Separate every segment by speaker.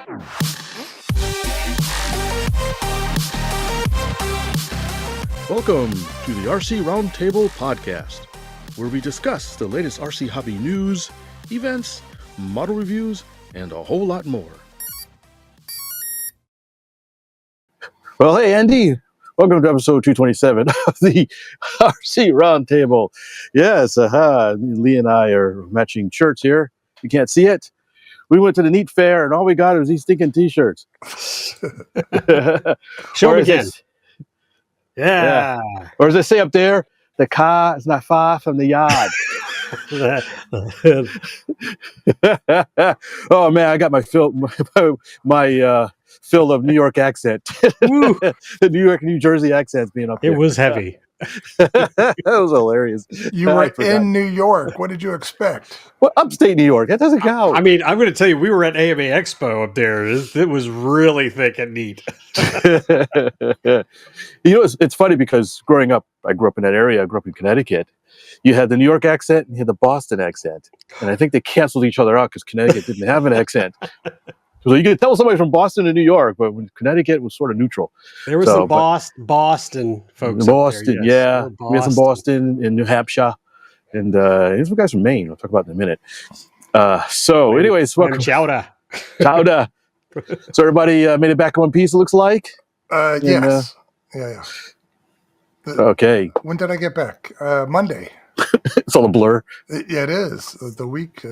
Speaker 1: Welcome to the RC Roundtable podcast, where we discuss the latest RC hobby news, events, model reviews, and a whole lot more.
Speaker 2: Well, hey, Andy. Welcome to episode 227 of the RC Roundtable. Yes, Lee and I are matching shirts here. You can't see it. We went to the Neat Fair, and all we got was these stinking T-shirts.
Speaker 3: Show me again. Yeah.
Speaker 2: Or as they say up there, the car is not far from the yard. Oh man, I got my fill of New York accent. The New York, New Jersey accents being up there.
Speaker 3: It was heavy.
Speaker 2: That was hilarious.
Speaker 4: You were in New York. What did you expect?
Speaker 2: Well, upstate New York. That doesn't count.
Speaker 3: I mean, I'm going to tell you, we were at AMA Expo up there. It was really thick and neat.
Speaker 2: It's funny because growing up, I grew up in that area. I grew up in Connecticut. You had the New York accent and you had the Boston accent. And I think they canceled each other out because Connecticut didn't have an accent. So you could tell somebody from Boston to New York, but when Connecticut was sort of neutral.
Speaker 3: There was some Boston folks.
Speaker 2: Boston,
Speaker 3: up there, yes.
Speaker 2: We had some Boston and New Hampshire. And here's some guys from Maine. We'll talk about in a minute. Anyways, welcome.
Speaker 3: Chowder.
Speaker 2: Chowder. So everybody made it back in one piece, it looks like?
Speaker 4: Yes. Yeah.
Speaker 2: Okay.
Speaker 4: When did I get back? Monday.
Speaker 2: It's all a blur.
Speaker 4: Yeah, it is. The week.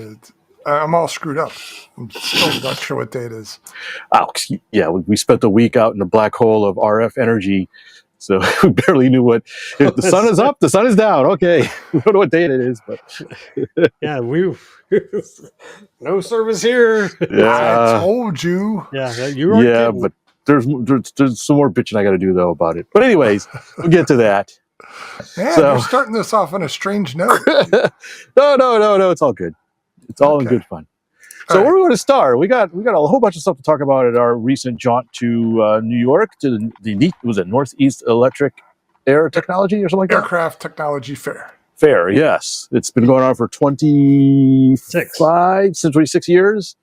Speaker 4: I'm all screwed up. I'm still not sure what day it is.
Speaker 2: Oh, yeah, we spent the week out in the black hole of RF energy, so we barely knew what. If the sun is up, the sun is down. Okay, we don't know what day it is, but
Speaker 3: yeah, no service here.
Speaker 2: Yeah,
Speaker 4: I told you.
Speaker 3: Yeah, you were.
Speaker 2: Yeah, kidding. But there's some more bitching I got to do though about it. But anyways, we'll get to that.
Speaker 4: Man, you're starting this off on a strange note.
Speaker 2: No, it's all good. It's all in good fun. So where are we going to start? We got a whole bunch of stuff to talk about at our recent jaunt to New York to the Northeast Electric Air Technology or something like that?
Speaker 4: Aircraft Technology Fair.
Speaker 2: Fair, yes. It's been going on for 26 years.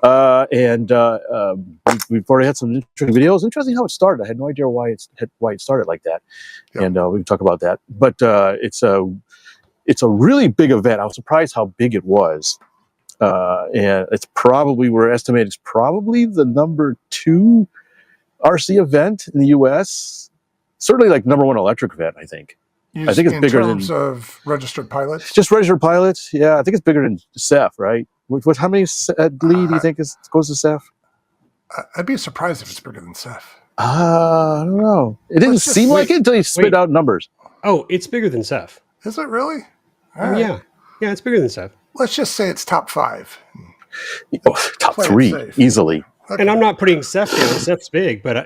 Speaker 2: And we've already had some interesting videos. Interesting how it started. I had no idea why it started like that. Yep. And we can talk about that. But it's a really big event. I was surprised how big it was. And we're estimating it's probably the number 2 RC event in the U.S. Certainly like number 1 electric event, I think. I think it's bigger than... In
Speaker 4: terms of registered pilots?
Speaker 2: Just registered pilots, yeah. I think it's bigger than CEF, right? How many Lee do you think goes to CEF?
Speaker 4: I'd be surprised if it's bigger than CEF.
Speaker 2: I don't know. It didn't seem like it until you spit out numbers.
Speaker 3: Oh, it's bigger than CEF.
Speaker 4: Is it really?
Speaker 3: All right. Yeah, it's bigger than CEF.
Speaker 4: Let's just say it's top 5.
Speaker 2: Top 3, easily.
Speaker 4: Okay.
Speaker 3: And I'm not putting CEF down. CEF's big, but I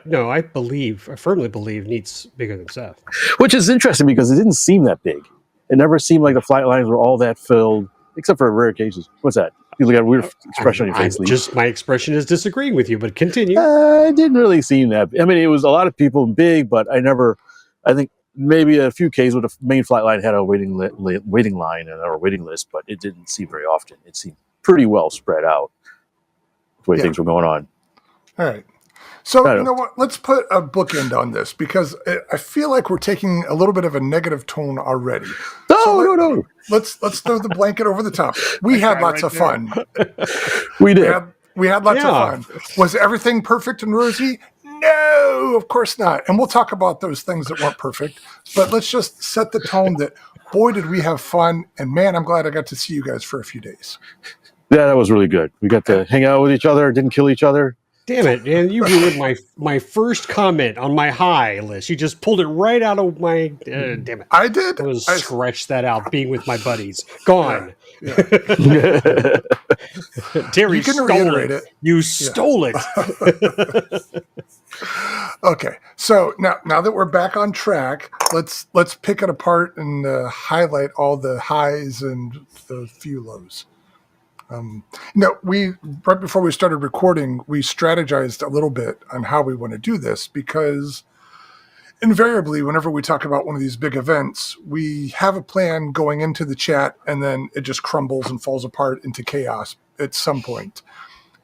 Speaker 3: firmly believe Neat's bigger than CEF.
Speaker 2: Which is interesting because it didn't seem that big. It never seemed like the flight lines were all that filled, except for rare cases. What's that? You got a weird expression on your face.
Speaker 3: My expression is disagreeing with you, but continue.
Speaker 2: It didn't really seem that. I mean, it was a lot of people big, but I think maybe a few cases with the main flight line had a waiting line or a waiting list, but it didn't seem very often. It seemed pretty well spread out the way things were going on.
Speaker 4: All right. So, you know what? Let's put a bookend on this because I feel like we're taking a little bit of a negative tone already.
Speaker 2: No.
Speaker 4: Let's throw the blanket over the top. We had lots of fun.
Speaker 2: We did.
Speaker 4: We had lots of fun. Was everything perfect and rosy? No, of course not. And we'll talk about those things that weren't perfect. But let's just set the tone that, boy, did we have fun. And, man, I'm glad I got to see you guys for a few days.
Speaker 2: Yeah, that was really good. We got to hang out with each other, didn't kill each other.
Speaker 3: Damn it, and you ruined my first comment on my high list. You just pulled it right out of my... damn it.
Speaker 4: I did?
Speaker 3: I scratched that out, being with my buddies. Gone.
Speaker 4: Yeah.
Speaker 3: Terry,
Speaker 4: you can
Speaker 3: stole
Speaker 4: reiterate
Speaker 3: it. You stole it.
Speaker 4: Okay, so now that we're back on track, let's pick it apart and highlight all the highs and the few lows. We right before we started recording, we strategized a little bit on how we want to do this because invariably, whenever we talk about one of these big events, we have a plan going into the chat and then it just crumbles and falls apart into chaos at some point.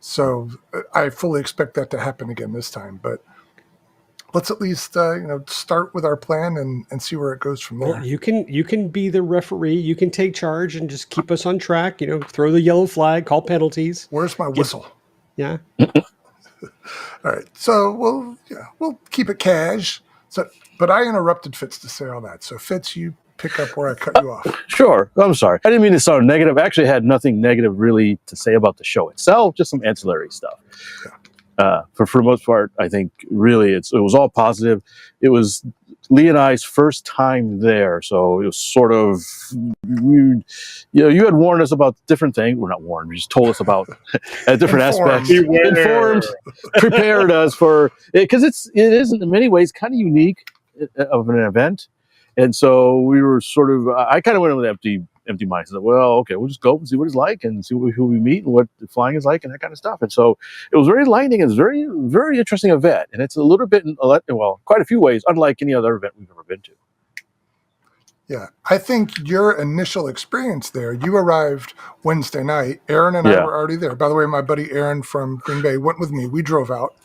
Speaker 4: So I fully expect that to happen again this time. But let's at least start with our plan and see where it goes from there.
Speaker 3: Well, you can be the referee. You can take charge and just keep us on track. Throw the yellow flag, call penalties.
Speaker 4: Where's my whistle?
Speaker 3: Yeah.
Speaker 4: All right. So we'll keep it cash. But I interrupted Fitz to say all that. So Fitz, you pick up where I cut you off.
Speaker 2: Sure. I'm sorry. I didn't mean to sound negative. I actually had nothing negative really to say about the show itself, just some ancillary stuff.
Speaker 4: Yeah.
Speaker 2: For the most part, I think really it was all positive. It was Lee and I's first time there, so it was sort of you had warned us about different things. We're not warned. You just told us about different aspects. Informed, prepared us for it because it is in many ways kind of unique of an event, and so we were sort of. I kind of went in with empty mind. So, well, okay, we'll just go and see what it's like and see who we meet and what the flying is like and that kind of stuff. And so it was very enlightening. It's very, very interesting event. And it's a little bit, quite a few ways, unlike any other event we've ever been to.
Speaker 4: Yeah. I think your initial experience there, you arrived Wednesday night. Aaron and I were already there. By the way, my buddy Aaron from Green Bay went with me. We drove out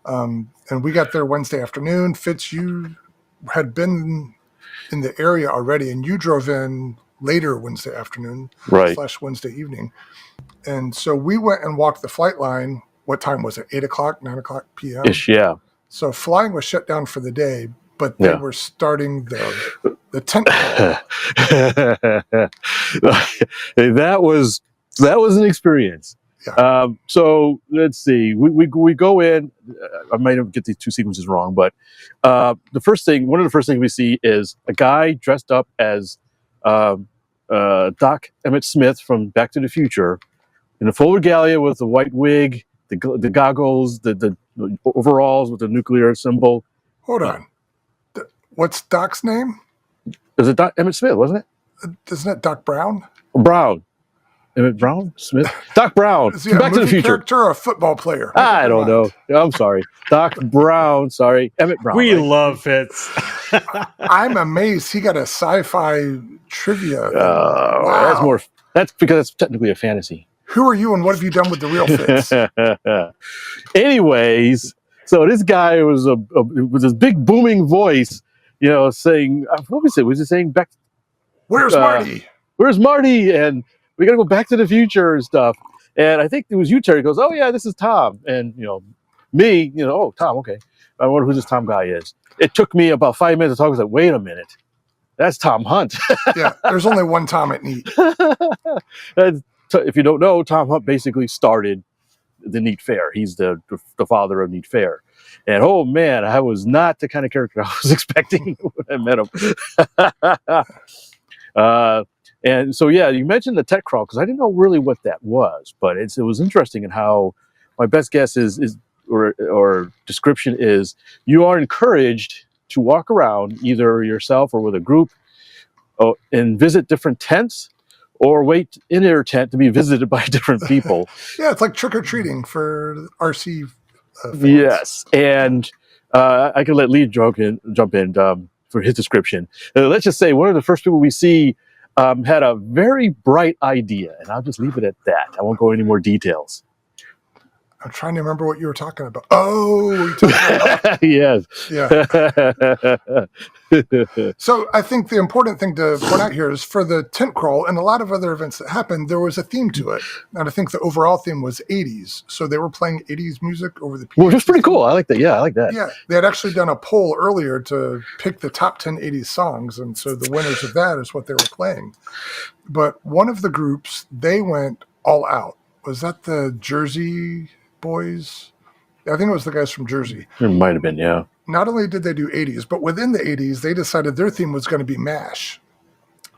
Speaker 4: and we got there Wednesday afternoon. Fitz, you had been in the area already and you drove in later Wednesday afternoon / Wednesday evening. And so we went and walked the flight line. What time was it? 8 o'clock, 9 o'clock p.m.?
Speaker 2: Ish, yeah.
Speaker 4: So flying was shut down for the day, but they were starting the tent call.
Speaker 2: That was an experience.
Speaker 4: Yeah.
Speaker 2: So let's see. We go in. I might get these two sequences wrong, but one of the first things we see is a guy dressed up as Doc Emmett Smith from Back to the Future in a full regalia with the white wig, the goggles, the overalls with the nuclear symbol.
Speaker 4: Hold on. What's Doc's name?
Speaker 2: Was it Doc Emmett Smith, wasn't it?
Speaker 4: Isn't it Doc Brown?
Speaker 2: Brown. Emmett Brown? Smith? Doc Brown.
Speaker 4: Is he Back to the Future character or a football player?
Speaker 2: I don't know. I'm sorry. Doc Brown. Sorry. Emmett Brown.
Speaker 3: We love Fitz.
Speaker 4: I'm amazed he got a sci-fi trivia.
Speaker 2: Wow. That's because that's technically a fantasy.
Speaker 4: Who are you and what have you done with the real Fitz?
Speaker 2: Anyways, so this guy was with this big booming voice, saying, what was it? Was he saying back?
Speaker 4: Where's Marty?
Speaker 2: Where's Marty? And we got to go back to the future and stuff. And I think it was you, Terry, goes, oh yeah, this is Tom. And, me, oh, Tom, okay. I wonder who this Tom guy is. It took me about 5 minutes to talk. I was like, wait a minute. That's Tom Hunt.
Speaker 4: Yeah, there's only one Tom at NEAT.
Speaker 2: If you don't know, Tom Hunt basically started the NEAT Fair. He's the father of NEAT Fair. And oh man, I was not the kind of character I was expecting when I met him. And so, yeah, you mentioned the tech crawl because I didn't know really what that was, but it was interesting in how my best guess is or description is you are encouraged to walk around either yourself or with a group and visit different tents or wait in your tent to be visited by different people.
Speaker 4: Yeah, it's like trick-or-treating for RC fans.
Speaker 2: Yes, and I can let Lee jump in for his description. Let's just say one of the first people we see had a very bright idea, and I'll just leave it at that. I won't go into more details.
Speaker 4: I'm trying to remember what you were talking about. Oh,
Speaker 2: yes.
Speaker 4: Yeah. So I think the important thing to point out here is for the tent crawl and a lot of other events that happened, there was a theme to it. And I think the overall theme was 80s. So they were playing 80s music over the PA.
Speaker 2: Which was pretty cool. I like that. Yeah, I like that.
Speaker 4: Yeah. They had actually done a poll earlier to pick the top 10 80s songs. And so the winners of that is what they were playing. But one of the groups, they went all out. Was that the Jersey Boys? I think it was the guys from Jersey.
Speaker 2: It might have been, yeah.
Speaker 4: Not only did they do 80s, but within the 80s, they decided their theme was going to be MASH.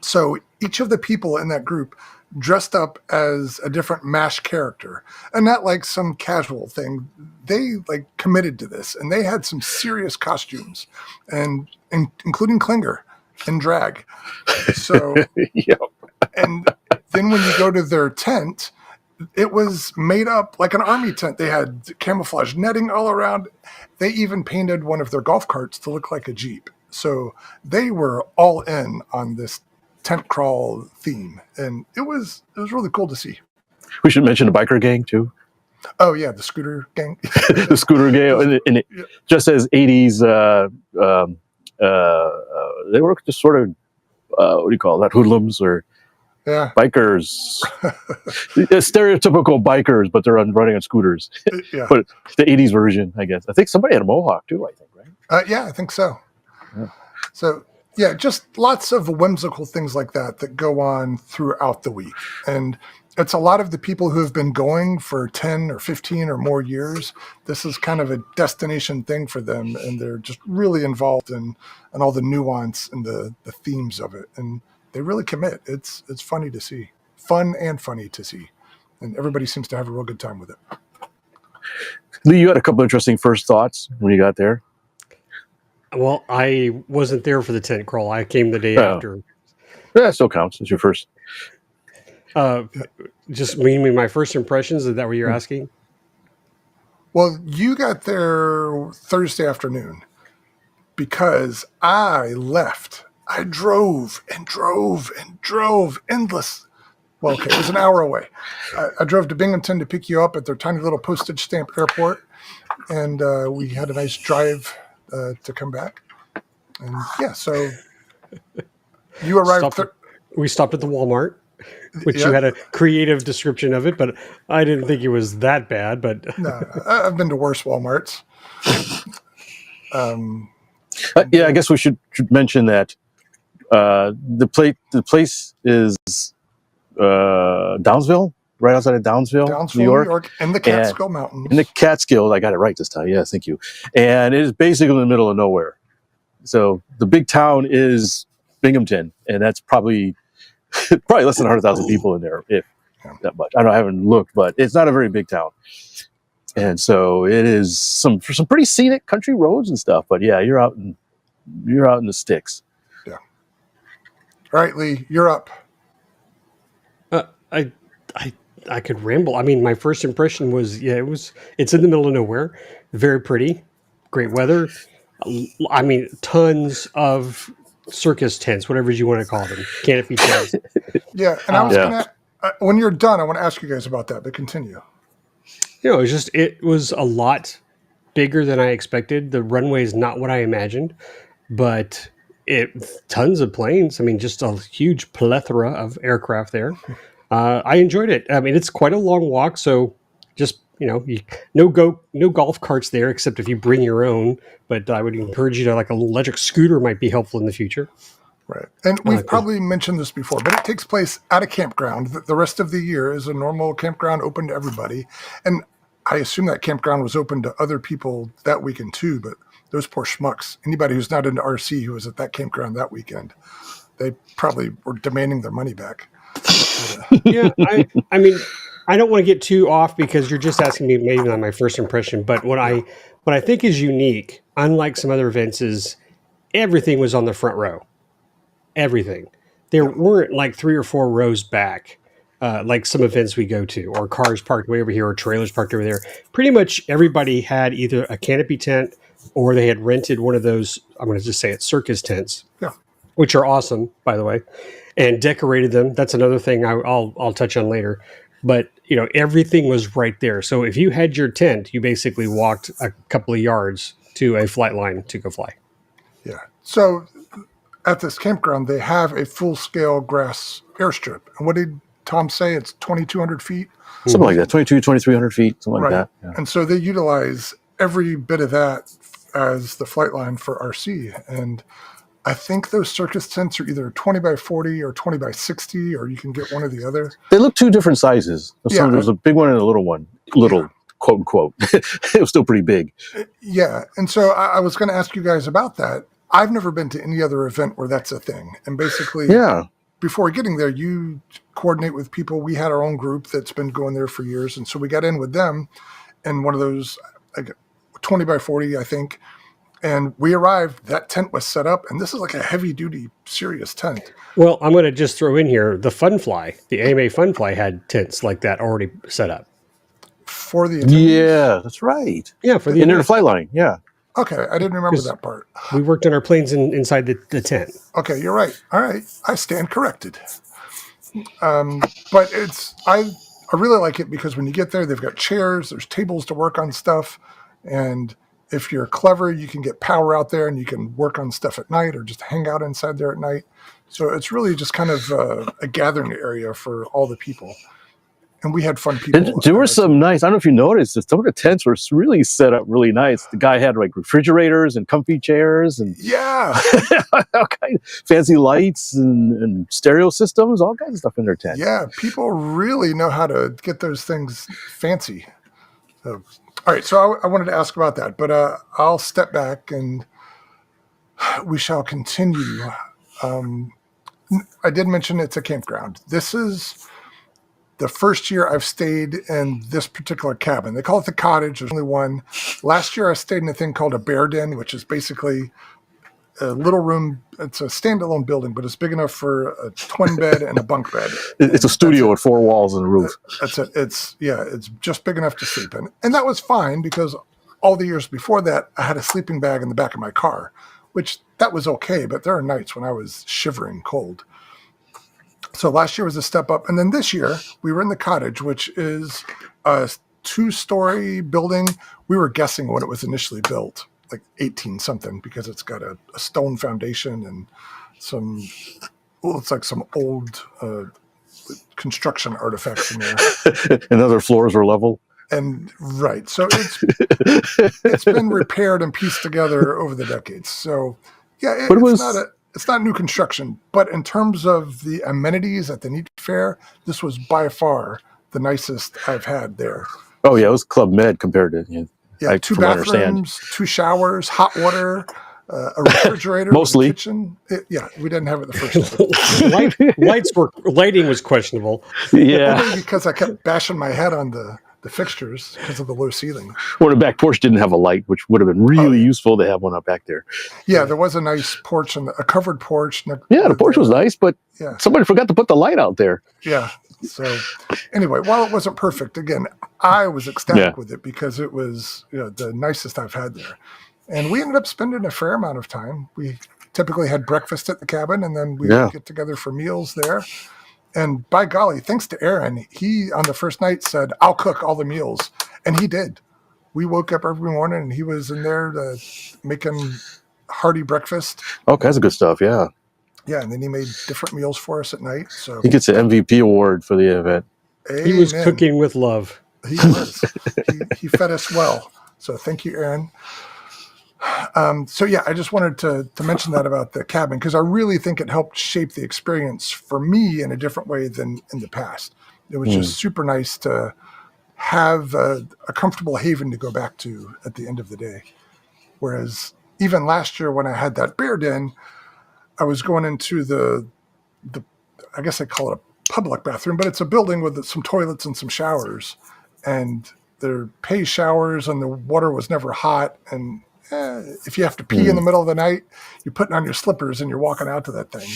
Speaker 4: So each of the people in that group dressed up as a different MASH character, and not like some casual thing. They committed to this, and they had some serious costumes, and including Klinger and drag. So,
Speaker 2: Yep.
Speaker 4: And then when you go to their tent, it was made up like an army tent. They had camouflage netting all around. They even painted one of their golf carts to look like a Jeep. So they were all in on this tent crawl theme. And it was really cool to see.
Speaker 2: We should mention the biker gang too.
Speaker 4: Oh yeah, the scooter gang.
Speaker 2: The scooter game, and it just as 80s. They were just sort of what do you call that? Hoodlums or
Speaker 4: Yeah,
Speaker 2: bikers, stereotypical bikers, but they're running on scooters.
Speaker 4: yeah,
Speaker 2: But the 80s version, I guess. I think somebody had a mohawk too, I think, right?
Speaker 4: yeah. I think so.
Speaker 2: Yeah.
Speaker 4: So yeah, just lots of whimsical things like that go on throughout the week, and it's a lot of the people who have been going for 10 or 15 or more years. This is kind of a destination thing for them, and they're just really involved in all the nuance and the themes of it, and they really commit. It's funny to see, fun and funny to see, and everybody seems to have a real good time with it.
Speaker 2: Lee, you had a couple interesting first thoughts when you got there.
Speaker 3: Well, I wasn't there for the tent crawl. I came the day after.
Speaker 2: Yeah, that still counts. It's your first.
Speaker 3: Just meaning my first impressions. Is that what you're asking?
Speaker 4: Well, you got there Thursday afternoon because I left. I drove and drove and drove endless. Well, okay, it was an hour away. I drove to Binghamton to pick you up at their tiny little postage stamp airport, and we had a nice drive to come back. And yeah, so you arrived.
Speaker 3: We stopped at the Walmart, which you had a creative description of it, but I didn't think it was that bad. But
Speaker 4: No, I've been to worse Walmarts.
Speaker 2: Yeah, I guess we should mention that the place is Downsville, right outside of Downsville, New York,
Speaker 4: in the Catskill Mountains.
Speaker 2: In the Catskills, I got it right this time. Yeah, thank you. And it is basically in the middle of nowhere. So the big town is Binghamton, and that's probably less than 100,000 people in there, if that much. I haven't looked, but it's not a very big town. And so it is some pretty scenic country roads and stuff. But yeah, you're out in the sticks.
Speaker 4: Yeah. All right, Lee, you're up.
Speaker 3: I could ramble. I mean, my first impression was, it's in the middle of nowhere, very pretty, great weather. I mean, tons of circus tents, whatever you want to call them, canopy tents.
Speaker 4: Yeah, and I was gonna. When you're done, I want to ask you guys about that. But continue.
Speaker 3: It was a lot bigger than I expected. The runway is not what I imagined, but tons of planes. I mean, just a huge plethora of aircraft there. I enjoyed it. I mean, it's quite a long walk, so just no golf carts there except if you bring your own. But I would encourage you to like a little electric scooter might be helpful in the future.
Speaker 4: Right, and we've probably mentioned this before, but it takes place at a campground. The rest of the year is a normal campground open to everybody, and I assume that campground was open to other people that weekend too. But those poor schmucks, anybody who's not into RC who was at that campground that weekend, they probably were demanding their money back.
Speaker 3: Yeah, I mean, I don't want to get too off because you're just asking me maybe on my first impression. But what I think is unique, unlike some other events, is everything was on the front row. Everything. There weren't like 3 or 4 rows back, like some events we go to, or cars parked way over here, or trailers parked over there. Pretty much everybody had either a canopy tent or they had rented one of those, I'm going to just say it, circus tents, which are awesome, by the way, and decorated them. That's another thing I'll touch on later. But, everything was right there. So if you had your tent, you basically walked a couple of yards to a flight line to go fly.
Speaker 4: Yeah. So at this campground, they have a full-scale grass airstrip. And what did Tom say? It's 2,200 feet?
Speaker 2: Something like that, 2,300 feet, something like that. Yeah.
Speaker 4: And so they utilize every bit of that as the flight line for RC. And I think those circus tents are either 20 by 40 or 20 by 60, or you can get one or the other.
Speaker 2: They look 2 different sizes. There's a big one and a little one. Quote unquote. It was still pretty big.
Speaker 4: Yeah. And so I was going to ask you guys about that. I've never been to any other event where that's a thing. And basically, before getting there, you coordinate with people. We had our own group that's been going there for years. And so we got in with them in one of those 20 by 40, I think. And we arrived, that tent was set up, and this is like a heavy-duty, serious tent.
Speaker 3: Well, I'm going to just throw in here, the AMA Fun Fly had tents like that already set up.
Speaker 4: For the attendees?
Speaker 2: Yeah, that's right.
Speaker 3: Yeah, for the
Speaker 2: inner flight line, yeah.
Speaker 4: Okay, I didn't remember that part.
Speaker 3: We worked on our planes inside the tent.
Speaker 4: Okay, you're right. All right, I stand corrected. But I really like it because when you get there, they've got chairs, there's tables to work on stuff, and if you're clever, you can get power out there and you can work on stuff at night or just hang out inside there at night. So it's really just kind of a gathering area for all the people. And we had fun people.
Speaker 2: There were some nice, I don't know if you noticed, some of the tents were really set up really nice. The guy had like refrigerators and comfy chairs and
Speaker 4: yeah,
Speaker 2: all kinds of fancy lights and stereo systems, all kinds of stuff in their tent.
Speaker 4: Yeah, people really know how to get those things fancy. So, all right, so I wanted to ask about that, but I'll step back and we shall continue. I did mention it's a campground. This is the first year I've stayed in this particular cabin. They call it the cottage. There's only one. Last year I stayed in a thing called a bear den, which is basically a little room. It's a standalone building, but it's big enough for a twin bed and a bunk bed.
Speaker 2: It's a studio with 4 walls and a roof.
Speaker 4: That's it. It's just big enough to sleep in. And that was fine because all the years before that, I had a sleeping bag in the back of my car, which that was okay. But there are nights when I was shivering cold. So last year was a step up. And then this year we were in the cottage, which is a 2-story building. We were guessing when it was initially built, like 18 something, because it's got a stone foundation and it's like some old construction artifacts in there.
Speaker 2: And other floors were level.
Speaker 4: And right. So it's been repaired and pieced together over the decades. So yeah, it's not new construction, but in terms of the amenities at the Neat Fair, this was by far the nicest I've had there.
Speaker 2: Oh yeah, it was Club Med compared to
Speaker 4: 2 bathrooms, 2 showers, hot water, a refrigerator,
Speaker 2: mostly
Speaker 4: a kitchen. We didn't have it the first time.
Speaker 3: Lighting was questionable.
Speaker 2: Yeah,
Speaker 4: only because I kept bashing my head on the fixtures because of the low ceiling.
Speaker 2: Well, the back porch didn't have a light, which would have been really useful to have one up back there.
Speaker 4: Yeah, there was a nice porch and a covered porch.
Speaker 2: Yeah, the porch was nice, but somebody forgot to put the light out there.
Speaker 4: Yeah. So anyway, while it wasn't perfect, again, I was ecstatic with it because it was the nicest I've had there. And we ended up spending a fair amount of time. We typically had breakfast at the cabin, and then we would get together for meals there. And by golly, thanks to Aaron, he on the first night said, "I'll cook all the meals," and he did. We woke up every morning, and he was in there making hearty breakfast.
Speaker 2: All kinds of good stuff. Yeah.
Speaker 4: Yeah, and then he made different meals for us at night. So
Speaker 2: he gets an MVP award for the event.
Speaker 4: Amen.
Speaker 3: He was cooking with love.
Speaker 4: He was. he fed us well. So thank you, Aaron. I just wanted to mention that about the cabin because I really think it helped shape the experience for me in a different way than in the past. It was just super nice to have a comfortable haven to go back to at the end of the day. Whereas even last year when I had that bear den, I was going into the I guess I call it a public bathroom, but it's a building with some toilets and some showers. And they're pay showers and the water was never hot. And if you have to pee in the middle of the night, you're putting on your slippers and you're walking out to that thing.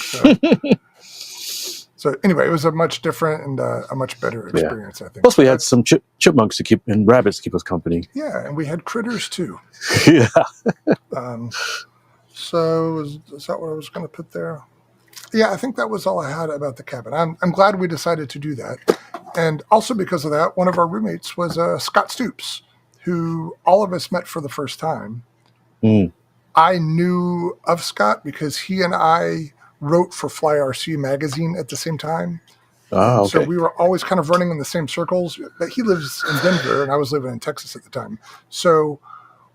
Speaker 4: So anyway, it was a much different and a much better experience, I think.
Speaker 2: Plus we had some chipmunks and rabbits to keep us company.
Speaker 4: Yeah, and we had critters too.
Speaker 2: Yeah.
Speaker 4: So is that what I was going to put there? Yeah, I think that was all I had about the cabin. I'm glad we decided to do that. And also because of that, one of our roommates was Scott Stoops, who all of us met for the first time. I knew of Scott because he and I wrote for Fly RC magazine at the same time.
Speaker 2: Oh, okay.
Speaker 4: So we were always kind of running in the same circles. But he lives in Denver and I was living in Texas at the time. So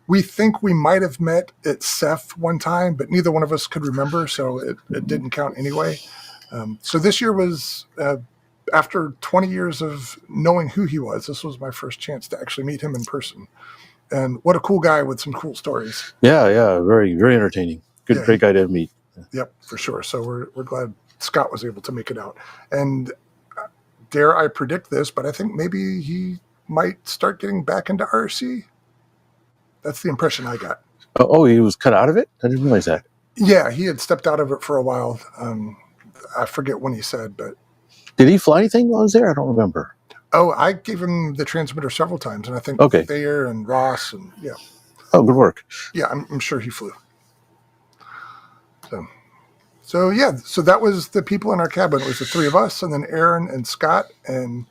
Speaker 4: we think we might have met at CEF one time, but neither one of us could remember. So it didn't count anyway. So this year was, after 20 years of knowing who he was, this was my first chance to actually meet him in person. And what a cool guy with some cool stories.
Speaker 2: Yeah. Very, very entertaining. Great guy to meet.
Speaker 4: Yep, for sure. So we're glad Scott was able to make it out. And dare I predict this, but I think maybe he might start getting back into RC. That's the impression I got.
Speaker 2: Oh, he was cut out of it? I didn't realize that.
Speaker 4: Yeah, he had stepped out of it for a while. I forget when he said, but...
Speaker 2: Did he fly anything while I was there? I don't remember.
Speaker 4: Oh, I gave him the transmitter several times, and I think Thayer and Ross, and yeah.
Speaker 2: Oh, good work.
Speaker 4: Yeah, I'm sure he flew. So that was the people in our cabin. It was the 3 of us, and then Aaron and Scott, and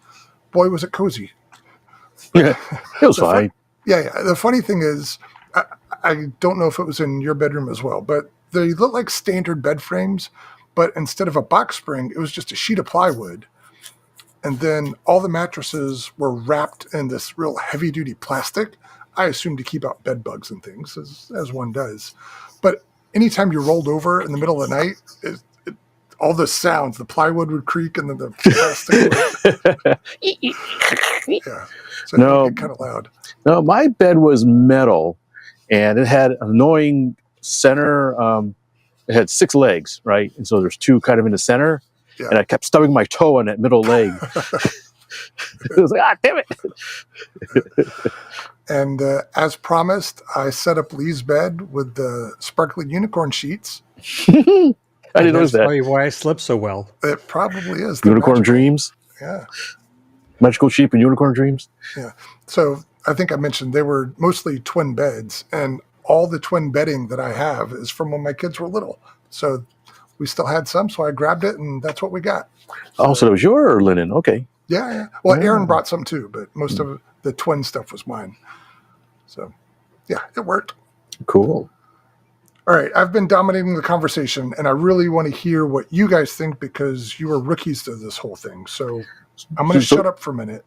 Speaker 4: boy, was it cozy.
Speaker 2: Yeah, it was fine.
Speaker 4: Yeah. The funny thing is, I don't know if it was in your bedroom as well, but they look like standard bed frames, but instead of a box spring, it was just a sheet of plywood. And then all the mattresses were wrapped in this real heavy duty plastic. I assume to keep out bed bugs and things, as one does. But anytime you rolled over in the middle of the night, all the sounds, the plywood would creak and then the plastic would. Yeah. So
Speaker 2: No.
Speaker 4: it would get kind of loud.
Speaker 2: No, my bed was metal, and it had an annoying center. It had 6 legs, right? And so there's 2 kind of in the center, and I kept stubbing my toe on that middle leg. It was like, damn it.
Speaker 4: And as promised, I set up Lee's bed with the sparkling unicorn sheets.
Speaker 2: I didn't notice that.
Speaker 3: That's probably why I slept so well.
Speaker 4: It probably is.
Speaker 2: Unicorn
Speaker 4: magical.
Speaker 2: dreams.
Speaker 4: Yeah.
Speaker 2: Magical sheep and unicorn dreams.
Speaker 4: Yeah. So I think I mentioned they were mostly twin beds, and all the twin bedding that I have is from when my kids were little. So we still had some, so I grabbed it, and that's what we got.
Speaker 2: Oh, so that was your linen. Okay.
Speaker 4: Yeah. Well, Aaron brought some too, but most of the twin stuff was mine. So, yeah, it worked.
Speaker 2: Cool.
Speaker 4: All right, I've been dominating the conversation, and I really want to hear what you guys think because you were rookies to this whole thing. So I'm going to shut up for a minute.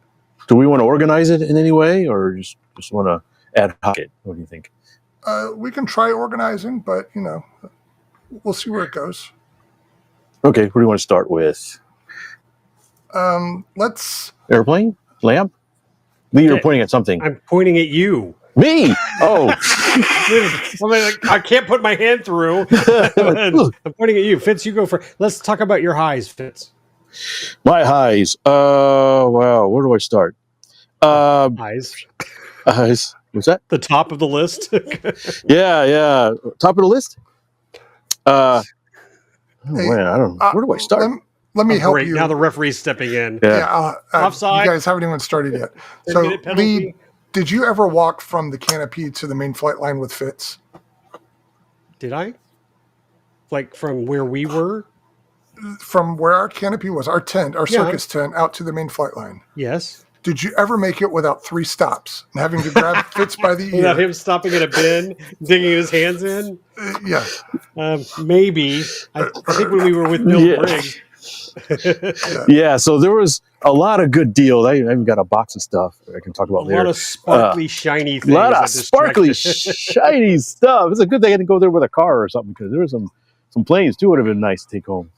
Speaker 2: Do we want to organize it in any way, or just want to ad hoc it? What do you think?
Speaker 4: We can try organizing, but, we'll see where it goes.
Speaker 2: Okay, what do you want to start with?
Speaker 4: Let's...
Speaker 2: Airplane? Lamp? Lee, you're pointing at something.
Speaker 3: I'm pointing at you.
Speaker 2: Me? Oh.
Speaker 3: I can't put my hand through. I'm pointing at you. Fitz, you go for. Let's talk about your highs, Fitz.
Speaker 2: My highs. Wow. Where do I start?
Speaker 3: Highs.
Speaker 2: Highs. What's that?
Speaker 3: The top of the list.
Speaker 2: Yeah. Top of the list? Man, I don't know. Where do I start?
Speaker 4: Let me help you.
Speaker 3: Now the referee's stepping in.
Speaker 4: Yeah.
Speaker 3: Offside.
Speaker 4: You guys haven't even started yet. So, Lee, did you ever walk from the canopy to the main flight line with Fitz?
Speaker 3: Did I? Like from where we were?
Speaker 4: From where our canopy was, our tent, our circus tent, out to the main flight line.
Speaker 3: Yes.
Speaker 4: Did you ever make it without 3 stops and having to grab Fitz by the ear?
Speaker 3: Without him stopping at a bin, digging his hands in?
Speaker 4: Yeah.
Speaker 3: Maybe. I think when we were with Bill Briggs.
Speaker 2: Yeah, so there was a lot of good deals. I even got a box of stuff I can talk about later.
Speaker 3: A lot of sparkly, shiny things.
Speaker 2: A lot of sparkly, shiny stuff. It's a good thing I didn't go there with a car or something because there were some planes too would have been nice to take home.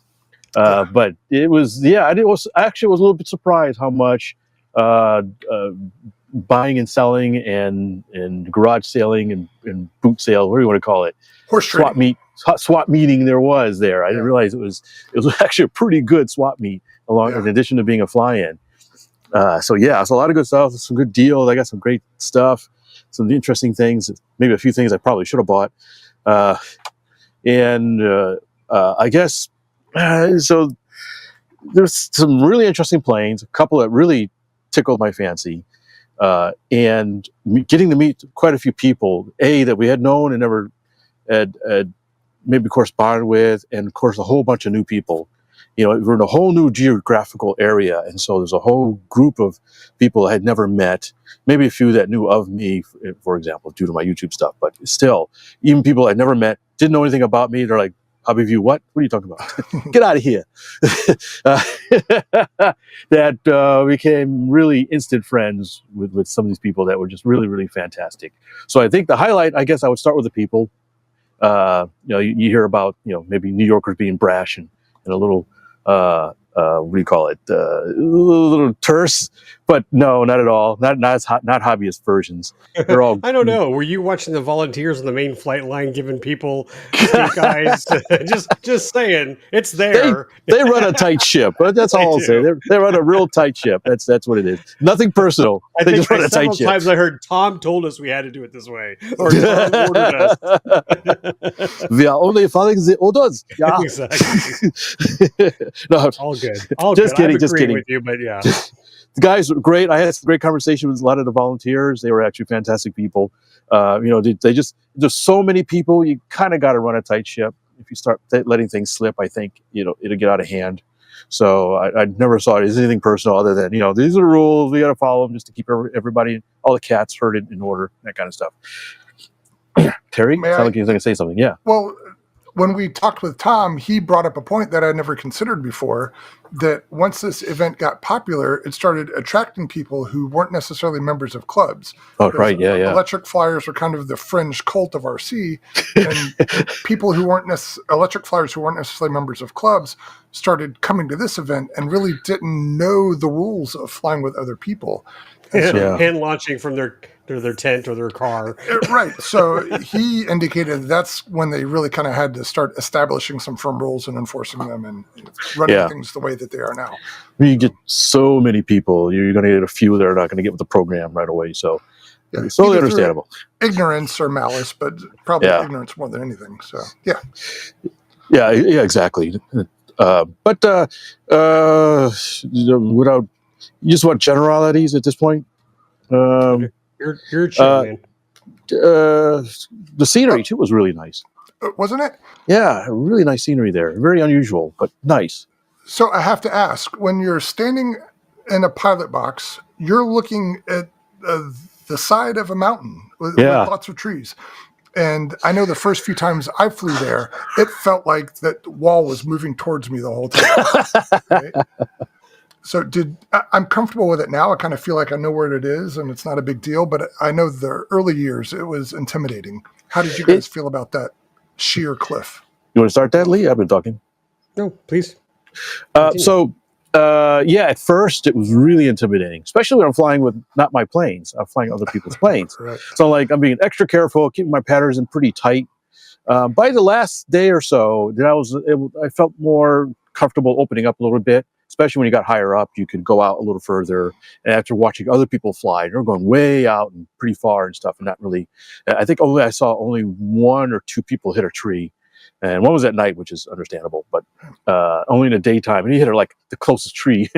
Speaker 2: But it was, I was a little bit surprised how much buying and selling and garage sailing and boot sale, what do you want to call it?
Speaker 4: Horse trading.
Speaker 2: Swap meeting there was there. I didn't realize it was actually a pretty good swap meet in addition to being a fly-in. So it's a lot of good stuff, some good deals. I got some great stuff, some interesting things, maybe a few things I probably should have bought. I guess, so there's some really interesting planes, a couple that really tickled my fancy. And getting to meet quite a few people, that we had known and never had maybe corresponded with, and of course a whole bunch of new people. We're in a whole new geographical area, and so there's a whole group of people I had never met, maybe a few that knew of me, for example, due to my YouTube stuff, but still, even people I'd never met, didn't know anything about me, they're like, Hobby View, what are you talking about? Get out of here. That became really instant friends with some of these people that were just really, really fantastic. So I think the highlight, I guess I would start with the people. You hear about, maybe New Yorkers being brash and a little, what do you call it? A little terse, but no, not at all. Not hobbyist versions. They're all.
Speaker 3: I don't know. Were you watching the volunteers on the main flight line giving people stink eyes? just saying, it's there.
Speaker 2: They run a tight ship, but that's all I'll say. They run a real tight ship. That's what it is. Nothing personal. They just run a tight ship.
Speaker 3: Several times I heard Tom told us we had to do it this way, or Tom ordered us.
Speaker 2: We are only following the orders. Yeah.
Speaker 3: Exactly.
Speaker 2: No,
Speaker 3: all good.
Speaker 2: Just kidding.
Speaker 3: I'm
Speaker 2: Just kidding.
Speaker 3: with you, but yeah.
Speaker 2: The guys were great. I had some great conversation with a lot of the volunteers. They were actually fantastic they just, there's so many people, you kind of got to run a tight ship. If you start letting things slip, I think, it'll get out of hand. So I never saw it as anything personal other than, these are the rules. We got to follow them just to keep everybody, all the cats herded in order, that kind of stuff. Terry, sound like you're going to say something. Yeah.
Speaker 4: Well, when we talked with Tom, he brought up a point that I never considered before, that once this event got popular, it started attracting people who weren't necessarily members of clubs.
Speaker 2: Oh, right. Yeah.
Speaker 4: Electric flyers were kind of the fringe cult of RC, and people who weren't electric flyers who weren't necessarily members of clubs started coming to this event and really didn't know the rules of flying with other people.
Speaker 3: And launching from their tent or their car.
Speaker 4: Right. So he indicated that's when they really kind of had to start establishing some firm rules and enforcing them and running things the way that they are now.
Speaker 2: You get so many people, you're going to get a few that are not going to get with the program right away. So it's totally understandable.
Speaker 4: Ignorance or malice, but probably ignorance more than anything. So,
Speaker 2: Yeah, exactly. But without, you just want generalities at this point.
Speaker 3: You're chill, man.
Speaker 2: The scenery too was really nice,
Speaker 4: wasn't it?
Speaker 2: Yeah, really nice scenery there. Very unusual, but nice.
Speaker 4: So I have to ask: when you're standing in a pilot box, you're looking at the side of a mountain with lots of trees. And I know the first few times I flew there, it felt like that wall was moving towards me the whole time. Right? So I'm comfortable with it now. I kind of feel like I know where it is and it's not a big deal, but I know the early years, it was intimidating. How did you guys feel about that sheer cliff?
Speaker 2: You want to start that, Lee? I've been talking.
Speaker 3: No, please.
Speaker 2: At first it was really intimidating, especially when I'm flying with not my planes. I'm flying other people's planes.
Speaker 4: Right.
Speaker 2: So like I'm being extra careful, keeping my patterns in pretty tight. By the last day or so, I felt more comfortable opening up a little bit. Especially when you got higher up, you could go out a little further. And after watching other people fly, they're going way out and pretty far and stuff. And not really, I think I saw only one or two people hit a tree. And one was at night, which is understandable, but only in the daytime. And he hit her like the closest tree.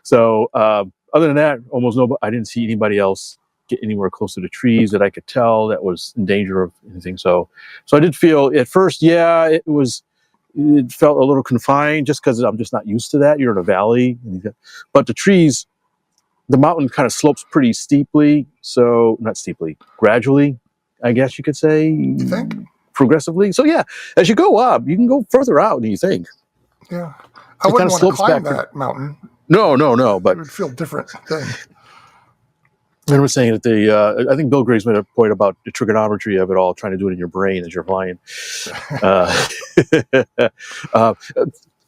Speaker 2: So other than that, almost nobody, I didn't see anybody else get anywhere close to the trees that I could tell that was in danger of anything. So I did feel at first, it felt a little confined just because I'm just not used to that. You're in a valley, but the trees, the mountain kind of slopes pretty steeply. So not steeply, gradually, I guess you could say.
Speaker 4: You think?
Speaker 2: Progressively. So as you go up, you can go further out than you think.
Speaker 4: Yeah. I wouldn't want to climb that mountain.
Speaker 2: No, but
Speaker 4: it would feel different thing.
Speaker 2: And we're saying that I think Bill Griggs made a point about the trigonometry of it all, trying to do it in your brain as you're flying.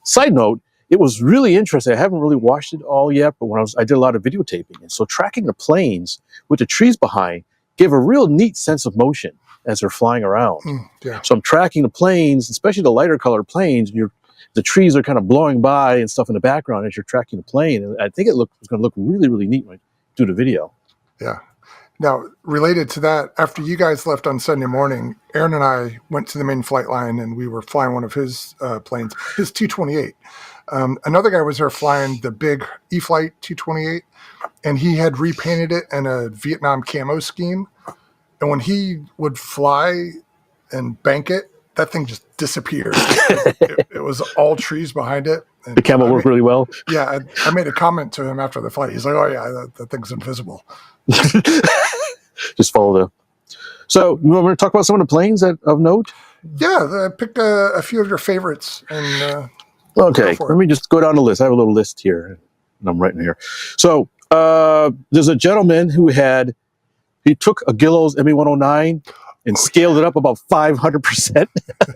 Speaker 2: Side note, it was really interesting. I haven't really watched it all yet, but I did a lot of videotaping. And so tracking the planes with the trees behind gave a real neat sense of motion as they're flying around. So I'm tracking the planes, especially the lighter colored planes. The trees are kind of blowing by and stuff in the background as you're tracking the plane. And I think it's going to look really, really neat when I do the video.
Speaker 4: Yeah. Now, related to that, after you guys left on Sunday morning, Aaron and I went to the main flight line and we were flying one of his planes, his 228. Another guy was there flying the big E-Flight 228, and he had repainted it in a Vietnam camo scheme. And when he would fly and bank it, that thing just disappeared. It was all trees behind it. And
Speaker 2: the camo worked really well.
Speaker 4: Yeah, I made a comment to him after the flight. He's like, "Oh yeah, that thing's invisible."
Speaker 2: Just follow the. So, you want to talk about some of the planes of note?
Speaker 4: Yeah, I picked a few of your favorites. And
Speaker 2: okay, let me just go down the list. I have a little list here, and I'm writing here. So, there's a gentleman who he took a Gillows ME-109 and scaled it up about 500%,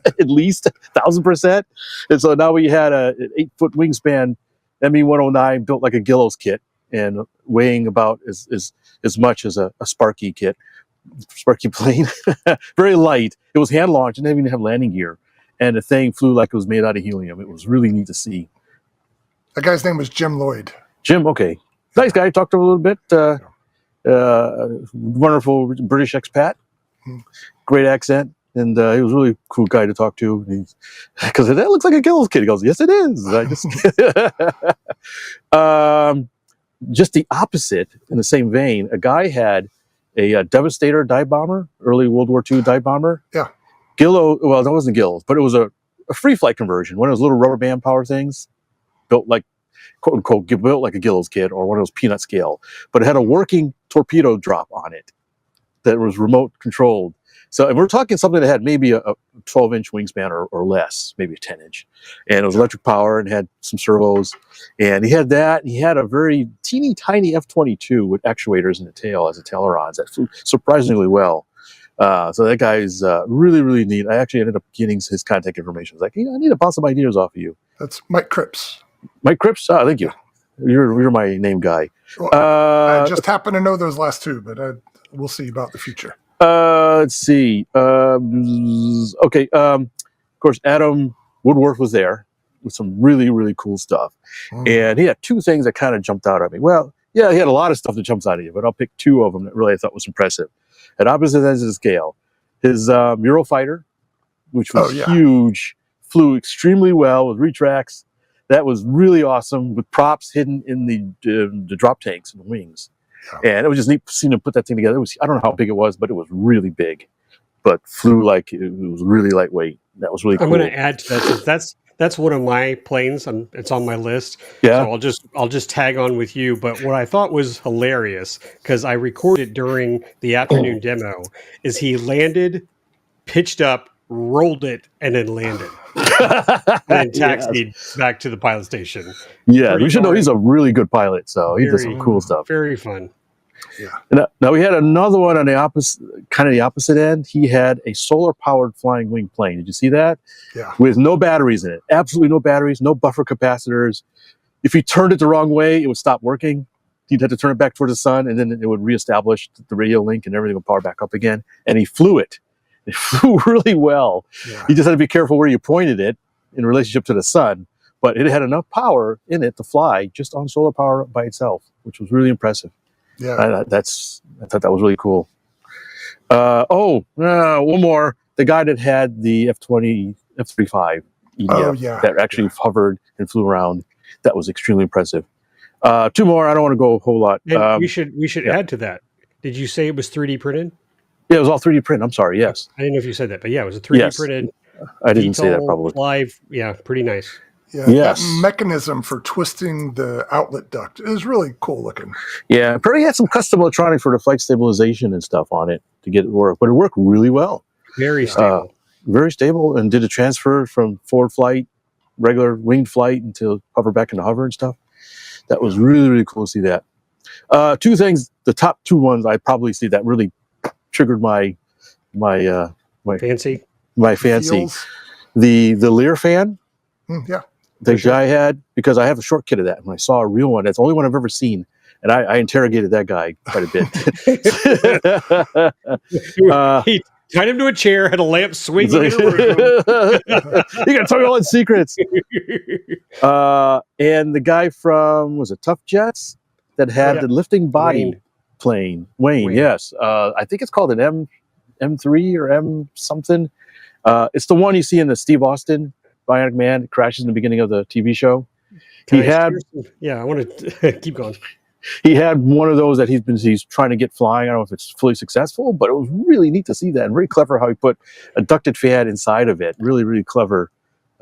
Speaker 2: at least 1,000%. And so now we had an 8-foot wingspan ME-109 built like a Gillows kit and weighing about as much as a Sparky kit, Sparky plane. Very light. It was hand launched and didn't even have landing gear. And the thing flew like it was made out of helium. It was really neat to see.
Speaker 4: That guy's name was Jim Lloyd.
Speaker 2: Jim, okay. Nice guy. Talked to him a little bit. Wonderful British expat. Great accent. And he was a really cool guy to talk to. Because that looks like a Gillows kid. He goes, yes, it is. Just the opposite, in the same vein, a guy had a Devastator dive bomber, early World War II dive bomber.
Speaker 4: Yeah.
Speaker 2: Gillows, well, that wasn't Gillows, but it was a free flight conversion, one of those little rubber band power things. built like, quote unquote, built like a Gillows kit or one of those peanut scale, but it had a working torpedo drop on it that was remote controlled. So, and we're talking something that had maybe a 12-inch wingspan or less, maybe a 10-inch. And it was electric power and had some servos. And he had that. And he had a very teeny tiny F-22 with actuators in the tail as a ailerons that flew surprisingly well. So that guy is really, really neat. I actually ended up getting his contact information. I was like, I need to bounce some ideas off of you.
Speaker 4: That's Mike Cripps.
Speaker 2: Mike Cripps? Oh, thank you. You're my name guy.
Speaker 4: Well, I just happen to know those last two, but we'll see about the future.
Speaker 2: Let's see. Okay. Of course, Adam Woodworth was there with some really, really cool stuff. And he had two things that kind of jumped out at me. Well, yeah, he had a lot of stuff that jumps out at you, but I'll pick two of them that really I thought was impressive. At opposite ends of the scale, his Eurofighter, which was huge, flew extremely well with retracts. That was really awesome with props hidden in the drop tanks and the wings. And it was just neat seeing him put that thing together. I don't know how big it was, but it was really big, but flew like it was really lightweight. That was really cool.
Speaker 3: I'm going to add to that. That's one of my planes. It's on my list.
Speaker 2: Yeah.
Speaker 3: So I'll just tag on with you. But what I thought was hilarious, because I recorded during the afternoon demo, is he landed, pitched up, rolled it, and then landed. And then taxied back to the pilot station.
Speaker 2: Yeah, we should know he's a really good pilot, so he did some cool stuff.
Speaker 3: Very fun.
Speaker 2: Yeah. Now we had another one on the opposite end. He had a solar-powered flying wing plane. Did you see that?
Speaker 4: Yeah.
Speaker 2: With no batteries in it. Absolutely no batteries, no buffer capacitors. If he turned it the wrong way, it would stop working. He'd have to turn it back towards the sun, and then it would reestablish the radio link, and everything would power back up again. And he flew it. It flew really well. Yeah. You just had to be careful where you pointed it in relationship to the sun, but it had enough power in it to fly just on solar power by itself, which was really impressive. Yeah, I thought that was really cool. One more. The guy that had the F-35 EDF that actually hovered and flew around. That was extremely impressive. Two more. I don't want to go a whole lot.
Speaker 3: We should add to that. Did you say it was 3D printed?
Speaker 2: Yeah, it was all 3D printed. I'm sorry. Yes.
Speaker 3: I didn't know if you said that, but yeah, it was a 3D printed.
Speaker 2: I didn't say that probably.
Speaker 3: Live. Yeah, pretty nice.
Speaker 4: Yeah, that mechanism for twisting the outlet duct is really cool looking.
Speaker 2: Yeah, probably had some custom electronics for the flight stabilization and stuff on it to get it to work, but it worked really well.
Speaker 3: Very stable.
Speaker 2: Very stable, and did a transfer from forward flight, regular winged flight, into hover back into hover and stuff. That was really, really cool to see that. Two things, the top two ones I probably see that really triggered my
Speaker 3: fancy.
Speaker 2: My fancy. The Lear fan.
Speaker 4: Yeah.
Speaker 2: The guy had, because I have a short kit of that. When I saw a real one, that's the only one I've ever seen. And I interrogated that guy quite a bit.
Speaker 3: He tied him to a chair, had a lamp swinging in the room.
Speaker 2: You got to tell me all the secrets. And the guy from, was it Tough Jets? That had the lifting body plane. Wayne, yes. I think it's called an M3 or M something. It's the one you see in the Steve Austin Bionic Man crashes in the beginning of the TV show.
Speaker 3: I want to keep going.
Speaker 2: He had one of those that he's trying to get flying. I don't know if it's fully successful, but it was really neat to see that, and very clever how he put a ducted fan inside of it. Really, really clever.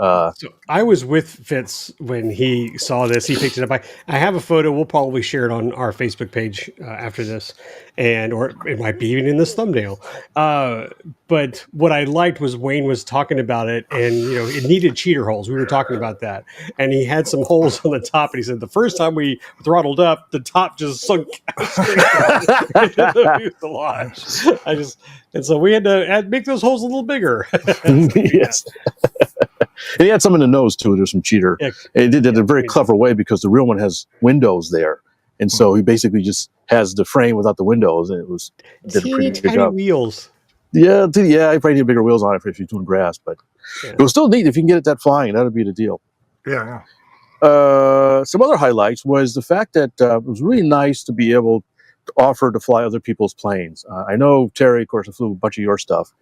Speaker 3: So I was with Fitz when he saw this. He picked it up. I have a photo. We'll probably share it on our Facebook page after this, or it might be even in this thumbnail. But what I liked was Wayne was talking about it, and it needed cheater holes. We were talking about that, and he had some holes on the top. And he said the first time we throttled up, the top just sunk straight into the fuselage. And so we had to make those holes a little bigger.
Speaker 2: Yes. And he had some in the nose too. There's some cheater. Yeah. And he did it in a very clever way, because the real one has windows there, and so he basically just has the frame without the windows, and did a pretty good job.
Speaker 3: Wheels.
Speaker 2: Yeah, I probably need bigger wheels on it if you're doing grass, but it was still neat if you can get it that flying. That'd be the deal.
Speaker 4: Yeah.
Speaker 2: Some other highlights was the fact that it was really nice to be able to offer to fly other people's planes. I know Terry, of course, flew a bunch of your stuff.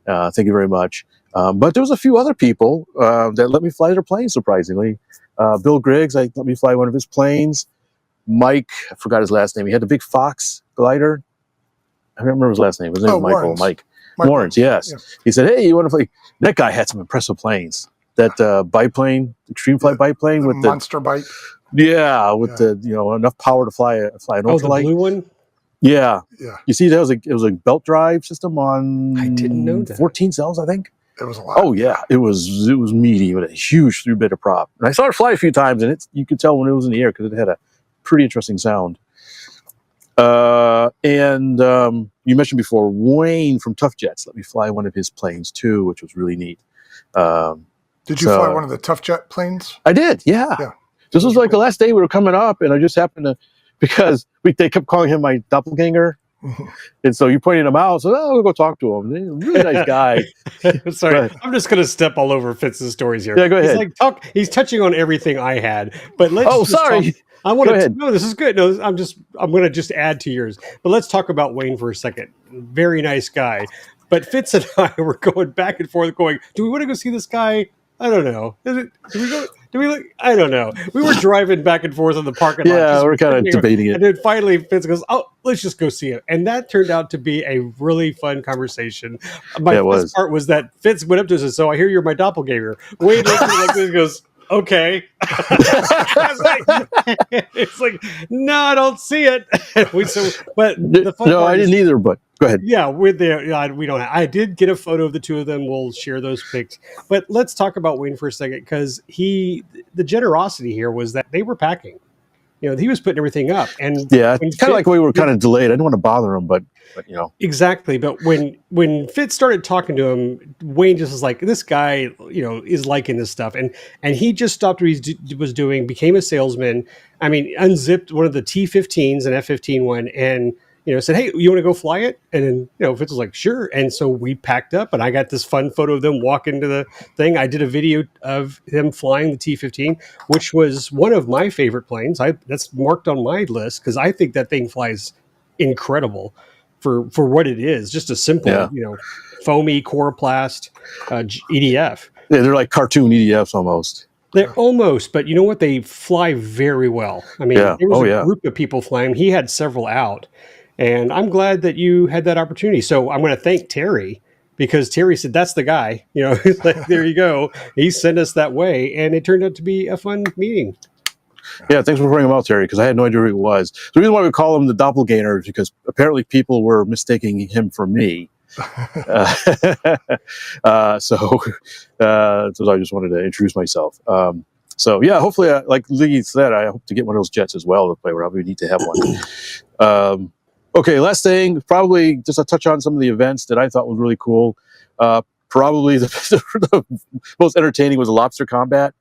Speaker 2: Thank you very much. But there was a few other people that let me fly their planes, surprisingly. Bill Griggs, I let me fly one of his planes. Mike, I forgot his last name. He had the big Fox glider. I don't remember his last name. His name was Michael. Mike Lawrence, yes. Yeah. He said, hey, you want to fly? That guy had some impressive planes. that biplane, extreme flight biplane with the
Speaker 4: monster bite.
Speaker 2: the enough power to fly an
Speaker 3: Oh, the
Speaker 2: ultralight.
Speaker 3: blue one?
Speaker 2: Yeah.
Speaker 4: Yeah.
Speaker 2: You see, it was a belt drive system on
Speaker 3: I didn't know that.
Speaker 2: 14 cells, I think.
Speaker 4: It was a lot.
Speaker 2: Oh yeah, it was meaty with a huge 3-bit of prop. And I saw it fly a few times, and you could tell when it was in the air because it had a pretty interesting sound. You mentioned before Wayne from Tough Jets let me fly one of his planes too, which was really neat.
Speaker 4: Did you fly one of the Tough Jet planes?
Speaker 2: I did, yeah. This was like the last day we were coming up, and I just happened to, because they kept calling him my doppelganger. And so you pointed him out, so we'll go talk to him. Really nice guy.
Speaker 3: Sorry, I'm just going to step all over Fitz's stories here.
Speaker 2: Yeah, go ahead.
Speaker 3: He's touching on everything I had, but let's.
Speaker 2: Oh, sorry.
Speaker 3: I want to. No, this is good. No, I'm going to just add to yours. But let's talk about Wayne for a second. Very nice guy. But Fitz and I were going back and forth, going, "Do we want to go see this guy? I don't know. Do we go? Do we look? I don't know." We were driving back and forth in the parking lot.
Speaker 2: Yeah, we're kind of debating it.
Speaker 3: And then finally Fitz goes, "Oh, let's just go see it." And that turned out to be a really fun conversation. My best part was that Fitz went up to us and said, "So I hear you're my doppelganger." Wade looks at me like this and goes, "Okay." It's like, no, I don't see it.
Speaker 2: I didn't either, but go ahead.
Speaker 3: Yeah, we don't. I did get a photo of the two of them. We'll share those pics. But let's talk about Wayne for a second, because the generosity here was that they were packing. He was putting everything up, and
Speaker 2: it's kind of like we were kind of delayed. I didn't want to bother him, but
Speaker 3: exactly. But when Fitz started talking to him, Wayne just was like, "This guy, is liking this stuff," and he just stopped what he was doing, became a salesman. I mean, unzipped one of the T-15s, an F-15 one, and said, "Hey, you want to go fly it?" And then, Fitz was like, "Sure." And so we packed up, and I got this fun photo of them walk into the thing. I did a video of them flying the T-15, which was one of my favorite planes. That's marked on my list because I think that thing flies incredible for what it is. Just a simple, foamy coroplast EDF.
Speaker 2: Yeah, they're like cartoon EDFs almost.
Speaker 3: They're almost, but you know what? They fly very well. I mean, there was a group of people flying. He had several out. And I'm glad that you had that opportunity. So I'm going to thank Terry, because Terry said, "That's the guy." Like, there you go. He sent us that way, and it turned out to be a fun meeting.
Speaker 2: Yeah, thanks for bringing him out, Terry, because I had no idea who he was. The reason why we call him the doppelganger is because apparently people were mistaking him for me. So I just wanted to introduce myself. Hopefully, like Lee said, I hope to get one of those jets as well to play around. We need to have one. Okay, last thing, probably just a touch on some of the events that I thought was really cool. Probably the most entertaining was the lobster combat.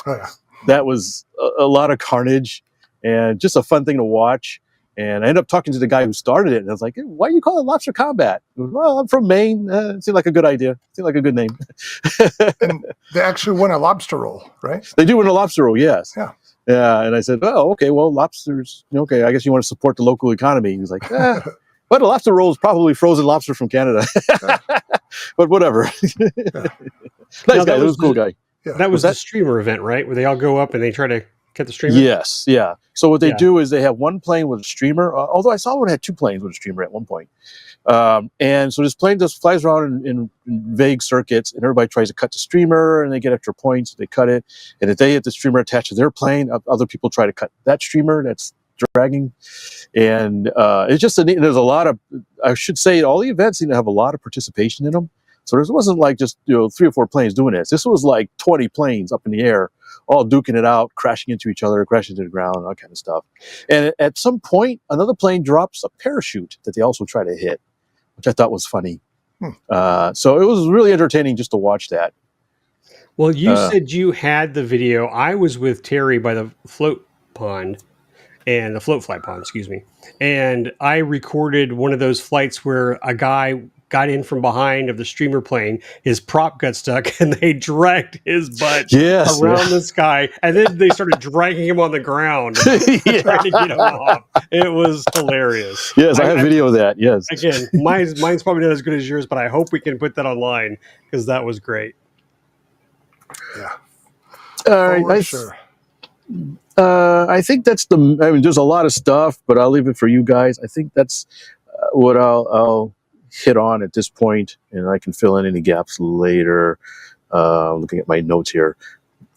Speaker 4: Oh, yeah.
Speaker 2: That was a lot of carnage and just a fun thing to watch. And I ended up talking to the guy who started it, and I was like, "Hey, why do you call it lobster combat?" He goes, "Well, I'm from Maine. It seemed like a good idea. It seemed like a good name."
Speaker 4: And they actually won a lobster roll, right?
Speaker 2: They do win a lobster roll, yes.
Speaker 4: Yeah.
Speaker 2: Yeah, and I said, "Oh, okay, well, lobsters, okay, I guess you want to support the local economy." He's like, but a lobster roll is probably frozen lobster from Canada. But whatever. Nice guy, that was a cool guy.
Speaker 4: Yeah.
Speaker 3: That was the streamer event, right? Where they all go up and they try to get the streamer?
Speaker 2: Yes, yeah. So what they do is they have one plane with a streamer, although I saw one had two planes with a streamer at one point. And so this plane just flies around in vague circuits, and everybody tries to cut the streamer, and they get extra points if they cut it. And if they hit the streamer attached to their plane, other people try to cut that streamer that's dragging. And it's just there's a lot of, I should say, all the events seem to have a lot of participation in them. So it wasn't like just 3 or 4 planes doing this. This was like 20 planes up in the air, all duking it out, crashing into each other, crashing to the ground, all kind of stuff. And at some point, another plane drops a parachute that they also try to hit, which I thought was funny. So it was really entertaining just to watch that.
Speaker 3: Well, you said you had the video. I was with Terry by the float fly pond, excuse me. And I recorded one of those flights where a guy got in from behind of the streamer plane, his prop got stuck, and they dragged his butt around the sky, and then they started dragging him on the ground, trying to get him off. It was hilarious.
Speaker 2: Yes, I have video of that, yes.
Speaker 3: Again, mine's probably not as good as yours, but I hope we can put that online, because that was great.
Speaker 4: Yeah.
Speaker 2: All right,
Speaker 4: sure.
Speaker 2: I think that's there's a lot of stuff, but I'll leave it for you guys. I think that's what I'll hit on at this point, and I can fill in any gaps later. Looking at my notes here.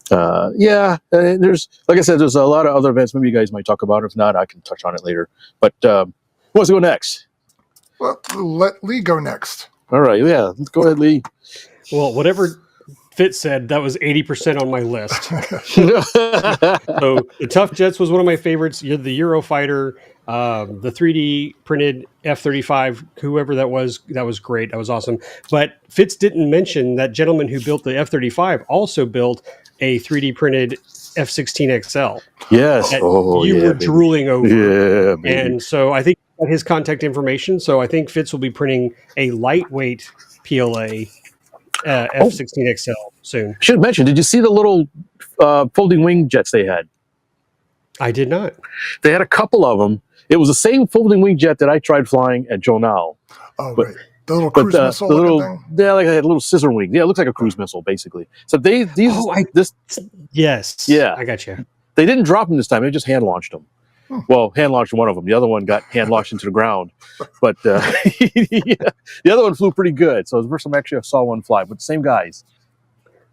Speaker 2: There's, like I said, there's a lot of other events. Maybe you guys might talk about it. If not, I can touch on it later. But who wants to go next?
Speaker 4: Well, let Lee go next.
Speaker 2: All right, yeah, let's go ahead, Lee.
Speaker 3: Well, whatever Fitz said, that was 80% on my list. So the Tough Jets was one of my favorites. The Eurofighter, the 3D printed F-35, whoever that was great. That was awesome. But Fitz didn't mention that gentleman who built the F-35 also built a 3D printed F-16 XL.
Speaker 2: Yes.
Speaker 3: You were drooling over.
Speaker 2: Yeah, baby.
Speaker 3: And so I think his contact information. So I think Fitz will be printing a lightweight PLA F-16 XL soon.
Speaker 2: Should mention, did you see the little folding wing jets they had?
Speaker 3: I did not.
Speaker 2: They had a couple of them. It was the same folding wing jet that I tried flying at Jonal.
Speaker 4: Oh, right. The little cruise missile thing?
Speaker 2: Yeah, like they had a little scissor wing. Yeah, it looks like a cruise missile, basically. So
Speaker 3: Yes.
Speaker 2: Yeah.
Speaker 3: I got you.
Speaker 2: They didn't drop them this time. They just hand launched them. Well, hand launched one of them. The other one got hand launched into the ground. But the other one flew pretty good. So it was the first time I actually saw one fly. But the same guys.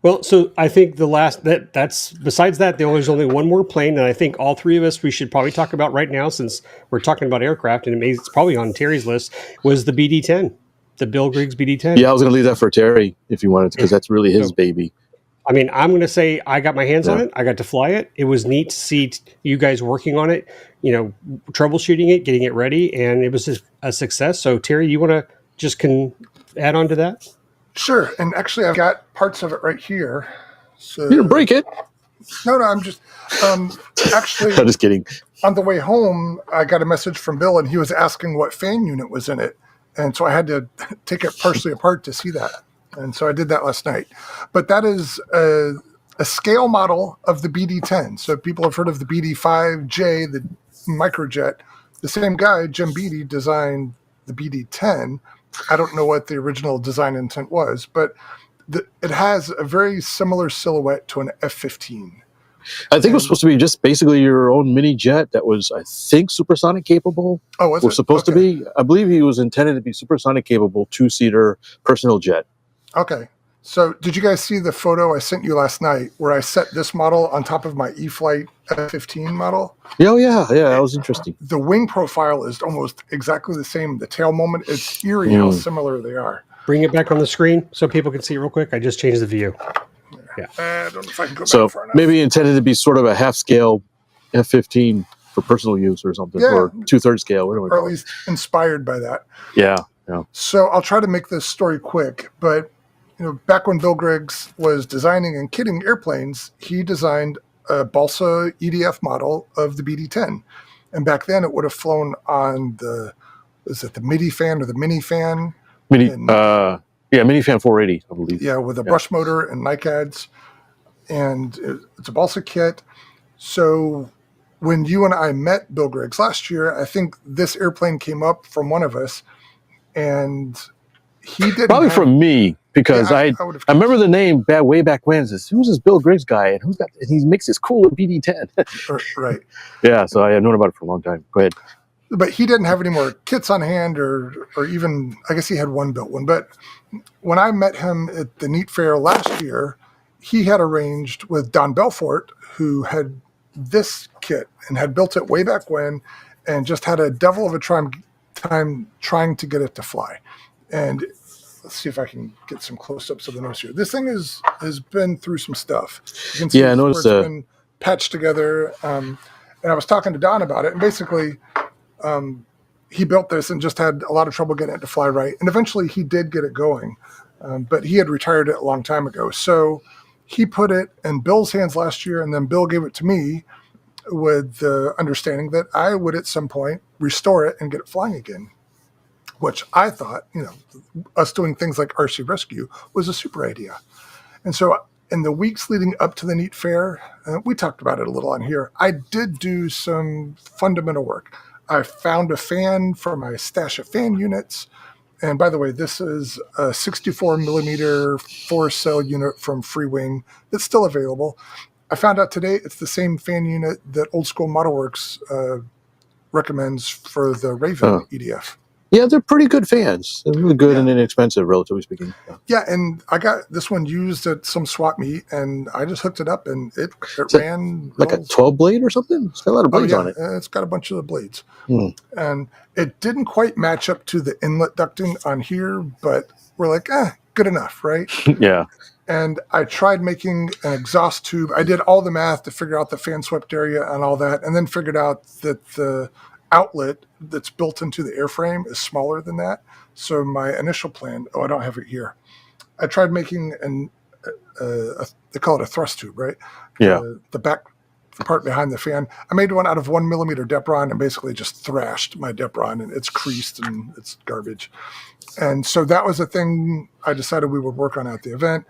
Speaker 3: Well, so I think that's besides that, there's only one more plane, and I think all three of us we should probably talk about right now, since we're talking about aircraft, and it's probably on Terry's list, was the BD-10, the Bill Griggs BD-10.
Speaker 2: Yeah, I was going to leave that for Terry if you wanted to, because that's really his baby.
Speaker 3: I mean, I'm going to say I got my hands on it. I got to fly it. It was neat to see you guys working on it, troubleshooting it, getting it ready, and it was a success. So, Terry, you want to just add on to that?
Speaker 4: Sure. And actually, I've got parts of it right here. So
Speaker 2: you didn't break it.
Speaker 4: No, I'm just actually.
Speaker 2: I'm just kidding.
Speaker 4: On the way home, I got a message from Bill, and he was asking what fan unit was in it, and so I had to take it partially apart to see that. And so I did that last night. But that is a scale model of the BD-10. So people have heard of the BD-5J, the microjet. The same guy, Jim Beatty, designed the BD-10. I don't know what the original design intent was, but it has a very similar silhouette to an F-15.
Speaker 2: I think it was supposed to be just basically your own mini jet that was, I think, supersonic capable.
Speaker 4: Oh, was it?
Speaker 2: Was supposed to be. I believe he was intended to be supersonic capable, 2-seater personal jet.
Speaker 4: Okay. So did you guys see the photo I sent you last night where I set this model on top of my E-Flight F-15 model?
Speaker 2: Oh, yeah. Yeah, that was interesting.
Speaker 4: The wing profile is almost exactly the same. The tail moment, it's eerie how similar they are.
Speaker 3: Bring it back on the screen so people can see it real quick. I just changed the view. Yeah.
Speaker 4: I don't know if I can go
Speaker 2: so
Speaker 4: back far enough.
Speaker 2: Maybe intended to be sort of a half-scale F-15 for personal use or something, or 2/3 scale.
Speaker 4: Or at least inspired by that.
Speaker 2: Yeah.
Speaker 4: So I'll try to make this story quick, but back when Bill Griggs was designing and kitting airplanes, he designed a balsa EDF model of the BD-10. And back then it would have flown on the MIDI fan or the mini fan?
Speaker 2: Mini fan 480, I believe.
Speaker 4: Yeah, with a brush motor and NICADs. And it's a balsa kit. So when you and I met Bill Griggs last year, I think this airplane came up from one of us, and he didn't
Speaker 2: probably from me, because I remember the name way back when. Who's this Bill Griggs guy, and he makes this cool BD-10.
Speaker 4: Right.
Speaker 2: Yeah, so I have known about it for a long time. Go ahead.
Speaker 4: But he didn't have any more kits on hand, or even, I guess he had one built one. But when I met him at the NEAT Fair last year, he had arranged with Don Belfort, who had this kit and had built it way back when, and just had a devil of a time trying to get it to fly. And let's see if I can get some close-ups of the nose here. This thing has been through some stuff. You can see
Speaker 2: I noticed
Speaker 4: it's been patched together. And I was talking to Don about it, and basically he built this and just had a lot of trouble getting it to fly right. And eventually he did get it going, but he had retired it a long time ago. So he put it in Bill's hands last year, and then Bill gave it to me with the understanding that I would at some point restore it and get it flying again, which I thought, us doing things like RC Rescue was a super idea. And so in the weeks leading up to the NEAT Fair, we talked about it a little on here, I did do some fundamental work. I found a fan for my stash of fan units. And by the way, this is a 64 millimeter 4-cell unit from Freewing that's still available. I found out today it's the same fan unit that Old School Model Works recommends for the Raven EDF.
Speaker 2: Yeah, they're pretty good fans. They're really good and inexpensive, relatively speaking.
Speaker 4: Yeah, and I got this one used at some swap meet, and I just hooked it up, and it ran
Speaker 2: like a 12 blade or something. It's got a lot of blades on it.
Speaker 4: It's got a bunch of the blades,
Speaker 2: and
Speaker 4: it didn't quite match up to the inlet ducting on here, but we're like, good enough, right?
Speaker 2: Yeah.
Speaker 4: And I tried making an exhaust tube. I did all the math to figure out the fan swept area and all that, and then figured out that the outlet that's built into the airframe is smaller than that. So my initial plan, I don't have it here. I tried making they call it a thrust tube, right?
Speaker 2: Yeah.
Speaker 4: The back part behind the fan. I made one out of 1 millimeter Depron and basically just thrashed my Depron, and it's creased and it's garbage. And so that was a thing I decided we would work on at the event.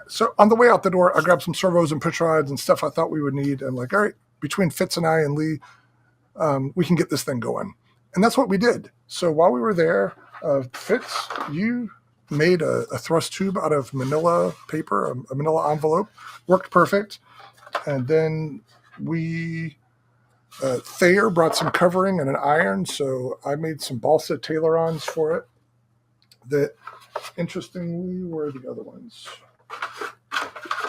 Speaker 4: So on the way out the door, I grabbed some servos and push rods and stuff I thought we would need. I'm like, all right, between Fitz and I and Lee, we can get this thing going. And that's what we did. So while we were there, Fitz, you made a thrust tube out of manila paper, a manila envelope. Worked perfect. And then Thayer brought some covering and an iron, so I made some balsa tailer-ons for it. That, interestingly, where are the other ones?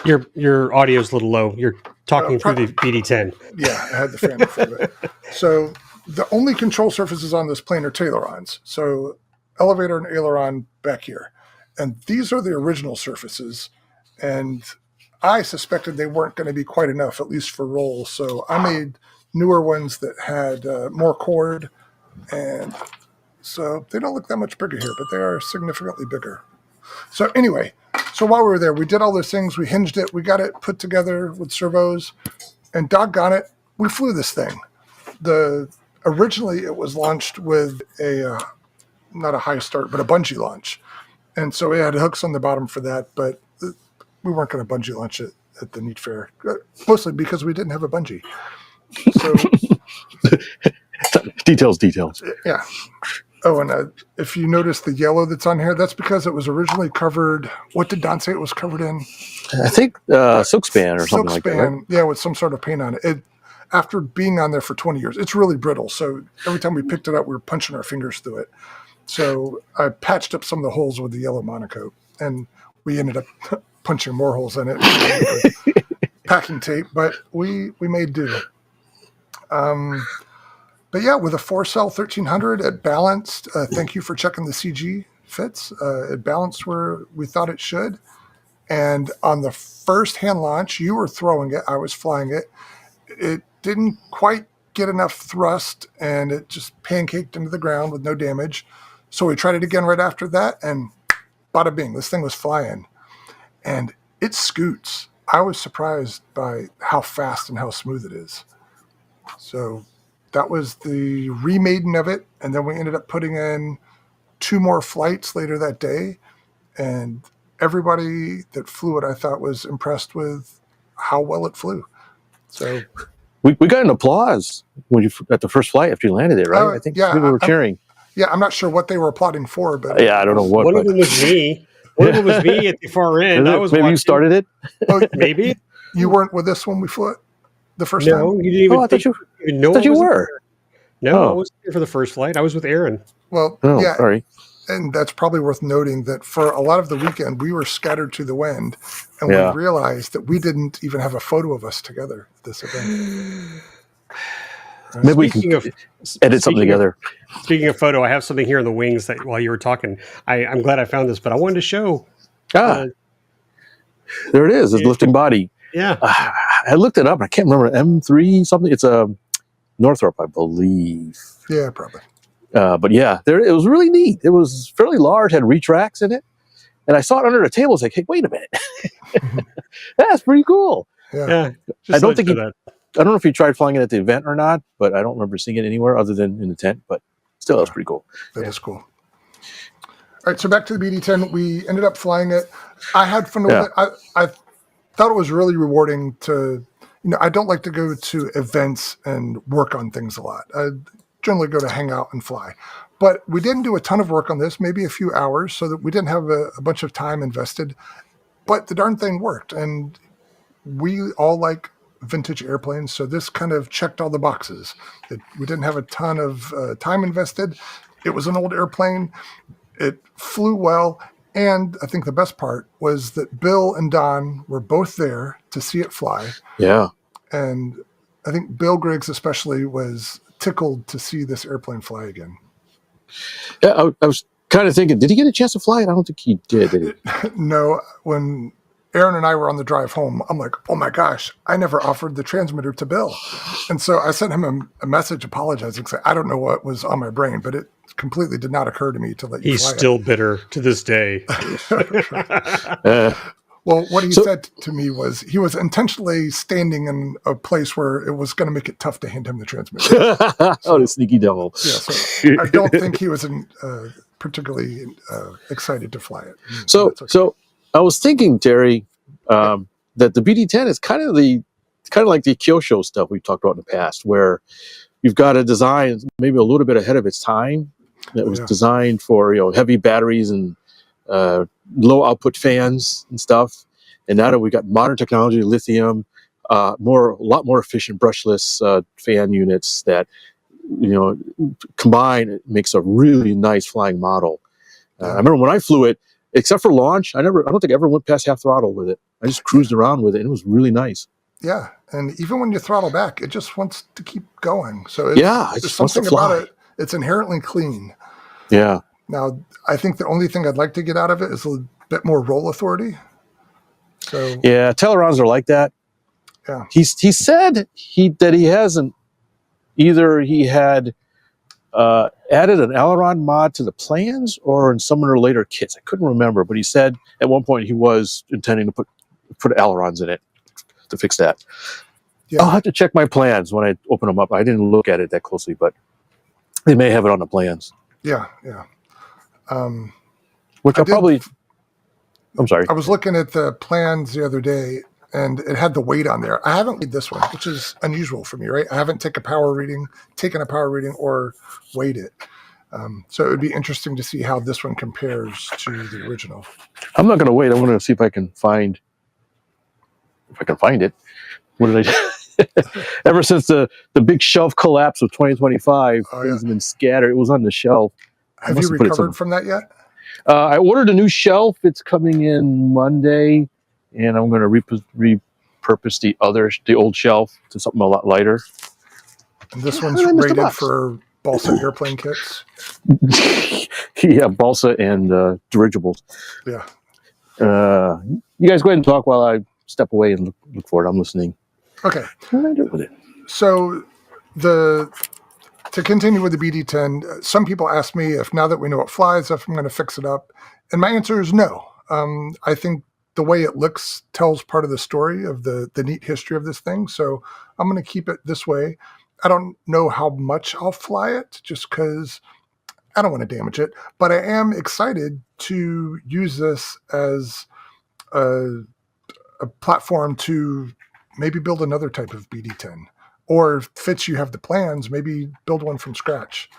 Speaker 3: Your audio's a little low. You're talking through the BD10.
Speaker 4: Yeah, I had the fan in front of it. So the only control surfaces on this plane are tailer-ons. So elevator and aileron back here. And these are the original surfaces. And I suspected they weren't going to be quite enough, at least for roll. So I made newer ones that had more cord. And so they don't look that much bigger here, but they are significantly bigger. So anyway, while we were there, we did all those things. We hinged it. We got it put together with servos. And doggone it, we flew this thing. Originally, it was launched with not a high start, but a bungee launch. And so we had hooks on the bottom for that, but we weren't going to bungee launch it at the Neat Fair, mostly because we didn't have a bungee. So
Speaker 2: details.
Speaker 4: Yeah. Oh, and if you notice the yellow that's on here, that's because it was originally covered. What did Don say it was covered in?
Speaker 2: I think silk span or something like that. Right?
Speaker 4: Yeah, with some sort of paint on it. After being on there for 20 years, it's really brittle. So every time we picked it up, we were punching our fingers through it. So I patched up some of the holes with the yellow monocoat, and we ended up punching more holes in it with packing tape, but we made do. But yeah, with a 4-cell 1300, it balanced. Thank you for checking the CG, Fitz. It balanced where we thought it should. And on the first hand launch, you were throwing it, I was flying it. It didn't quite get enough thrust, and it just pancaked into the ground with no damage. So we tried it again right after that, and bada bing, this thing was flying. And it scoots. I was surprised by how fast and how smooth it is. So that was the remaiden of it. And then we ended up putting in 2 more flights later that day. And everybody that flew it, I thought, was impressed with how well it flew. So
Speaker 2: we got an applause when at the first flight after you landed it, right? I think people were cheering.
Speaker 4: Yeah, I'm not sure what they were applauding for, but
Speaker 2: yeah, I don't know what.
Speaker 3: One of them was me. One of them was me at the far end. I was
Speaker 2: maybe
Speaker 3: watching.
Speaker 2: You started it.
Speaker 4: Oh,
Speaker 3: maybe
Speaker 4: you weren't with us when we flew it the first time.
Speaker 3: No, you didn't even.
Speaker 2: I thought you were.
Speaker 3: No, I wasn't here for the first flight. I was with Aaron.
Speaker 4: Well, yeah,
Speaker 2: sorry.
Speaker 4: And that's probably worth noting that for a lot of the weekend, we were scattered to the wind, and we realized that we didn't even have a photo of us together at this event.
Speaker 2: Maybe we can edit something together.
Speaker 3: Speaking of photo, I have something here in the wings that while you were talking, I'm glad I found this, but I wanted to show.
Speaker 2: There it is. It's lifting body.
Speaker 3: Yeah.
Speaker 2: I looked it up. I can't remember. M3 something. It's a Northrop, I believe.
Speaker 4: Yeah, probably.
Speaker 2: But yeah, it was really neat. It was fairly large, had retracts in it. And I saw it under the table. I was like, hey, wait a minute. That's pretty cool.
Speaker 4: Yeah.
Speaker 2: I don't know if you tried flying it at the event or not, but I don't remember seeing it anywhere other than in the tent. But still, that's pretty cool.
Speaker 4: That is cool. All right, so back to the BD-10. We ended up flying it. I had fun with it. I thought it was really rewarding to, I don't like to go to events and work on things a lot. I generally go to hang out and fly. But we didn't do a ton of work on this, maybe a few hours, so that we didn't have a bunch of time invested. But the darn thing worked. And we all like vintage airplanes, so this kind of checked all the boxes. We didn't have a ton of time invested. it was an old airplane. It flew well. And I think the best part was that Bill and Don were both there to see it fly.
Speaker 2: Yeah.
Speaker 4: And I think Bill Griggs especially was tickled to see this airplane fly again.
Speaker 2: Yeah, I was kind of thinking, did he get a chance to fly it? I don't think he did he?
Speaker 4: No, when Aaron and I were on the drive home, I'm like, oh my gosh, I never offered the transmitter to Bill. And so I sent him a message apologizing, saying, I don't know what was on my brain, but it completely did not occur to me to let you
Speaker 3: He's
Speaker 4: fly
Speaker 3: still bitter to this day.
Speaker 4: Well, what he said to me was he was intentionally standing in a place where it was going to make it tough to hand him the transmitter.
Speaker 2: Oh, the sneaky devil.
Speaker 4: Yeah, so I don't think he was particularly excited to fly it.
Speaker 2: So,
Speaker 4: That's okay.
Speaker 2: so I was thinking, Terry, that the BD-10 is kind of like the Kyosho stuff we've talked about in the past, where you've got a design maybe a little bit ahead of its time that was designed for heavy batteries and low output fans and stuff. And now that we got modern technology, lithium, a lot more efficient brushless fan units that combined, it makes a really nice flying model. I remember when I flew it, except for launch, I don't think I ever went past half throttle with it. I just cruised around with it, and it was really nice.
Speaker 4: Yeah, and even when you throttle back, it just wants to keep going. So
Speaker 2: it just wants to
Speaker 4: something
Speaker 2: fly.
Speaker 4: about it. It's inherently clean.
Speaker 2: Yeah.
Speaker 4: Now, I think the only thing I'd like to get out of it is a bit more roll authority. So
Speaker 2: yeah, Telerons are like that.
Speaker 4: Yeah,
Speaker 2: he said that he hasn't either. He had added an aileron mod to the plans or in some of their later kits. I couldn't remember, but he said at one point he was intending to put ailerons in it to fix that. Yeah. I'll have to check my plans when I open them up. I didn't look at it that closely, but they may have it on the plans.
Speaker 4: Yeah.
Speaker 2: Which I'm sorry.
Speaker 4: I was looking at the plans the other day, and it had the weight on there. I haven't weighed this one, which is unusual for me, right? I haven't taken a power reading or weighed it. So it would be interesting to see how this one compares to the original.
Speaker 2: I'm not going to wait. I'm going to see if I can find it. What did I do? Ever since the big shelf collapse of 2025, things have been scattered. It was on the shelf.
Speaker 4: Have you recovered from that yet?
Speaker 2: I ordered a new shelf. It's coming in Monday, and I'm going to repurpose the old shelf to something a lot lighter.
Speaker 4: And this one's rated for balsa airplane kits.
Speaker 2: Yeah, balsa and dirigibles.
Speaker 4: Yeah.
Speaker 2: You guys go ahead and talk while I step away and look for it. I'm listening.
Speaker 4: Okay.
Speaker 2: What did I do with it?
Speaker 4: So to continue with the BD-10, some people ask me if now that we know it flies, if I'm going to fix it up. And my answer is no. I think the way it looks tells part of the story of the neat history of this thing. So I'm going to keep it this way. I don't know how much I'll fly it just because I don't want to damage it. But I am excited to use this as a platform to maybe build another type of BD-10. Or Fitz, you have the plans, maybe build one from scratch.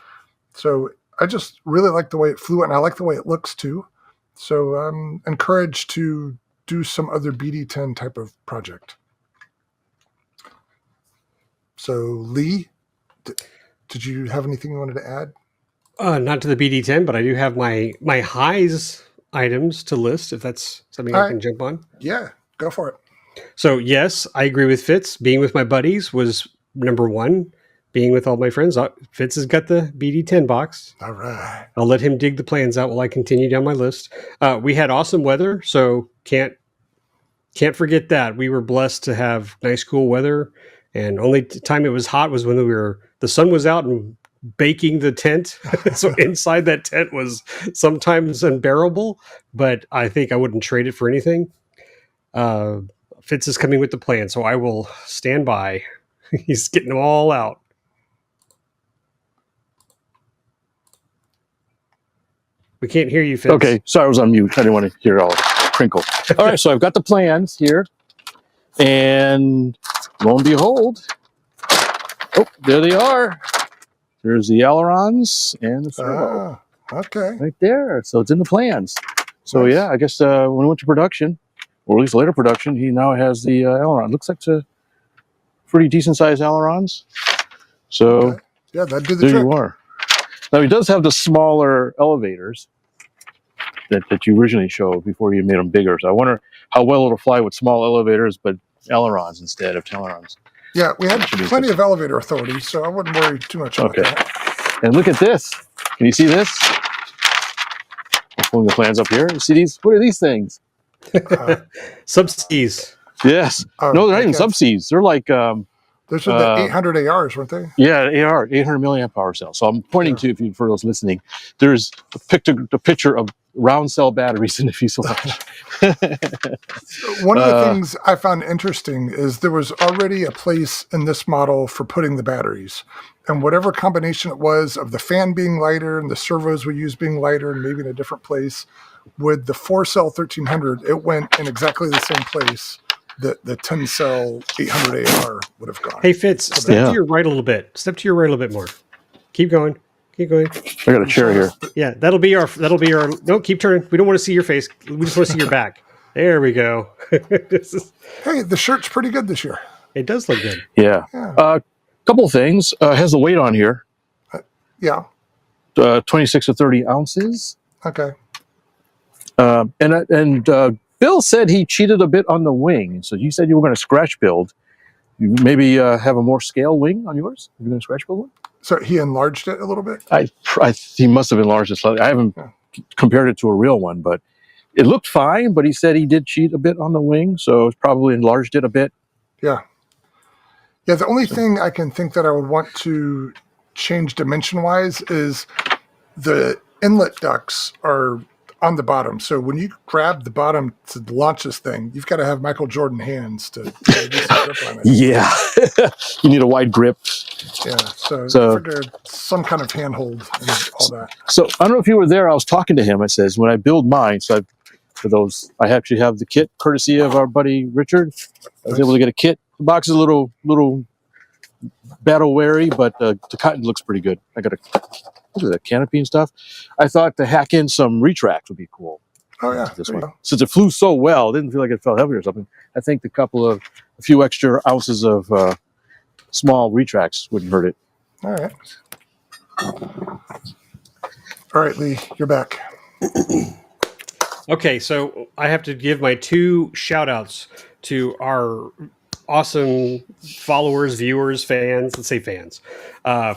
Speaker 4: So I just really like the way it flew, and I like the way it looks too. So I'm encouraged to do some other BD-10 type of project. So Lee, did you have anything you wanted to add?
Speaker 3: Not to the BD-10, but I do have my highs items to list, if that's something I can jump on.
Speaker 4: Yeah, go for it.
Speaker 3: So yes, I agree with Fitz. Being with my buddies was number one. Being with all my friends, Fitz has got the BD-10 box.
Speaker 4: All right.
Speaker 3: I'll let him dig the plans out while I continue down my list. We had awesome weather, so can't forget that. We were blessed to have nice, cool weather, and only time it was hot was when the sun was out and baking the tent. So inside that tent was sometimes unbearable, but I think I wouldn't trade it for anything. Fitz is coming with the plan, so I will stand by. He's getting them all out. We can't hear you, Fitz.
Speaker 2: Okay, sorry, I was on mute. I didn't want to hear all crinkle. All right, so I've got the plans here, and lo and behold, there they are. There's the ailerons and the servo.
Speaker 4: Okay.
Speaker 2: Right there. So it's in the plans. So nice. Yeah, I guess when we went to production, or at least later production, he now has the aileron. Looks like a pretty decent sized ailerons. So
Speaker 4: yeah, that'd do the
Speaker 2: there
Speaker 4: trick.
Speaker 2: you are. Now he does have the smaller elevators that you originally showed before you made them bigger. So I wonder how well it'll fly with small elevators, but ailerons instead of ailerons.
Speaker 4: Yeah, we had plenty of elevator authority, so I wouldn't worry too much about that.
Speaker 2: And look at this. Can you see this? I'm pulling the plans up here. You see these? What are these things?
Speaker 3: Subseas.
Speaker 2: Yes. No, they're not even subseas. They're like...
Speaker 4: those are the 800 ARs, weren't they?
Speaker 2: Yeah, AR, 800 milliamp hour cell. So I'm pointing to, for those listening, there's a picture of round cell batteries in the fuselage.
Speaker 4: One of the things I found interesting is there was already a place in this model for putting the batteries. And whatever combination it was of the fan being lighter and the servos we used being lighter and maybe in a different place, with the 4-cell 1300, it went in exactly the same place that the 10-cell 800 AR would have gone.
Speaker 3: Hey, Fitz, step to your right a little bit. Step to your right a little bit more. Keep going. Keep going.
Speaker 2: I got a chair here.
Speaker 3: Yeah, that'll be our. No, keep turning. We don't want to see your face. We just want to see your back. There we go.
Speaker 4: Hey, the shirt's pretty good this year.
Speaker 3: It does look good.
Speaker 2: Yeah. Couple things. Has the weight on here.
Speaker 4: Yeah.
Speaker 2: 26 to 30 ounces.
Speaker 4: Okay.
Speaker 2: And Bill said he cheated a bit on the wing. So you said you were going to scratch build. You maybe have a more scale wing on yours? You're going to scratch build one?
Speaker 4: So he enlarged it a little bit?
Speaker 2: He must have enlarged it slightly. I haven't compared it to a real one, but it looked fine. But he said he did cheat a bit on the wing, so it's probably enlarged it a bit.
Speaker 4: Yeah. Yeah, the only thing I can think that I would want to change dimension-wise is the inlet ducts are on the bottom. So when you grab the bottom to launch this thing, you've got to have Michael Jordan hands to get some grip on it.
Speaker 2: Yeah. You need a wide grip.
Speaker 4: Yeah, so I figured some kind of handhold and all that.
Speaker 2: So I don't know if you were there. I was talking to him. I says, when I build mine, I actually have the kit courtesy of our buddy Richard. I was able to get a kit. The box is a little battle weary, but the cotton looks pretty good. I got a canopy and stuff. I thought to hack in some retracts would be cool.
Speaker 4: Oh yeah,
Speaker 2: this one. Since it flew so well, it didn't feel like it felt heavy or something. I think a few extra ounces of small retracts wouldn't hurt it.
Speaker 4: All right. All right, Lee, you're back.
Speaker 3: Okay, so I have to give my 2 shout outs to our awesome followers, viewers, fans. Let's say fans.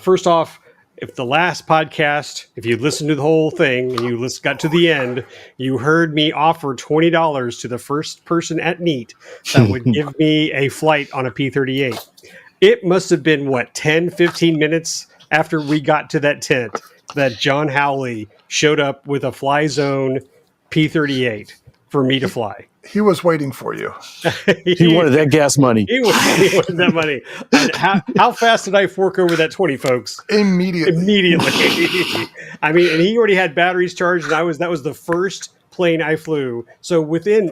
Speaker 3: First off, if the last podcast, if you listened to the whole thing and you got to the end, you heard me offer $20 to the first person at NEAT that would give me a flight on a P-38. It must have been, 10, 15 minutes after we got to that tent that John Howley showed up with a Fly Zone P-38 for me to fly.
Speaker 4: He was waiting for you.
Speaker 2: He wanted that gas money.
Speaker 3: He wanted that money. And how fast did I fork over that 20, folks?
Speaker 4: Immediately.
Speaker 3: I mean, and he already had batteries charged, and that was the first plane I flew. So within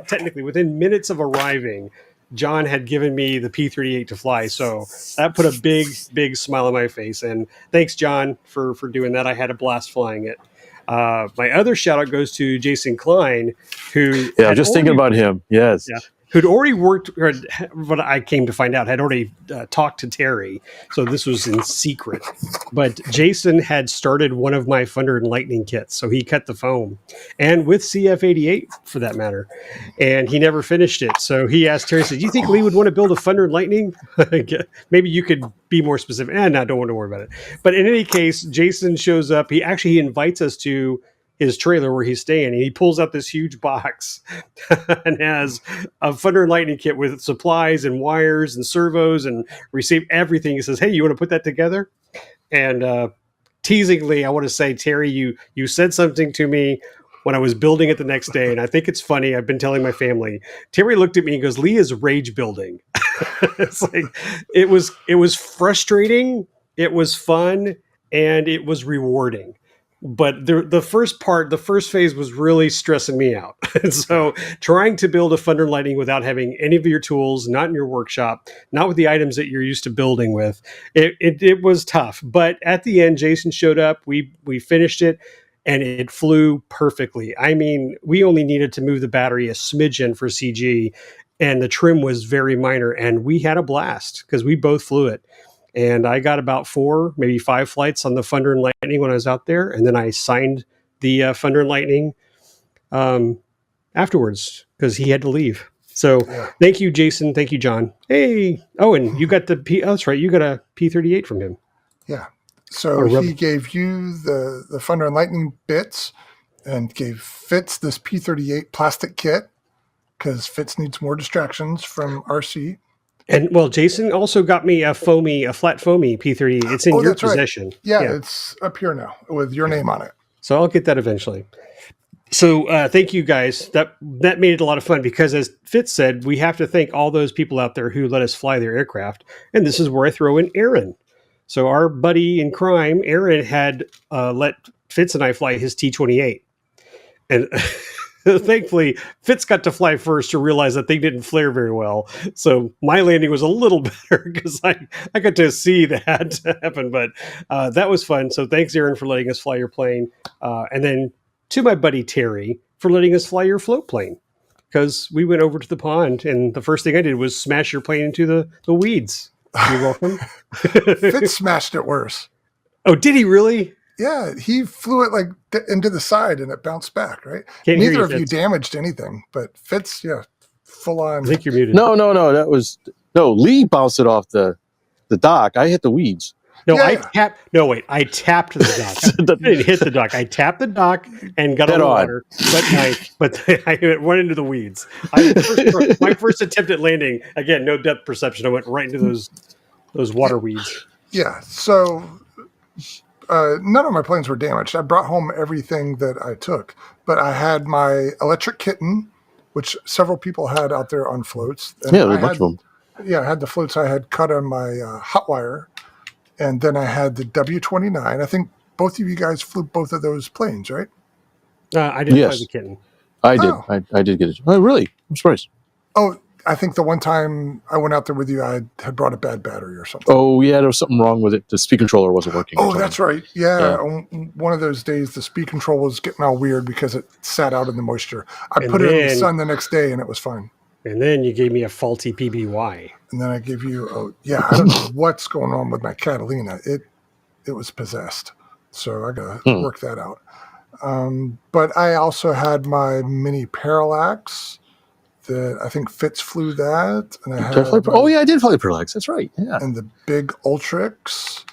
Speaker 3: minutes of arriving, John had given me the P-38 to fly. So that put a big smile on my face. And thanks, John, for doing that. I had a blast flying it. My other shout out goes to Jason Klein, who
Speaker 2: thinking about him. Yes.
Speaker 3: Yeah, who'd already worked, or what I came to find out, had already talked to Terry. So this was in secret. But Jason had started one of my Thunder and Lightning kits. So he cut the foam, and with CF88 for that matter. And he never finished it. So he asked Terry, said, "Do you think Lee would want to build a Thunder and Lightning?" Maybe you could be more specific. No, don't want to worry about it. But in any case, Jason shows up. He invites us to his trailer where he's staying, and he pulls out this huge box and has a Thunder and Lightning kit with supplies and wires and servos and receive everything. He says, "Hey, you want to put that together?" And teasingly, I want to say, Terry, you said something to me when I was building it the next day, and I think it's funny. I've been telling my family. Terry looked at me and goes, "Lee is rage building." It's like it was frustrating, it was fun, and it was rewarding. But the first phase was really stressing me out. And so trying to build a Thunder and Lightning without having any of your tools, not in your workshop, not with the items that you're used to building with, it was tough. But at the end, Jason showed up. We finished it, and it flew perfectly. I mean, we only needed to move the battery a smidgen for CG, and the trim was very minor, and we had a blast because we both flew it. and I got about 4, maybe 5 flights on the Thunder and Lightning when I was out there, and then I signed the Thunder and Lightning afterwards because he had to leave. So thank you, Jason. Thank you, John. Hey, and you got that's right. You got a P-38 from him.
Speaker 4: Yeah. So he gave you the Thunder and Lightning bits and gave Fitz this P-38 plastic kit because Fitz needs more distractions from RC.
Speaker 3: And well, Jason also got me a flat foamy P-38. It's in your possession.
Speaker 4: Right. Yeah, it's up here now with your name on it.
Speaker 3: So I'll get that eventually. So thank you guys. That made it a lot of fun because, as Fitz said, we have to thank all those people out there who let us fly their aircraft. And this is where I throw in Aaron. So our buddy in crime, Aaron, had let Fitz and I fly his T-28. And thankfully, Fitz got to fly first to realize that they didn't flare very well. So my landing was a little better because I got to see that happen. But that was fun. So thanks, Aaron, for letting us fly your plane. And then to my buddy Terry for letting us fly your float plane, because we went over to the pond and the first thing I did was smash your plane into the weeds. You're welcome.
Speaker 4: Fitz smashed it worse.
Speaker 3: Oh, did he really?
Speaker 4: Yeah, he flew it like into the side and it bounced back, right?
Speaker 3: Can't
Speaker 4: Neither of
Speaker 3: Fitz.
Speaker 4: you damaged anything, but Fitz, full on.
Speaker 3: I think you're muted.
Speaker 2: No. Lee bounced it off the dock. I hit the weeds.
Speaker 3: No, I tapped the dock. I didn't hit the dock. I tapped the dock and got on the water, but I went into the weeds. My first attempt at landing, again, no depth perception. I went right into those water weeds.
Speaker 4: Yeah, so none of my planes were damaged. I brought home everything that I took, but I had my electric kitten, which several people had out there on floats. And
Speaker 2: there were a bunch of them.
Speaker 4: Yeah, I had the floats I had cut on my hot wire. And then I had the W-29. I think both of you guys flew both of those planes, right?
Speaker 3: I didn't fly the kitten.
Speaker 2: I did. I did get it. Oh, really? I'm surprised.
Speaker 4: Oh, I think the one time I went out there with you, I had brought a bad battery or something.
Speaker 2: Oh, yeah, there was something wrong with it. The speed controller wasn't working.
Speaker 4: Oh, that's right. Yeah. One of those days, the speed control was getting all weird because it sat out in the moisture. I put it in the sun the next day, and it was fine.
Speaker 3: And then you gave me a faulty PBY.
Speaker 4: And then I gave you, I don't know what's going on with my Catalina. It was possessed. So I got to work that out. But I also had my mini Parallax that I think Fitz flew that. And I
Speaker 2: did fly the Parallax. That's right. Yeah.
Speaker 4: And the big Ultrix.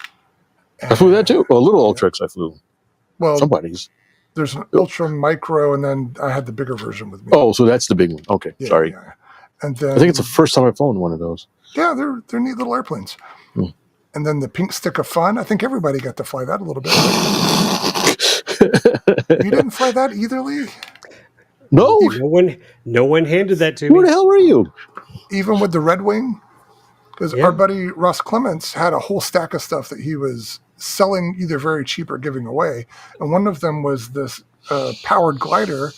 Speaker 2: I flew that too. Well, a little Ultrix I flew.
Speaker 4: Well,
Speaker 2: somebody's.
Speaker 4: There's an Ultra Micro, and then I had the bigger version with me.
Speaker 2: Oh, so that's the big one. Okay, sorry.
Speaker 4: Yeah. And then,
Speaker 2: I think it's the first time I've flown one of those.
Speaker 4: Yeah, they're neat little airplanes. And then the Pink Stick of Fun. I think everybody got to fly that a little bit. You didn't fly that either, Lee?
Speaker 2: No.
Speaker 3: No one handed that to me.
Speaker 2: Where the hell were you?
Speaker 4: Even with the Red Wing? Because our buddy Ross Clements had a whole stack of stuff that he was selling either very cheap or giving away. And one of them was this powered glider.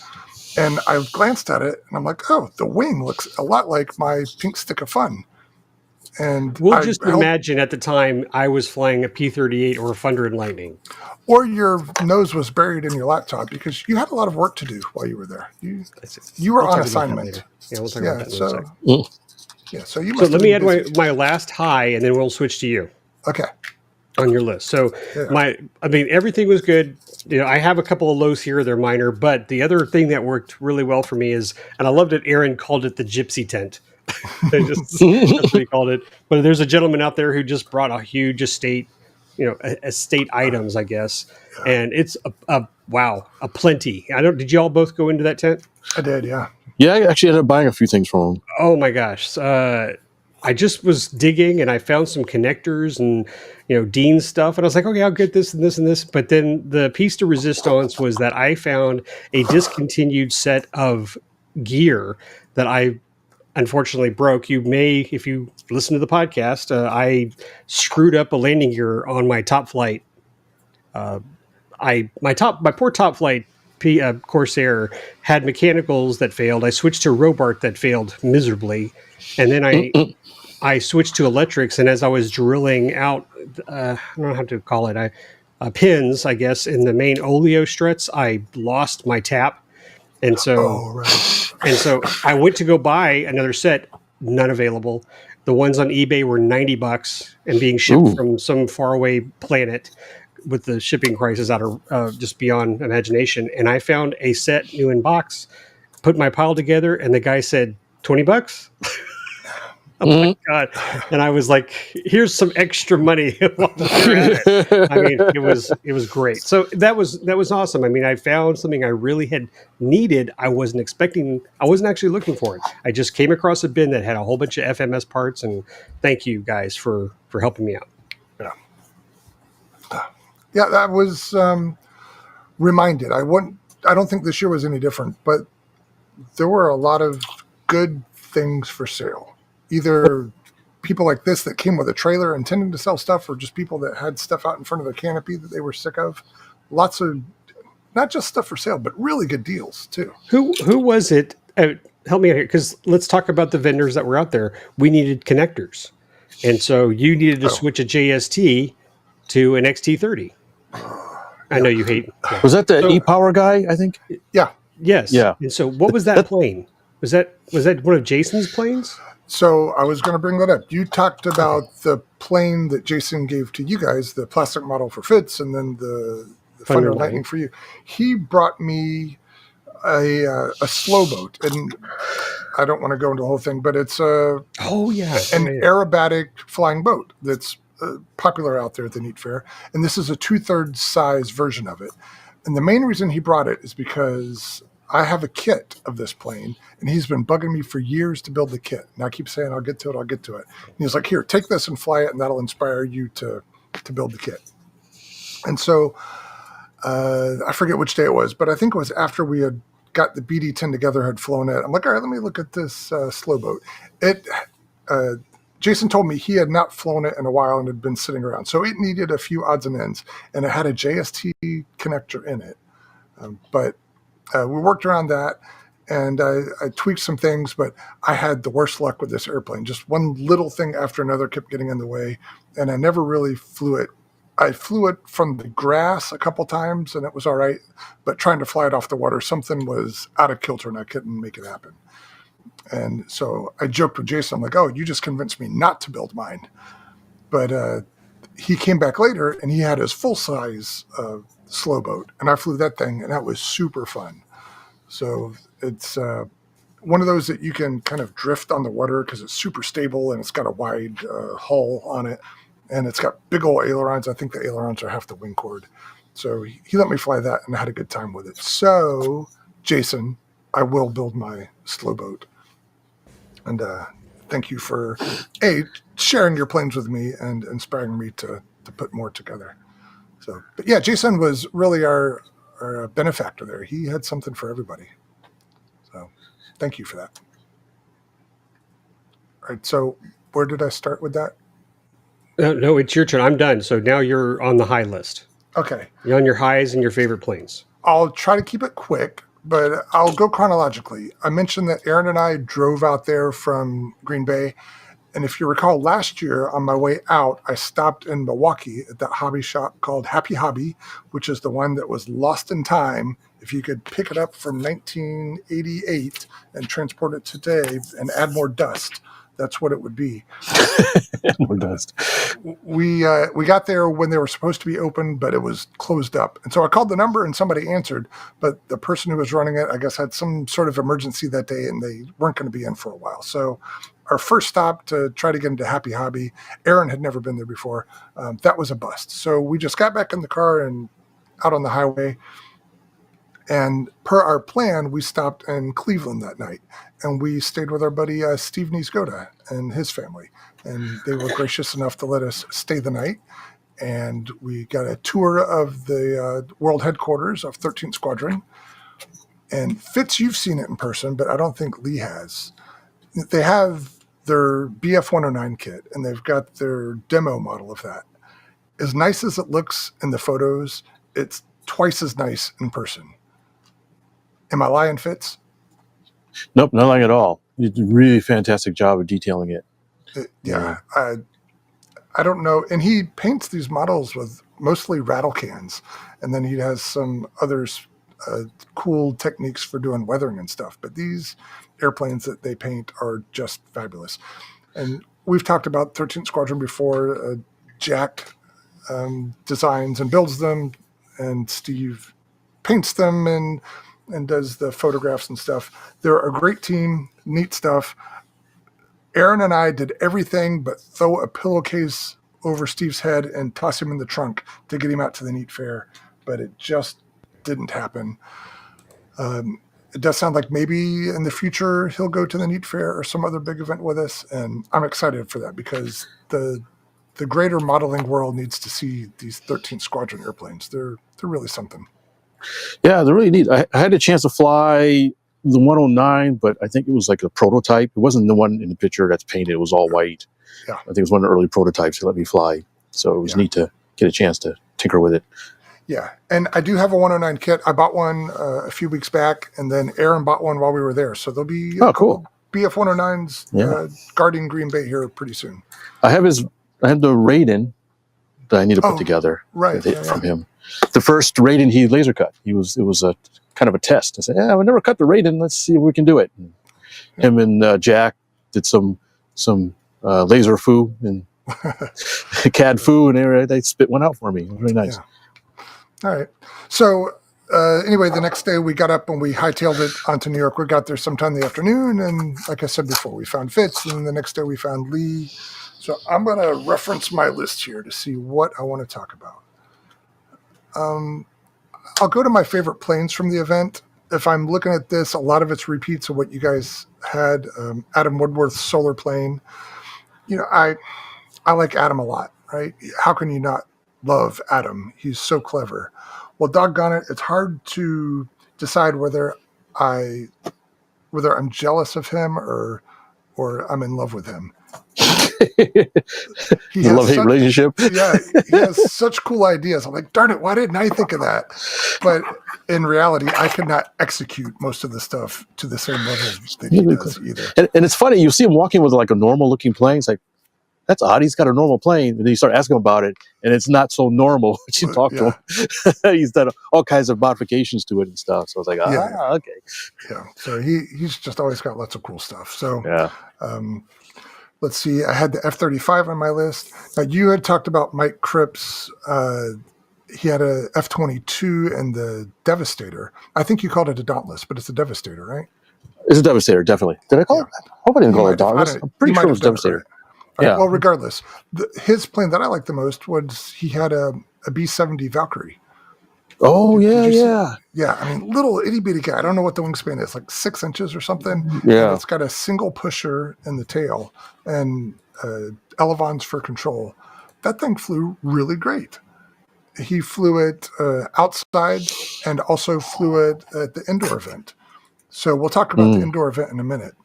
Speaker 4: And I glanced at it and I'm like, oh, the wing looks a lot like my Pink Stick of Fun. And
Speaker 3: we'll just imagine at the time I was flying a P-38 or a Thunder and Lightning.
Speaker 4: Or your nose was buried in your laptop because you had a lot of work to do while you were there. You were on assignment.
Speaker 3: Yeah, we'll talk about that in a second.
Speaker 4: Yeah, so
Speaker 3: let me add my last high and then we'll switch to you.
Speaker 4: Okay.
Speaker 3: On your list. So everything was good. I have a couple of lows here. They're minor, but the other thing that worked really well for me is, and I loved it, Aaron called it the gypsy tent. That's what he called it. But there's a gentleman out there who just brought a huge estate, estate items, I guess. And it's a plenty. Did you all both go into that tent?
Speaker 4: I did, yeah.
Speaker 2: Yeah, I actually ended up buying a few things from him.
Speaker 3: Oh my gosh. I just was digging and I found some connectors and, Dean's stuff. And I was like, okay, I'll get this and this and this. But then the piece de resistance was that I found a discontinued set of gear that I unfortunately broke. You may, if you listen to the podcast, I screwed up a landing gear on my top flight. My poor top flight Corsair had mechanicals that failed. I switched to Robart that failed miserably. And then I switched to electrics, and as I was drilling out, I don't know how to call it, pins, I guess, in the main oleo struts, I lost my tap, and so I went to go buy another set, none available. The ones on eBay were $90 and being shipped from some faraway planet with the shipping prices out of just beyond imagination. And I found a set new in box, put my pile together, and the guy said, $20? Oh my God. And I was like, here's some extra money while we're at it. I mean, it was great. So that was awesome. I mean, I found something I really had needed. I wasn't actually looking for it. I just came across a bin that had a whole bunch of FMS parts, and thank you guys for helping me out.
Speaker 4: Yeah, that was reminded. I don't think this year was any different, but there were a lot of good things for sale. Either people like this that came with a trailer intending to sell stuff, or just people that had stuff out in front of their canopy that they were sick of. Lots of not just stuff for sale, but really good deals too.
Speaker 3: Who was it? Help me out here, because let's talk about the vendors that were out there. We needed connectors, and so you needed to switch a JST to an XT30. I know you hate. Yeah.
Speaker 2: Was that the e-power guy? I think.
Speaker 4: Yeah.
Speaker 3: Yes.
Speaker 2: Yeah.
Speaker 3: And so, what was that plane? Was that one of Jason's planes?
Speaker 4: So I was going to bring that up. You talked about the plane that Jason gave to you guys, the plastic model for Fitz, and then the Thunder Lightning for you. He brought me a slow boat, and I don't want to go into the whole thing, but it's an aerobatic flying boat that's popular out there at the Neat Fair, and this is a 2/3 size version of it. And the main reason he brought it is because I have a kit of this plane, and he's been bugging me for years to build the kit. And I keep saying, I'll get to it. And he's like, here, take this and fly it, and that'll inspire you to build the kit. And so I forget which day it was, but I think it was after we had got the BD-10 together, had flown it. I'm like, all right, let me look at this slow boat. Jason told me he had not flown it in a while and had been sitting around. So it needed a few odds and ends, and it had a JST connector in it. But we worked around that, and I tweaked some things, but I had the worst luck with this airplane. Just one little thing after another kept getting in the way, and I never really flew it. I flew it from the grass a couple times, and it was all right, but trying to fly it off the water, something was out of kilter, and I couldn't make it happen. And so I joked with Jason, I'm like, oh, you just convinced me not to build mine. But he came back later, and he had his full-size slow boat, and I flew that thing, and that was super fun. So it's one of those that you can kind of drift on the water because it's super stable, and it's got a wide hull on it, and it's got big old ailerons. I think the ailerons are half the wing chord. So he let me fly that, and I had a good time with it. So, Jason, I will build my slow boat. And thank you for, sharing your planes with me and inspiring me to put more together. So, but yeah, Jason was really our benefactor there. He had something for everybody. So thank you for that. All right, so where did I start with that?
Speaker 3: No, it's your turn. I'm done. So now you're on the high list.
Speaker 4: Okay.
Speaker 3: You're on your highs and your favorite planes.
Speaker 4: I'll try to keep it quick, but I'll go chronologically. I mentioned that Aaron and I drove out there from Green Bay. And if you recall, last year on my way out, I stopped in Milwaukee at that hobby shop called Happy Hobby, which is the one that was lost in time. If you could pick it up from 1988 and transport it today and add more dust, that's what it would be.
Speaker 2: More dust.
Speaker 4: We got there when they were supposed to be open, but it was closed up. And so I called the number and somebody answered, but the person who was running it, I guess, had some sort of emergency that day and they weren't going to be in for a while. So our first stop to try to get into Happy Hobby, Aaron had never been there before. That was a bust. So we just got back in the car and out on the highway. And per our plan, we stopped in Cleveland that night. And we stayed with our buddy Steve Niezgoda and his family. And they were gracious enough to let us stay the night. And we got a tour of the world headquarters of 13th Squadron. And Fitz, you've seen it in person, but I don't think Lee has. They have their BF-109 kit, and they've got their demo model of that. As nice as it looks in the photos, it's twice as nice in person. Am I lying, Fitz?
Speaker 2: Nope, not lying at all. You did a really fantastic job of detailing it.
Speaker 4: Yeah. I don't know. And he paints these models with mostly rattle cans, and then he has some others cool techniques for doing weathering and stuff. But these airplanes that they paint are just fabulous. And we've talked about 13th Squadron before. Jack designs and builds them, and Steve paints them and does the photographs and stuff. They're a great team, neat stuff. Aaron and I did everything but throw a pillowcase over Steve's head and toss him in the trunk to get him out to the Neat Fair, but it just didn't happen. It does sound like maybe in the future he'll go to the Neat Fair or some other big event with us, and I'm excited for that because the greater modeling world needs to see these 13th Squadron airplanes. They're really something.
Speaker 2: Yeah, they're really neat. I had a chance to fly the 109, but I think it was like a prototype. It wasn't the one in the picture that's painted. It was all white.
Speaker 4: Yeah.
Speaker 2: I think it was one of the early prototypes that let me fly. So it was neat to get a chance to tinker with it.
Speaker 4: Yeah, and I do have a 109 kit. I bought one a few weeks back, and then Aaron bought one while we were there. So there'll be
Speaker 2: cool
Speaker 4: BF 109s guarding Green Bay here pretty soon.
Speaker 2: I have the Raiden that I need to put together from him. The first Raiden he laser cut. It was a kind of a test. I said, "Yeah, we never cut the Raiden. Let's see if we can do it." And him and Jack did some laser foo and CAD foo, and they spit one out for me. It was really nice.
Speaker 4: Yeah. All right. So anyway, the next day we got up and we hightailed it onto New York. We got there sometime in the afternoon, and like I said before, we found Fitz, and the next day we found Lee. So I'm going to reference my list here to see what I want to talk about. I'll go to my favorite planes from the event. If I'm looking at this, a lot of it's repeats of what you guys had. Adam Woodworth's solar plane. You know, I like Adam a lot, right? How can you not love Adam? He's so clever. Well, doggone it, it's hard to decide whether I'm jealous of him or I'm in love with him.
Speaker 2: He has love-hate relationship.
Speaker 4: Yeah, he has such cool ideas. I'm like, darn it, why didn't I think of that? But in reality, I could not execute most of the stuff to the same level that he does either.
Speaker 2: And it's funny, you see him walking with like a normal-looking plane. It's like, that's odd. He's got a normal plane. And then you start asking him about it, and it's not so normal. You talk to him. He's done all kinds of modifications to it and stuff. So I was like, okay.
Speaker 4: Yeah. So he's just always got lots of cool stuff. So
Speaker 2: yeah.
Speaker 4: Let's see. I had the F-35 on my list. Now, you had talked about Mike Cripps. He had a F-22 and the Devastator. I think you called it a Dauntless, but it's a Devastator, right?
Speaker 2: It's a Devastator, definitely. Did I call it? I hope I didn't call it a Dauntless. I'm pretty sure it was Devastator.
Speaker 4: Right. Yeah. Well, regardless, his plane that I liked the most was he had a B-70 Valkyrie.
Speaker 2: Oh, yeah.
Speaker 4: Yeah, I mean, little itty-bitty guy. I don't know what the wingspan is, like 6 inches or something.
Speaker 2: Yeah.
Speaker 4: And it's got a single pusher in the tail and elevons for control. That thing flew really great. He flew it outside and also flew it at the indoor event. So we'll talk about the indoor event in a minute.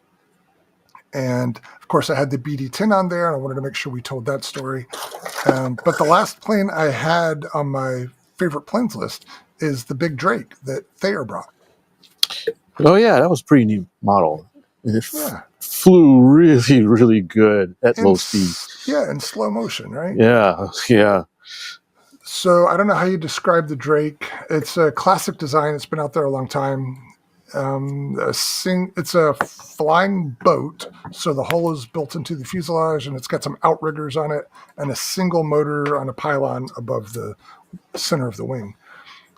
Speaker 4: And, of course, I had the BD-10 on there, and I wanted to make sure we told that story. But the last plane I had on my favorite planes list is the Big Drake that Thayer brought.
Speaker 2: Oh, yeah, that was a pretty neat model. It flew really, really good at low speed.
Speaker 4: Yeah, in slow motion, right?
Speaker 2: Yeah.
Speaker 4: So I don't know how you describe the Drake. It's a classic design. It's been out there a long time. It's a flying boat, so the hull is built into the fuselage, and it's got some outriggers on it, and a single motor on a pylon above the center of the wing.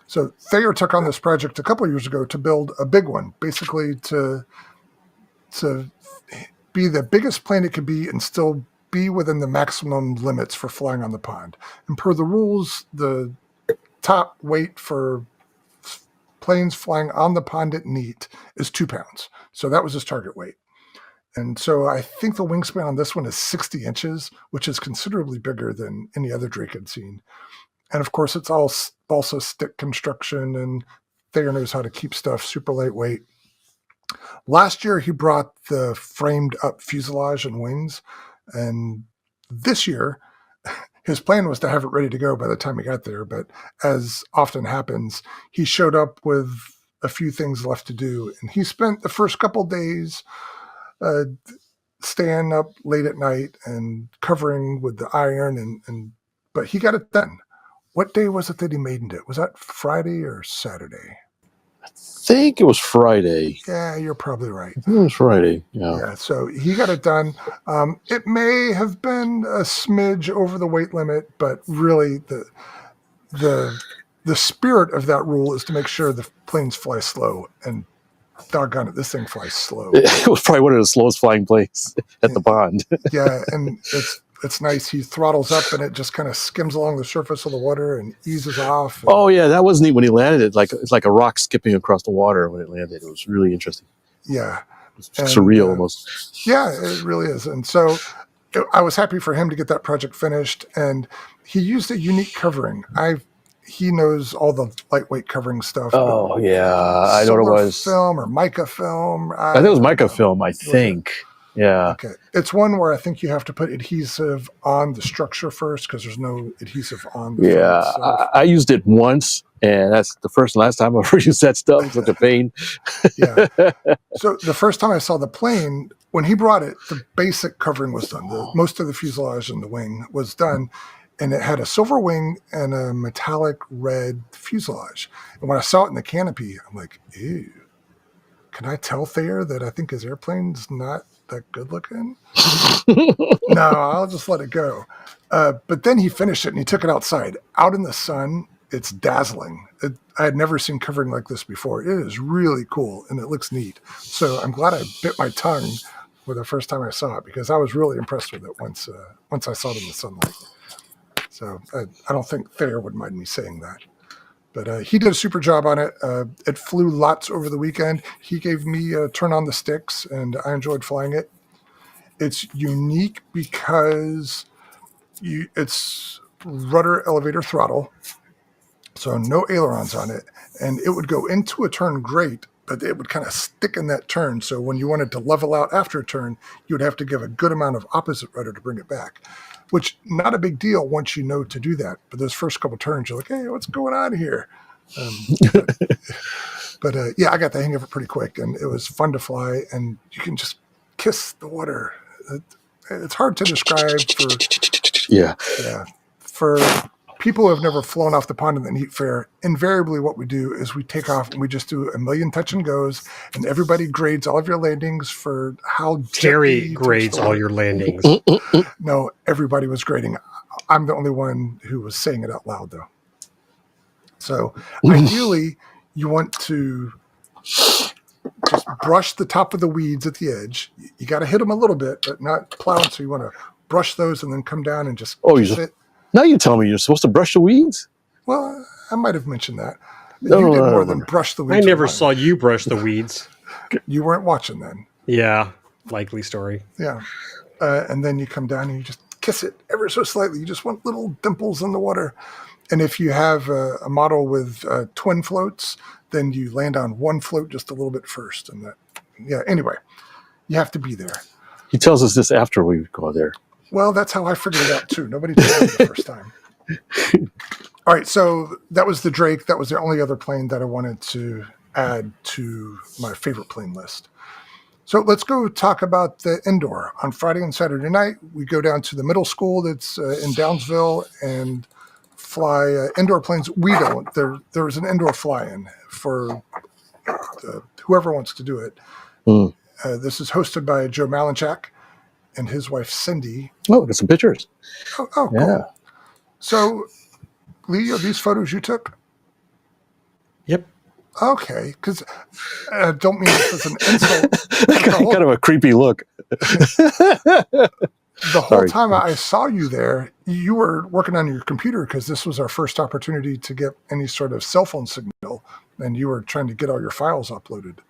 Speaker 4: So Thayer took on this project a couple of years ago to build a big one, basically to be the biggest plane it could be and still be within the maximum limits for flying on the pond. And per the rules, the top weight for planes flying on the pond at Neat is 2 pounds. So that was his target weight. And so I think the wingspan on this one is 60 inches, which is considerably bigger than any other Drake I'd seen. And of course, it's also stick construction, and Thayer knows how to keep stuff super lightweight. Last year, he brought the framed up fuselage and wings. And this year, his plan was to have it ready to go by the time he got there. But as often happens, he showed up with a few things left to do. And he spent the first couple days staying up late at night and covering with the iron. But he got it done. What day was it that he made it? Was that Friday or Saturday?
Speaker 2: I think it was Friday.
Speaker 4: Yeah, you're probably right.
Speaker 2: I think it was Friday. Yeah.
Speaker 4: Yeah, so he got it done. It may have been a smidge over the weight limit, but really the spirit of that rule is to make sure the planes fly slow. And doggone it, this thing flies slow.
Speaker 2: It was probably one of the slowest flying planes at the pond.
Speaker 4: Yeah, and it's nice. He throttles up and it just kind of skims along the surface of the water and eases off.
Speaker 2: Oh yeah, that was neat when he landed. It's like a rock skipping across the water when it landed. It was really interesting.
Speaker 4: Yeah,
Speaker 2: surreal almost.
Speaker 4: Yeah, it really is. And so I was happy for him to get that project finished. And he used a unique covering. He knows all the lightweight covering stuff.
Speaker 2: Oh yeah, I know what it was.
Speaker 4: Film or mica film.
Speaker 2: I think it was mica film. I think. Yeah.
Speaker 4: Okay. It's one where I think you have to put adhesive on the structure first because there's no adhesive on the
Speaker 2: film itself. I used it once, and that's the first and last time I ever used that stuff. It's such a pain.
Speaker 4: Yeah. So the first time I saw the plane, when he brought it, the basic covering was done. Most of the fuselage and the wing was done, and it had a silver wing and a metallic red fuselage. And when I saw it in the canopy, I'm like, ew. Can I tell Thayer that I think his airplane's not that good looking? No, I'll just let it go. But then he finished it and he took it outside. Out in the sun, it's dazzling. I had never seen covering like this before. It is really cool and it looks neat. So I'm glad I bit my tongue for the first time I saw it because I was really impressed with it once I saw it in the sunlight. So I don't think Thayer would mind me saying that. But he did a super job on it. It flew lots over the weekend. He gave me a turn on the sticks, and I enjoyed flying it. It's unique because it's rudder elevator throttle, so no ailerons on it. And it would go into a turn great, but it would kind of stick in that turn. So when you wanted to level out after a turn, you would have to give a good amount of opposite rudder to bring it back. Which, not a big deal once you know to do that. But those first couple turns, you're like, hey, what's going on here? But yeah, I got the hang of it pretty quick. And it was fun to fly. And you can just kiss the water. It's hard to describe for people who have never flown off the pond in the Neat Fair. Invariably, what we do is we take off and we just do a million touch and goes. And everybody grades all of your landings for how
Speaker 3: Terry grades all your landings.
Speaker 4: No, everybody was grading. I'm the only one who was saying it out loud, though. So ideally, you want to just brush the top of the weeds at the edge. You got to hit them a little bit, but not plowing. So you want to brush those and then come down and just kiss it.
Speaker 2: Now you tell me you're supposed to brush the weeds?
Speaker 4: Well, I might have mentioned that. You did more than brush the weeds.
Speaker 3: I never saw you brush the weeds.
Speaker 4: You weren't watching then.
Speaker 3: Yeah, likely story.
Speaker 4: Yeah. And then you come down and you just kiss it ever so slightly. You just want little dimples in the water. And if you have a model with twin floats, then you land on one float just a little bit first. And anyway, you have to be there.
Speaker 2: He tells us this after we go there.
Speaker 4: Well, that's how I figured it out too. Nobody told me the first time. All right, so that was the Drake. That was the only other plane that I wanted to add to my favorite plane list. So let's go talk about the indoor. On Friday and Saturday night, we go down to the middle school that's in Downsville and fly indoor planes. We don't. There was an indoor fly-in for whoever wants to do it. This is hosted by Joe Malinchak and his wife, Cindy.
Speaker 2: Oh, got some pictures.
Speaker 4: Oh, cool. Yeah. So, Lee, are these photos you took?
Speaker 3: Yep.
Speaker 4: Okay, because I don't mean this as an insult.
Speaker 2: Kind of a creepy look.
Speaker 4: The whole time I saw you there, you were working on your computer because this was our first opportunity to get any sort of cell phone signal, and you were trying to get all your files uploaded.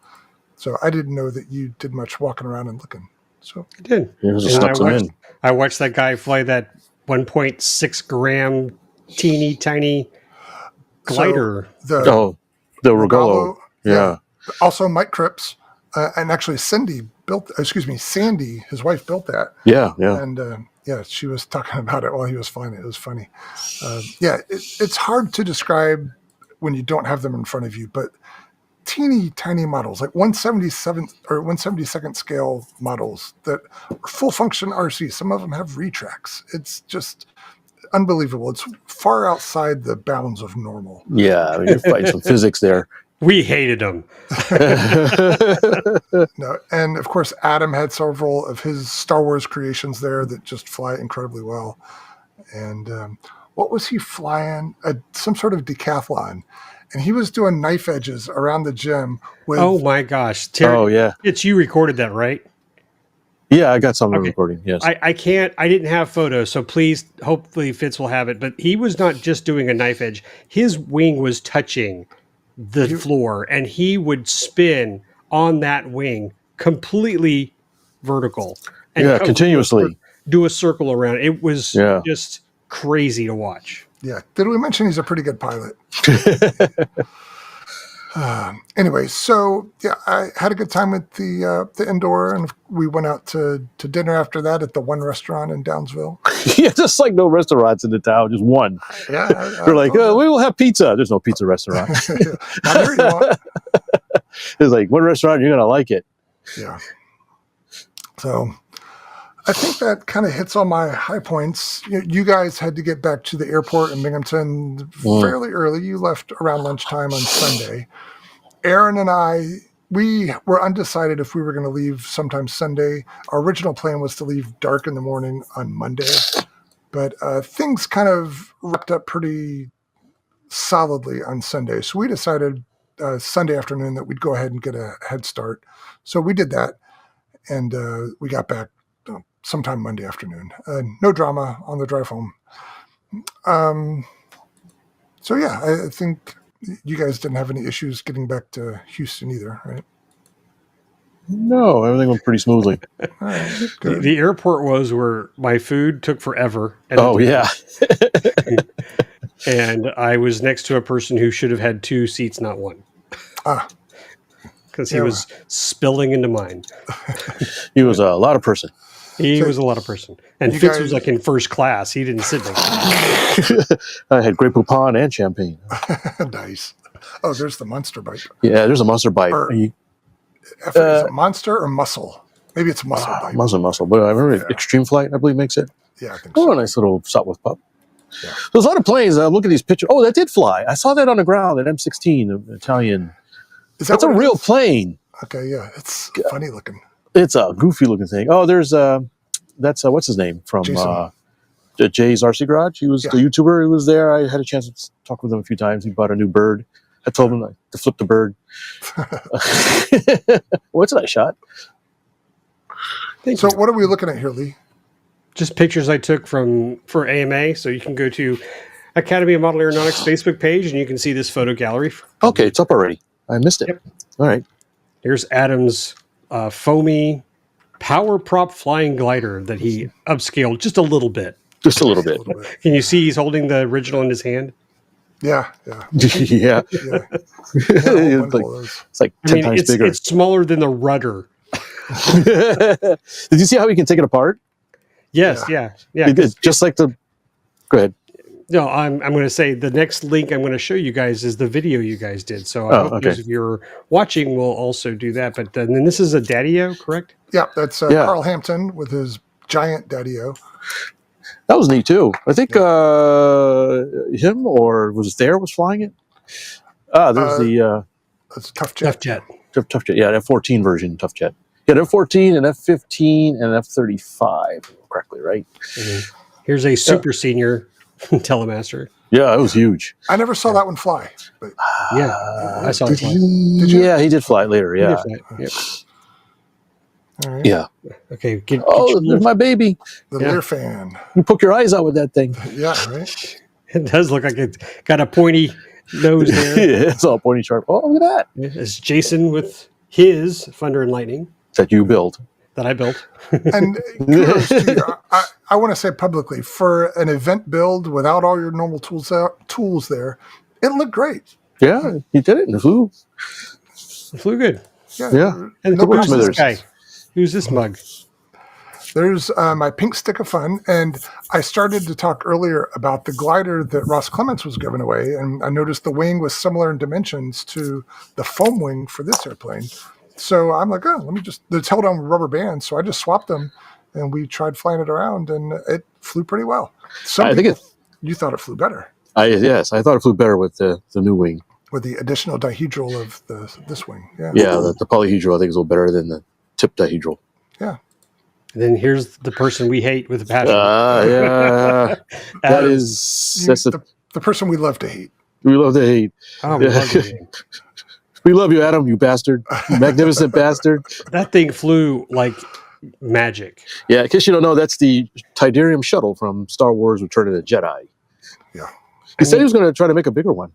Speaker 4: So I didn't know that you did much walking around and looking. So
Speaker 3: I did. I watched that guy fly that 1.6 gram teeny tiny glider.
Speaker 4: So
Speaker 2: the Rogolo. Yeah.
Speaker 4: Also Mike Cripps, and actually Sandy, his wife built that.
Speaker 2: Yeah.
Speaker 4: And she was talking about it while he was flying it. It was funny. It's hard to describe when you don't have them in front of you, but teeny tiny models, like 177th or 172nd scale models that are full function RC. Some of them have retracts. It's just unbelievable. It's far outside the bounds of normal.
Speaker 2: Yeah, you're fighting some physics there.
Speaker 3: We hated him.
Speaker 4: No, and of course, Adam had several of his Star Wars creations there that just fly incredibly well. And what was he flying? Some sort of decathlon. And he was doing knife edges around the gym with.
Speaker 3: Oh my gosh. Terry,
Speaker 2: Oh, yeah.
Speaker 3: It's you recorded that, right?
Speaker 2: Yeah, I got some
Speaker 3: Okay.
Speaker 2: recording. Yes.
Speaker 3: I didn't have photos, so please, hopefully Fitz will have it. But he was not just doing a knife edge. His wing was touching the floor, and he would spin on that wing completely vertical. And
Speaker 2: Yeah, continuously.
Speaker 3: do a circle around. It was
Speaker 2: Yeah.
Speaker 3: just crazy to watch.
Speaker 4: Yeah. Did we mention he's a pretty good pilot? Anyway, so yeah, I had a good time at the indoor, and we went out to dinner after that at the one restaurant in Downsville.
Speaker 2: Yeah, just like no restaurants in the town, just one.
Speaker 4: Yeah,
Speaker 2: They're like, we will have pizza. There's no pizza restaurant.
Speaker 4: Not here you want.
Speaker 2: It's like, what restaurant you're gonna like it?
Speaker 4: Yeah. So I think that kind of hits all my high points. You guys had to get back to the airport in Binghamton fairly early. You left around lunchtime on Sunday. Aaron and I, we were undecided if we were going to leave sometime Sunday. Our original plan was to leave dark in the morning on Monday, but things kind of wrapped up pretty solidly on Sunday. So we decided Sunday afternoon that we'd go ahead and get a head start. So we did that, and we got back sometime Monday afternoon. No drama on the drive home. So yeah, I think you guys didn't have any issues getting back to Houston either, right?
Speaker 2: No, everything went pretty smoothly.
Speaker 4: All right, good.
Speaker 3: The airport was where my food took forever.
Speaker 2: Oh, yeah.
Speaker 3: And I was next to a person who should have had 2 seats, not 1. Because he was spilling into mine.
Speaker 2: He was a lot of person.
Speaker 3: He was a lot of person. And Fitz was like in first class. He didn't sit there.
Speaker 2: I had Grey Poupon and champagne.
Speaker 4: Nice. Oh, there's the Monster Bite.
Speaker 2: Yeah, there's a Monster Bite.
Speaker 4: Is it Monster or Muscle? Maybe it's Muscle Bite.
Speaker 2: Muscle. But I remember Extreme Flight, I believe, makes it.
Speaker 4: Yeah, I think so.
Speaker 2: Oh, a nice little Sopwith pup.
Speaker 4: Yeah.
Speaker 2: There's a lot of planes. Look at these pictures. Oh, that did fly. I saw that on the ground, an M16, an Italian.
Speaker 4: That's
Speaker 2: a real plane.
Speaker 4: Okay, yeah. It's funny looking.
Speaker 2: It's a goofy looking thing. Oh, there's that's what's his name from Jay's RC Garage. He was the YouTuber. He was there. I had a chance to talk with him a few times. He bought a new bird. I told him to flip the bird. What's that shot?
Speaker 4: So what are we looking at here, Lee?
Speaker 3: Just pictures I took for AMA. So you can go to Academy of Model Aeronautics Facebook page and you can see this photo gallery.
Speaker 2: Okay, it's up already. I missed it.
Speaker 3: Yep.
Speaker 2: All right.
Speaker 3: Here's Adam's foamy power prop flying glider that he upscaled just a little bit.
Speaker 2: Just a little bit.
Speaker 3: Can you see he's holding the original in his hand?
Speaker 4: Yeah.
Speaker 2: Yeah. It's like 10 times bigger.
Speaker 3: It's smaller than the rudder.
Speaker 2: Did you see how we can take it apart?
Speaker 3: Yes, yeah.
Speaker 2: It's just like the. Go ahead.
Speaker 3: No, I'm going to say the next link I'm going to show you guys is the video you guys did. So I hope those of you are watching will also do that. But then this is a Daddy-O, correct?
Speaker 4: Yeah, that's Carl Hampton with his giant Daddy-O.
Speaker 2: That was neat too. I think him or was flying it. There's
Speaker 4: that's Tough Jet.
Speaker 2: Tough Jet. Yeah, an F-14 version Tough Jet. Yeah, an F-14, an F-15, and an F-35. Correctly, right?
Speaker 3: Mm-hmm. Here's a super senior Telemaster.
Speaker 2: Yeah, it was huge.
Speaker 4: I never saw that one fly. But
Speaker 3: yeah, I saw it fly.
Speaker 2: Did you? Yeah, he did fly it later. Yeah.
Speaker 3: Yep.
Speaker 4: All right.
Speaker 2: Yeah.
Speaker 3: Okay.
Speaker 2: There's my baby.
Speaker 4: The Lear fan.
Speaker 2: You poke your eyes out with that thing.
Speaker 4: Yeah, right.
Speaker 3: It does look like it's got a pointy nose there.
Speaker 2: Yeah, it's all pointy sharp. Oh, look at that.
Speaker 3: It's Jason with his Thunder and Lightning.
Speaker 2: That you built.
Speaker 3: That I built.
Speaker 4: And kudos to you. I want to say publicly, for an event build without all your normal tools there, it looked great.
Speaker 2: Yeah, he did it and flew.
Speaker 3: It flew good.
Speaker 2: Yeah.
Speaker 3: And who's this guy? Who's this mug?
Speaker 4: There's my pink stick of fun, and I started to talk earlier about the glider that Ross Clements was giving away, and I noticed the wing was similar in dimensions to the foam wing for this airplane. So I'm like, it's held on with rubber bands, so I just swapped them, and we tried flying it around, and it flew pretty well. You thought it flew better.
Speaker 2: Yes, I thought it flew better with the new wing.
Speaker 4: with the additional dihedral of this wing. Yeah.
Speaker 2: Yeah, the polyhedral I think is a little better than the tip dihedral.
Speaker 4: Yeah.
Speaker 3: And then here's the person we hate with a passion.
Speaker 2: Yeah, that is
Speaker 4: the person we love to hate.
Speaker 2: We love to hate.
Speaker 3: Oh, we love you.
Speaker 2: We love you, Adam, you bastard. You magnificent bastard.
Speaker 3: That thing flew like magic.
Speaker 2: Yeah, in case you don't know, that's the Tidarium shuttle from Star Wars Return of the Jedi.
Speaker 4: Yeah.
Speaker 2: He said he was going to try to make a bigger one.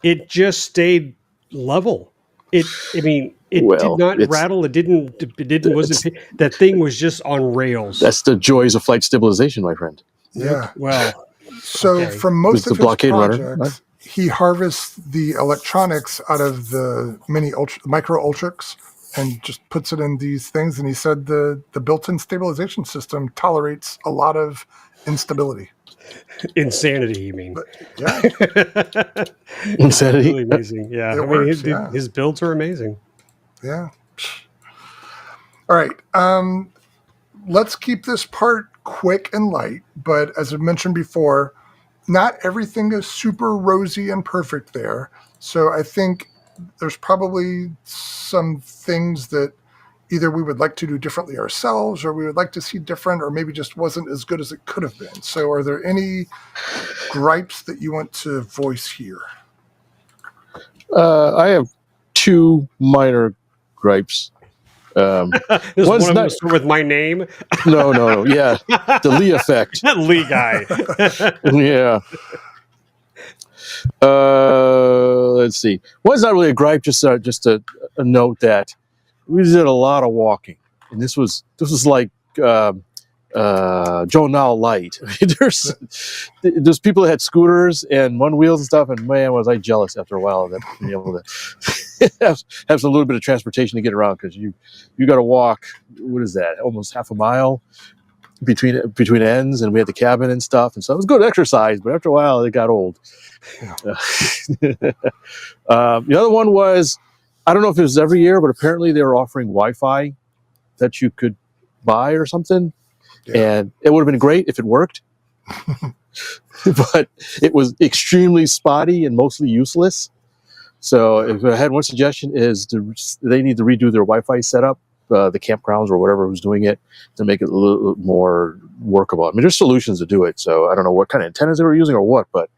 Speaker 3: It just stayed level. It did not rattle. That thing was just on rails.
Speaker 2: That's the joys of flight stabilization, my friend.
Speaker 4: Yeah.
Speaker 3: Well,
Speaker 4: so from most of his
Speaker 2: blockade
Speaker 4: projects,
Speaker 2: runner,
Speaker 4: he harvests the electronics out of the micro Ultrix and just puts it in these things. And he said the built-in stabilization system tolerates a lot of instability.
Speaker 3: Insanity, you mean?
Speaker 4: But, yeah.
Speaker 2: Insanity.
Speaker 3: Really amazing. Yeah.
Speaker 4: It works,
Speaker 3: his builds are amazing.
Speaker 4: Yeah. All right. Let's keep this part quick and light. But as I mentioned before, not everything is super rosy and perfect there. So I think there's probably some things that either we would like to do differently ourselves, or we would like to see different, or maybe just wasn't as good as it could have been. So are there any gripes that you want to voice here?
Speaker 2: I have two minor gripes.
Speaker 3: One of them start with my name.
Speaker 2: No. Yeah, the Lee effect.
Speaker 3: That Lee guy.
Speaker 2: Yeah. Let's see. One's not really a gripe, just a note that we did a lot of walking, and this was like Joe Now light. There's people that had scooters and one wheels and stuff, and man, was I jealous after a while of that, being able to have a little bit of transportation to get around, because you got to walk. What is that? Almost half a mile between ends, and we had the cabin and stuff, and so it was good exercise. But after a while, it got old. Yeah. The other one was, I don't know if it was every year, but apparently they were offering Wi-Fi that you could buy or something. Yeah. And it would have been great if it worked, but it was extremely spotty and mostly useless. So if I had one suggestion, is they need to redo their Wi-Fi setup, the campgrounds or whatever was doing it, to make it a little more workable. I mean, there's solutions to do it. So I don't know what kind of antennas they were using or what, but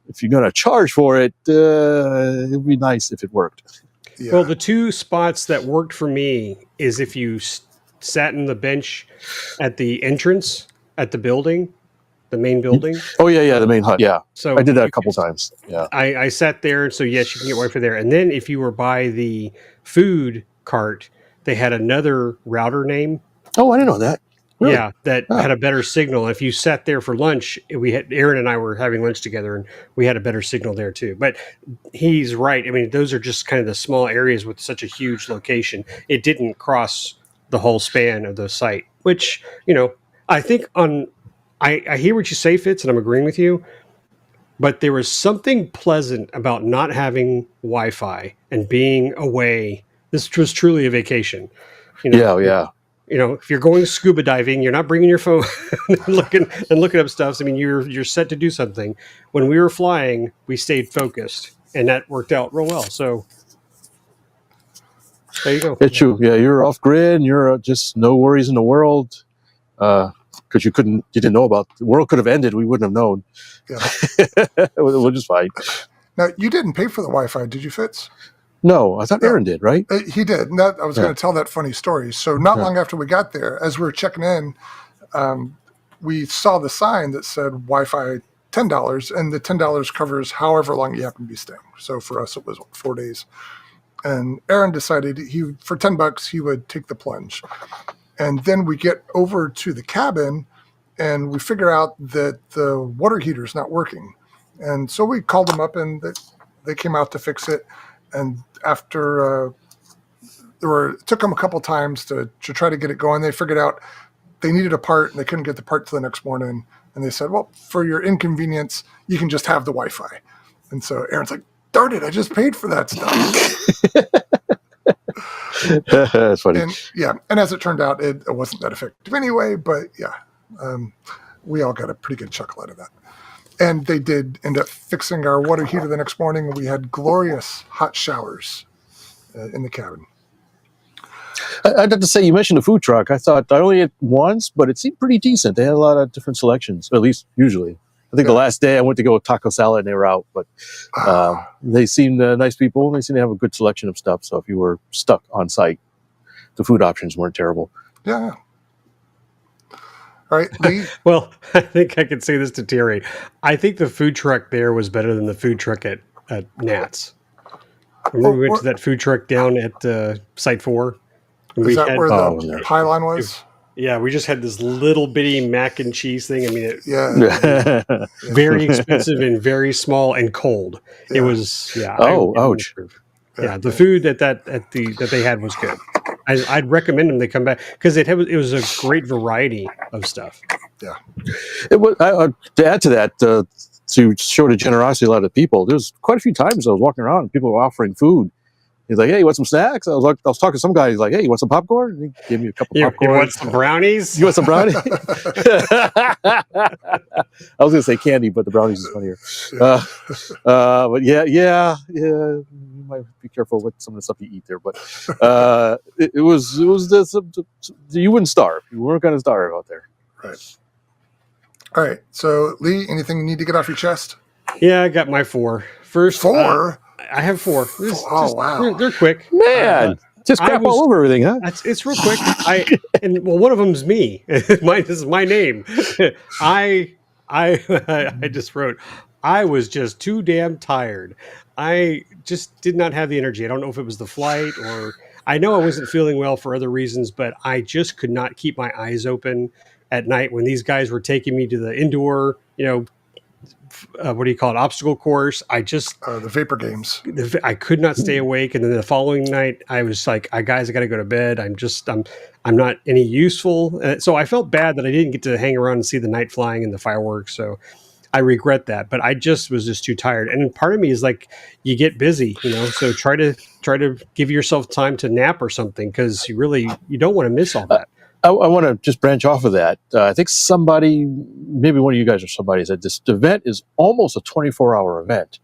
Speaker 2: if you're going to charge for it, it would be nice if it worked.
Speaker 3: Yeah. Well, the two spots that worked for me is if you sat in the bench at the entrance at the building, the main building.
Speaker 2: Oh yeah, the main hut. Yeah,
Speaker 3: so
Speaker 2: I did that a couple times. Yeah,
Speaker 3: I sat there, so yes, you can get Wi-Fi there. And then if you were by the food cart, they had another router name.
Speaker 2: Oh, I didn't know that. Really?
Speaker 3: Yeah, that had a better signal. If you sat there for lunch, Aaron and I were having lunch together, and we had a better signal there too. But he's right. I mean, those are just kind of the small areas with such a huge location. It didn't cross the whole span of the site, which, I think I hear what you say, Fitz, and I'm agreeing with you. But there was something pleasant about not having Wi-Fi and being away. This was truly a vacation.
Speaker 2: Yeah.
Speaker 3: If you're going scuba diving, you're not bringing your phone and looking up stuff. I mean, you're set to do something. When we were flying, we stayed focused, and that worked out real well. So there you go.
Speaker 2: It's true. Yeah, you're off grid, and you're just no worries in the world, because you didn't know about the world could have ended. We wouldn't have known. Yeah, we're just fine.
Speaker 4: Now, you didn't pay for the Wi-Fi, did you, Fitz?
Speaker 2: No, I thought Aaron did, right?
Speaker 4: He did. And I was going to tell that funny story. So not long after we got there, as we were checking in, we saw the sign that said Wi-Fi $10, and the $10 covers however long you happen to be staying. So for us, it was 4 days. And Aaron decided for $10 he would take the plunge. And then we get over to the cabin, and we figure out that the water heater is not working. And so we called them up, and they came out to fix it. And after it took them a couple times to try to get it going, they figured out they needed a part, and they couldn't get the part till the next morning. And they said, well, for your inconvenience, you can just have the Wi-Fi. And so Aaron's like, darn it, I just paid for that stuff.
Speaker 2: That's funny.
Speaker 4: And as it turned out, it wasn't that effective anyway. But we all got a pretty good chuckle out of that. And they did end up fixing our water heater the next morning, and we had glorious hot showers in the cabin.
Speaker 2: I'd have to say, you mentioned the food truck. I thought I only ate once, but it seemed pretty decent. They had a lot of different selections, at least usually. I think the last day I went to go with taco salad and they were out, but they seemed nice people and they seemed to have a good selection of stuff. So if you were stuck on site, the food options weren't terrible.
Speaker 4: Yeah. All right, Lee.
Speaker 3: Well, I think I could say this to Terry. I think the food truck there was better than the food truck at Nat's. Remember we went to that food truck down at Site 4? And
Speaker 4: Is that where the pylon was?
Speaker 3: Yeah, we just had this little bitty mac and cheese thing. I mean, very expensive and very small and cold.
Speaker 4: Yeah.
Speaker 3: It was,
Speaker 2: ouch.
Speaker 3: Yeah, the food that they had was good. I'd recommend them to come back because it was a great variety of stuff.
Speaker 4: Yeah.
Speaker 2: It was, to add to that, to show the generosity of a lot of people, there's quite a few times I was walking around and people were offering food. He's like, "Hey, you want some snacks?" I was talking to some guy. He's like, "Hey, you want some popcorn?" And he gave me a couple of popcorn.
Speaker 3: You want some brownies?
Speaker 2: You want some brownies? I was going to say candy, but the brownies is funnier. But yeah, you might be careful with some of the stuff you eat there. But it was you wouldn't starve. You weren't going to starve out there.
Speaker 4: Right. All right. So, Lee, anything you need to get off your chest?
Speaker 3: Yeah, I got my 4. First,
Speaker 4: 4.
Speaker 3: I have 4.
Speaker 4: Wow.
Speaker 3: They're quick.
Speaker 2: Man, just crap all over everything, huh?
Speaker 3: It's real quick. One of them's me. This is my name. I just wrote, I was just too damn tired. I just did not have the energy. I don't know if it was the flight or I know I wasn't feeling well for other reasons, but I just could not keep my eyes open at night when these guys were taking me to the indoor, what do you call it? Obstacle course. I just
Speaker 4: the vapor games.
Speaker 3: I could not stay awake, and then the following night, I was like, "Guys, I got to go to bed. I'm not any useful." So I felt bad that I didn't get to hang around and see the night flying and the fireworks. So I regret that, but I just was just too tired. And part of me is like, you get busy, So try to give yourself time to nap or something because you don't want to miss all that.
Speaker 2: I want to just branch off of that. I think somebody, maybe one of you guys or somebody, said this event is almost a 24-hour event.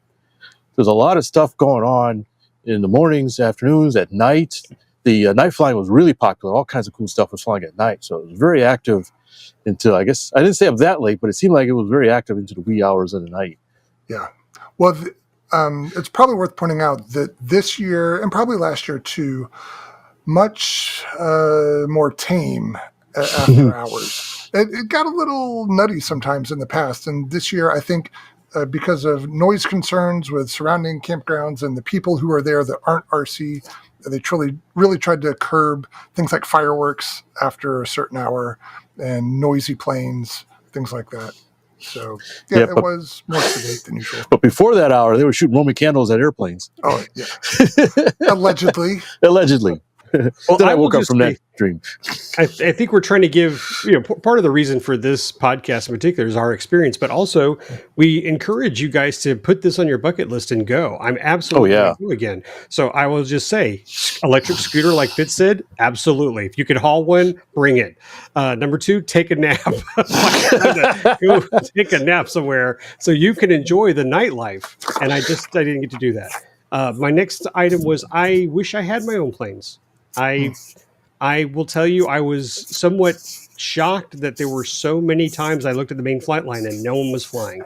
Speaker 2: There's a lot of stuff going on in the mornings, afternoons, at night. The night flying was really popular. All kinds of cool stuff was flying at night. So it was very active until, I guess, I didn't stay up that late, but it seemed like it was very active into the wee hours of the night.
Speaker 4: Yeah. Well, it's probably worth pointing out that this year, and probably last year too, much more tame after hours. It got a little nutty sometimes in the past, and this year I think because of noise concerns with surrounding campgrounds and the people who are there that aren't RC, they really tried to curb things like fireworks after a certain hour and noisy planes, things like that. So it was more sedate than usual.
Speaker 2: But before that hour, they were shooting Roman candles at airplanes.
Speaker 4: Oh yeah, allegedly.
Speaker 3: Well,
Speaker 2: then I woke up from that dream.
Speaker 3: I think we're trying to give, part of the reason for this podcast in particular is our experience, but also we encourage you guys to put this on your bucket list and go. I'm absolutely going to go again. So I will just say, electric scooter, like Fitz said, absolutely. If you could haul one, bring it. Number 2, take a nap. Go take a nap somewhere so you can enjoy the nightlife. And I didn't get to do that. My next item was, I wish I had my own planes. I will tell you, I was somewhat shocked that there were so many times I looked at the main flight line and no one was flying.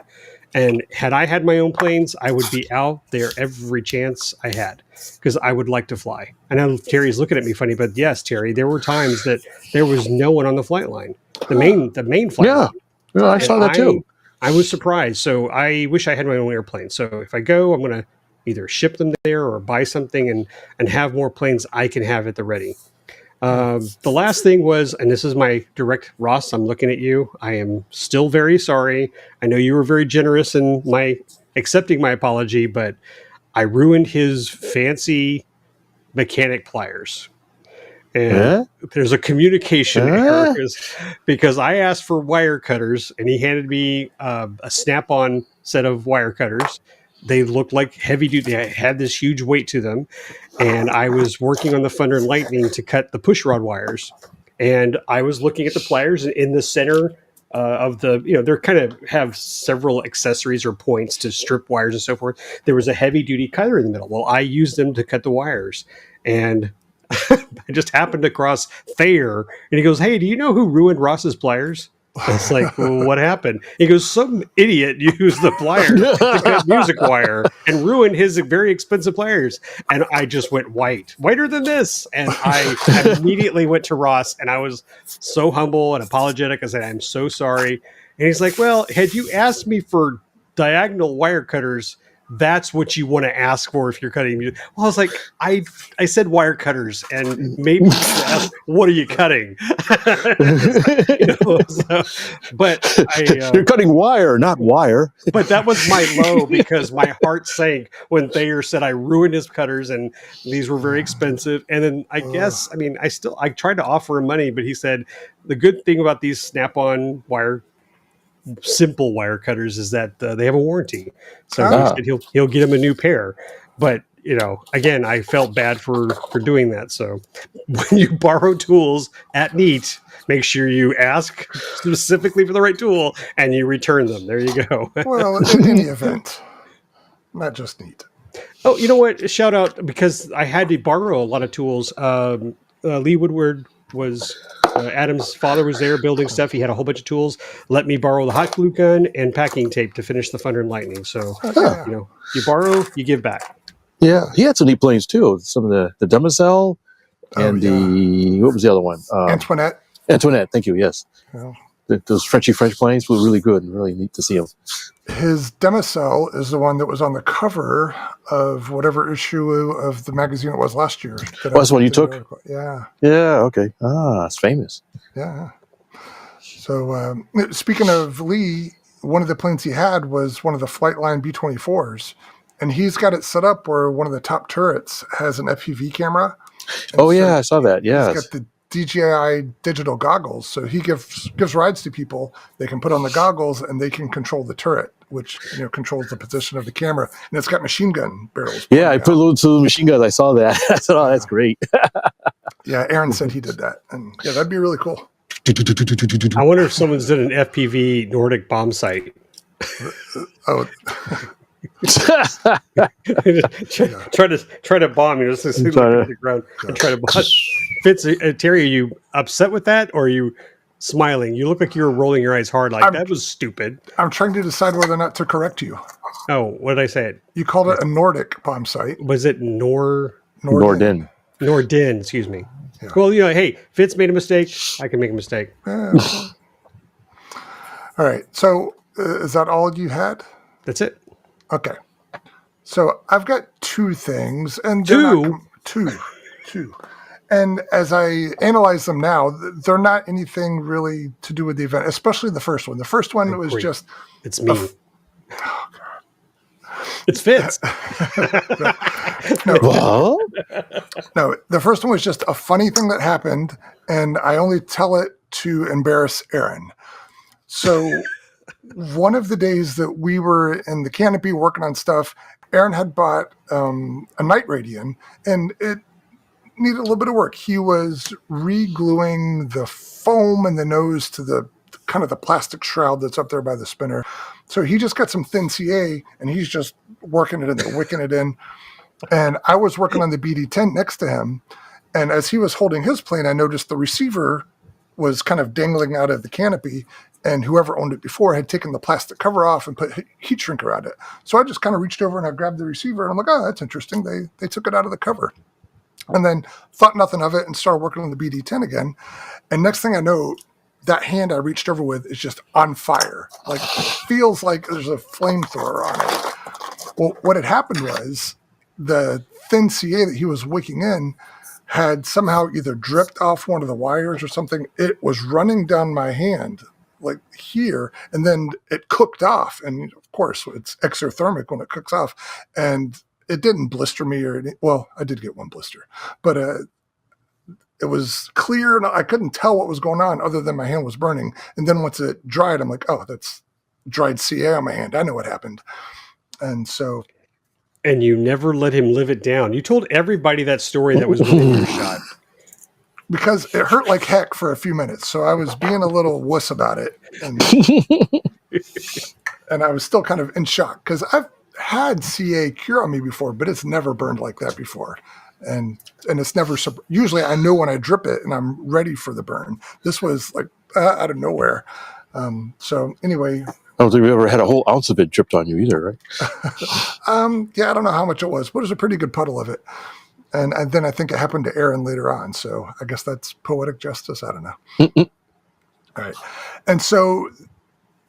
Speaker 3: And had I had my own planes, I would be out there every chance I had because I would like to fly. I know Terry's looking at me funny, but yes, Terry, there were times that there was no one on the flight line, the main flight line.
Speaker 2: Yeah, I saw that too.
Speaker 3: I was surprised. So I wish I had my own airplane. So if I go, I'm going to either ship them there or buy something and have more planes I can have at the ready. The last thing was, and this is my direct, Ross, I'm looking at you. I am still very sorry. I know you were very generous in my accepting my apology, but I ruined his fancy mechanic pliers. And there's a communication error because I asked for wire cutters and he handed me a snap-on set of wire cutters. They looked like heavy duty. They had this huge weight to them. And I was working on the Thunder and Lightning to cut the push rod wires. And I was looking at the pliers, and in the center of the, they're kind of have several accessories or points to strip wires and so forth. There was a heavy duty cutter in the middle. Well, I used them to cut the wires, and I just happened across Thayer, and he goes, "Hey, do you know who ruined Ross's pliers?" It's like, well, what happened? He goes, "Some idiot used the pliers to cut music wire and ruined his very expensive pliers." And I just went whiter than this. And I immediately went to Ross, and I was so humble and apologetic. I said, "I'm so sorry." And he's like, "Well, had you asked me for diagonal wire cutters, that's what you want to ask for if you're cutting music." Well, I was like, I said wire cutters, and maybe you should ask, what are you cutting? But
Speaker 2: you're cutting wire, not wire.
Speaker 3: But that was my low, because my heart sank when Thayer said I ruined his cutters and these were very expensive. And then I tried to offer him money, but he said the good thing about these Snap-on simple wire cutters is that they have a warranty, so he said he'll get him a new pair. But again, I felt bad for doing that. So when you borrow tools at Neat, make sure you ask specifically for the right tool and you return them. There you go.
Speaker 4: Well, in any event, not just Neat.
Speaker 3: Oh, you know what? Shout out, because I had to borrow a lot of tools. Lee Woodward was Adam's father was there building stuff. He had a whole bunch of tools. Let me borrow the hot glue gun and packing tape to finish the Thunder and Lightning. So you borrow, you give back.
Speaker 2: Yeah, he had some neat planes too. Some of the Demoiselle and what was the other one?
Speaker 4: Antoinette.
Speaker 2: Antoinette, thank you. Yes,
Speaker 4: Yeah.
Speaker 2: Those French planes were really good and really neat to see them.
Speaker 4: His Demoiselle is the one that was on the cover of whatever issue of the magazine it was last year.
Speaker 2: That's one you took?
Speaker 4: Yeah.
Speaker 2: Yeah, okay. It's famous.
Speaker 4: Yeah. So speaking of Lee, one of the planes he had was one of the Flightline B-24s. And he's got it set up where one of the top turrets has an FPV camera.
Speaker 2: I saw that. Yeah.
Speaker 4: He's got the DJI digital goggles. So he gives rides to people. They can put on the goggles and they can control the turret, which controls the position of the camera. And it's got machine gun barrels.
Speaker 2: Yeah, I put little machine guns. I saw that. I said, "Oh, that's great."
Speaker 4: Yeah, Aaron said he did that. And yeah, that'd be really cool.
Speaker 3: I wonder if someone's done an FPV Nordic bomb sight.
Speaker 4: Oh,
Speaker 3: try to bomb you. Just like the ground and try to bomb. Fitz, Terry, are you upset with that, or are you smiling? You look like you were rolling your eyes hard. That was stupid.
Speaker 4: I'm trying to decide whether or not to correct you.
Speaker 3: Oh, what did I say?
Speaker 4: You called it a Nordic bomb site.
Speaker 3: Was it
Speaker 2: Norden?
Speaker 3: Norden, excuse me.
Speaker 4: Yeah.
Speaker 3: Well, hey, Fitz made a mistake. I can make a mistake.
Speaker 4: All right. So is that all you had?
Speaker 3: That's it.
Speaker 4: Okay. So I've got two things, and two. And as I analyze them now, they're not anything really to do with the event, especially the first one. The first one was just...
Speaker 3: It's me. Oh, God. It's Fitz.
Speaker 4: No, the first one was just a funny thing that happened, and I only tell it to embarrass Aaron. So one of the days that we were in the canopy working on stuff, Aaron had bought a night radian, and it needed a little bit of work. He was re-gluing the foam and the nose to the kind of the plastic shroud that's up there by the spinner. So he just got some thin CA, and he's just working it in there, wicking it in. And I was working on the BD-10 next to him, and as he was holding his plane, I noticed the receiver was kind of dangling out of the canopy, and whoever owned it before had taken the plastic cover off and put heat shrink around it. So I just kind of reached over and I grabbed the receiver, and I'm like, "Oh, that's interesting. They took it out of the cover." And then thought nothing of it and started working on the BD-10 again. And next thing I know, that hand I reached over with is just on fire. Like, it feels like there's a flamethrower on it. Well, what had happened was the thin CA that he was wicking in had somehow either dripped off one of the wires or something. It was running down my hand, like here, and then it cooked off. And of course, it's exothermic when it cooks off. And it didn't blister me or anything. Well, I did get one blister, but it was clear and I couldn't tell what was going on other than my hand was burning. And then once it dried, I'm like, "Oh, that's dried CA on my hand. I know what happened." And so...
Speaker 3: And you never let him live it down. You told everybody that story that was within your shot.
Speaker 4: because it hurt like heck for a few minutes. So I was being a little wuss about it. And I was still kind of in shock because I've had CA cure on me before, but it's never burned like that before. And it's never, usually I know when I drip it and I'm ready for the burn. This was like out of nowhere. So anyway.
Speaker 2: I don't think we ever had a whole ounce of it dripped on you either, right?
Speaker 4: Yeah, I don't know how much it was, but it was a pretty good puddle of it. And then I think it happened to Aaron later on. So I guess that's poetic justice. I don't know. All right. And so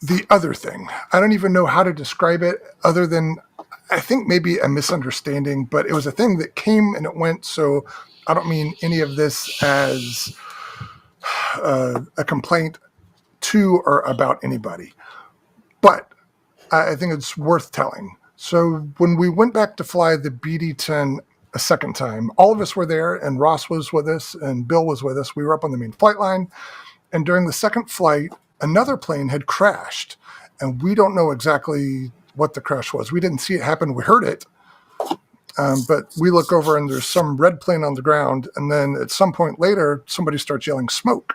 Speaker 4: the other thing, I don't even know how to describe it other than I think maybe a misunderstanding, but it was a thing that came and it went. So I don't mean any of this as a complaint to or about anybody, but I think it's worth telling. So when we went back to fly the BD-10 a second time, all of us were there and Ross was with us and Bill was with us. We were up on the main flight line. And during the second flight, another plane had crashed. And we don't know exactly what the crash was. We didn't see it happen. We heard it. But we look over and there's some red plane on the ground. And then at some point later, somebody starts yelling smoke.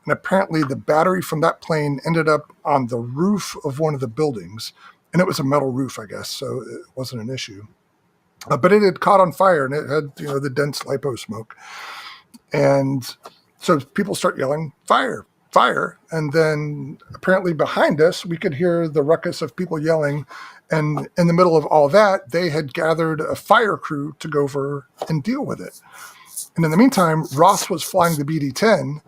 Speaker 4: And apparently the battery from that plane ended up on the roof of one of the buildings. And it was a metal roof, I guess. So it wasn't an issue. But it had caught on fire and it had, the dense lipo smoke. And so people start yelling, fire, fire. And then apparently behind us, we could hear the ruckus of people yelling. And in the middle of all that, they had gathered a fire crew to go over and deal with it. And in the meantime, Ross was flying the BD-10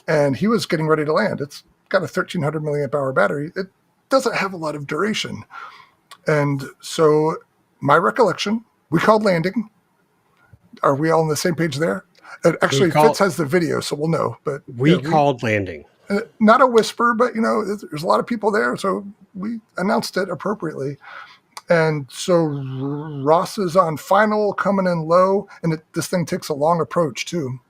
Speaker 4: and he was getting ready to land. It's got a 1,300 milliamp hour battery. It doesn't have a lot of duration. And so my recollection, we called landing. Are we all on the same page there? Actually, Fitz has the video, so we'll know. But
Speaker 3: we called landing.
Speaker 4: Not a whisper, but there's a lot of people there, so we announced it appropriately. And so Ross is on final, coming in low, and this thing takes a long approach too.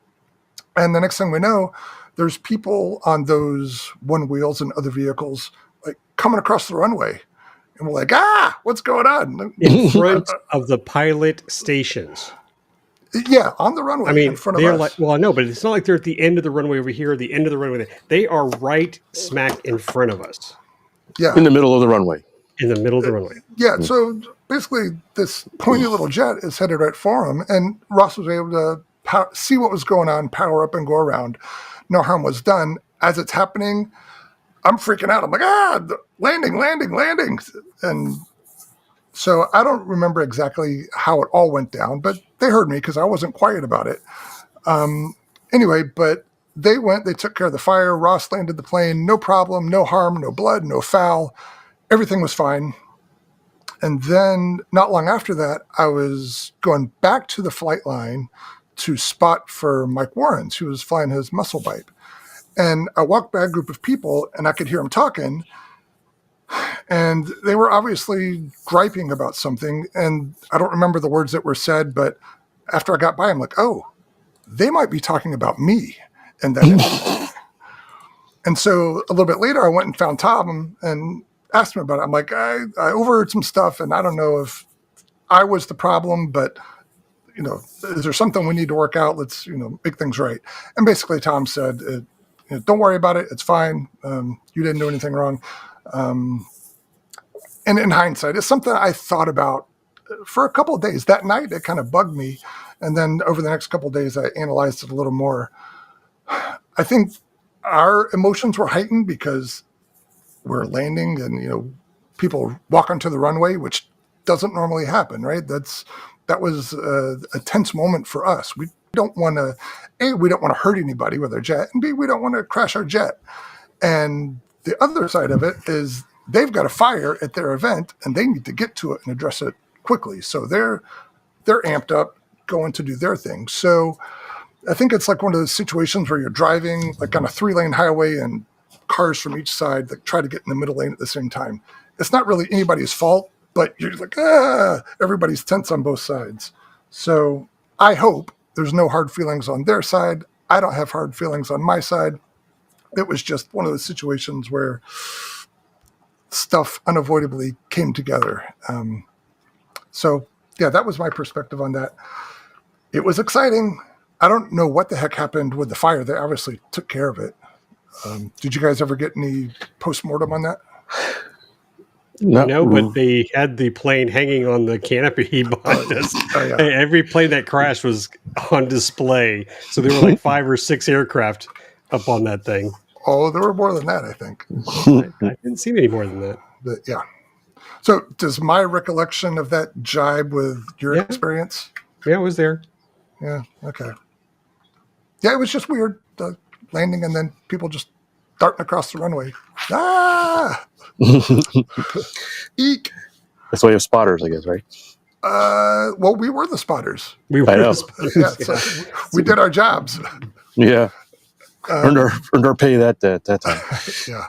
Speaker 4: And the next thing we know, there's people on those one wheels and other vehicles like coming across the runway. And we're like, what's going on?
Speaker 3: In front of the pilot stations.
Speaker 4: Yeah, on the runway.
Speaker 3: I mean,
Speaker 4: in front of
Speaker 3: they're
Speaker 4: us.
Speaker 3: like, well, no, but it's not like they're at the end of the runway over here, the end of the runway there. They are right smack in front of us.
Speaker 4: Yeah.
Speaker 2: In the middle of the runway.
Speaker 3: In the middle of the runway.
Speaker 4: Yeah, so basically this pointy little jet is headed right for him, and Ross was able to see what was going on, power up and go around. No harm was done. As it's happening, I'm freaking out. I'm like, landing. And so I don't remember exactly how it all went down, but they heard me because I wasn't quiet about it. Anyway, but they took care of the fire. Ross landed the plane, no problem, no harm, no blood, no foul. Everything was fine. And then not long after that, I was going back to the flight line to spot for Mike Warrens, who was flying his muscle bike. And I walked by a group of people and I could hear them talking. And they were obviously griping about something. And I don't remember the words that were said, but after I got by, I'm like, oh, they might be talking about me. And then, and so a little bit later, I went and found Tom and asked him about it. I'm like, I overheard some stuff and I don't know if I was the problem, but is there something we need to work out? Let's, make things right. And basically Tom said, don't worry about it. It's fine. You didn't do anything wrong. And in hindsight, it's something I thought about for a couple of days. That night, it kind of bugged me. And then over the next couple of days, I analyzed it a little more. I think our emotions were heightened because we're landing and, people walk onto the runway, which doesn't normally happen, right? That was a tense moment for us. We don't want to, A, we don't want to hurt anybody with our jet, and B, we don't want to crash our jet. And the other side of it is they've got a fire at their event and they need to get to it and address it quickly. So they're amped up going to do their thing. So I think it's like one of those situations where you're driving like on a 3-lane highway and cars from each side that try to get in the middle lane at the same time. It's not really anybody's fault, but you're like, everybody's tense on both sides. So I hope there's no hard feelings on their side. I don't have hard feelings on my side. It was just one of those situations where stuff unavoidably came together. So yeah, that was my perspective on that. It was exciting. I don't know what the heck happened with the fire. They obviously took care of it. Did you guys ever get any post-mortem on that?
Speaker 3: No, but they had the plane hanging on the canopy behind us.
Speaker 4: Oh, yeah.
Speaker 3: Every plane that crashed was on display. So there were like 5 or 6 aircraft up on that thing.
Speaker 4: Oh, there were more than that, I think.
Speaker 3: I didn't see any more than that.
Speaker 4: But yeah. So does my recollection of that jibe with your experience?
Speaker 3: Yeah, it was there.
Speaker 4: Yeah, okay. Yeah, it was just weird, the landing and then people just darting across the runway. Ah! Eek!
Speaker 2: That's why you have spotters, I guess, right?
Speaker 4: Well, we were the spotters.
Speaker 3: We were
Speaker 2: know.
Speaker 3: the spotters,
Speaker 4: Yeah, so we did our jobs.
Speaker 2: Yeah. Earned our pay that time.
Speaker 4: Yeah.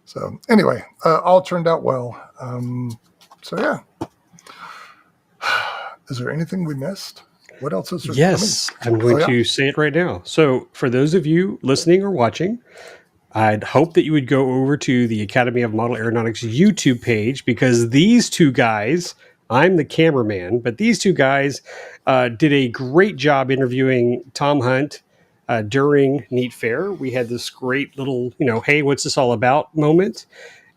Speaker 4: So anyway, all turned out well. So yeah. Is there anything we missed? What else is there?
Speaker 3: Yes, I'm going to say it right now. So for those of you listening or watching, I'd hope that you would go over to the Academy of Model Aeronautics YouTube page, because these two guys, I'm the cameraman, but these two guys did a great job interviewing Tom Hunt during Neat Fair. We had this great little, hey, what's this all about moment.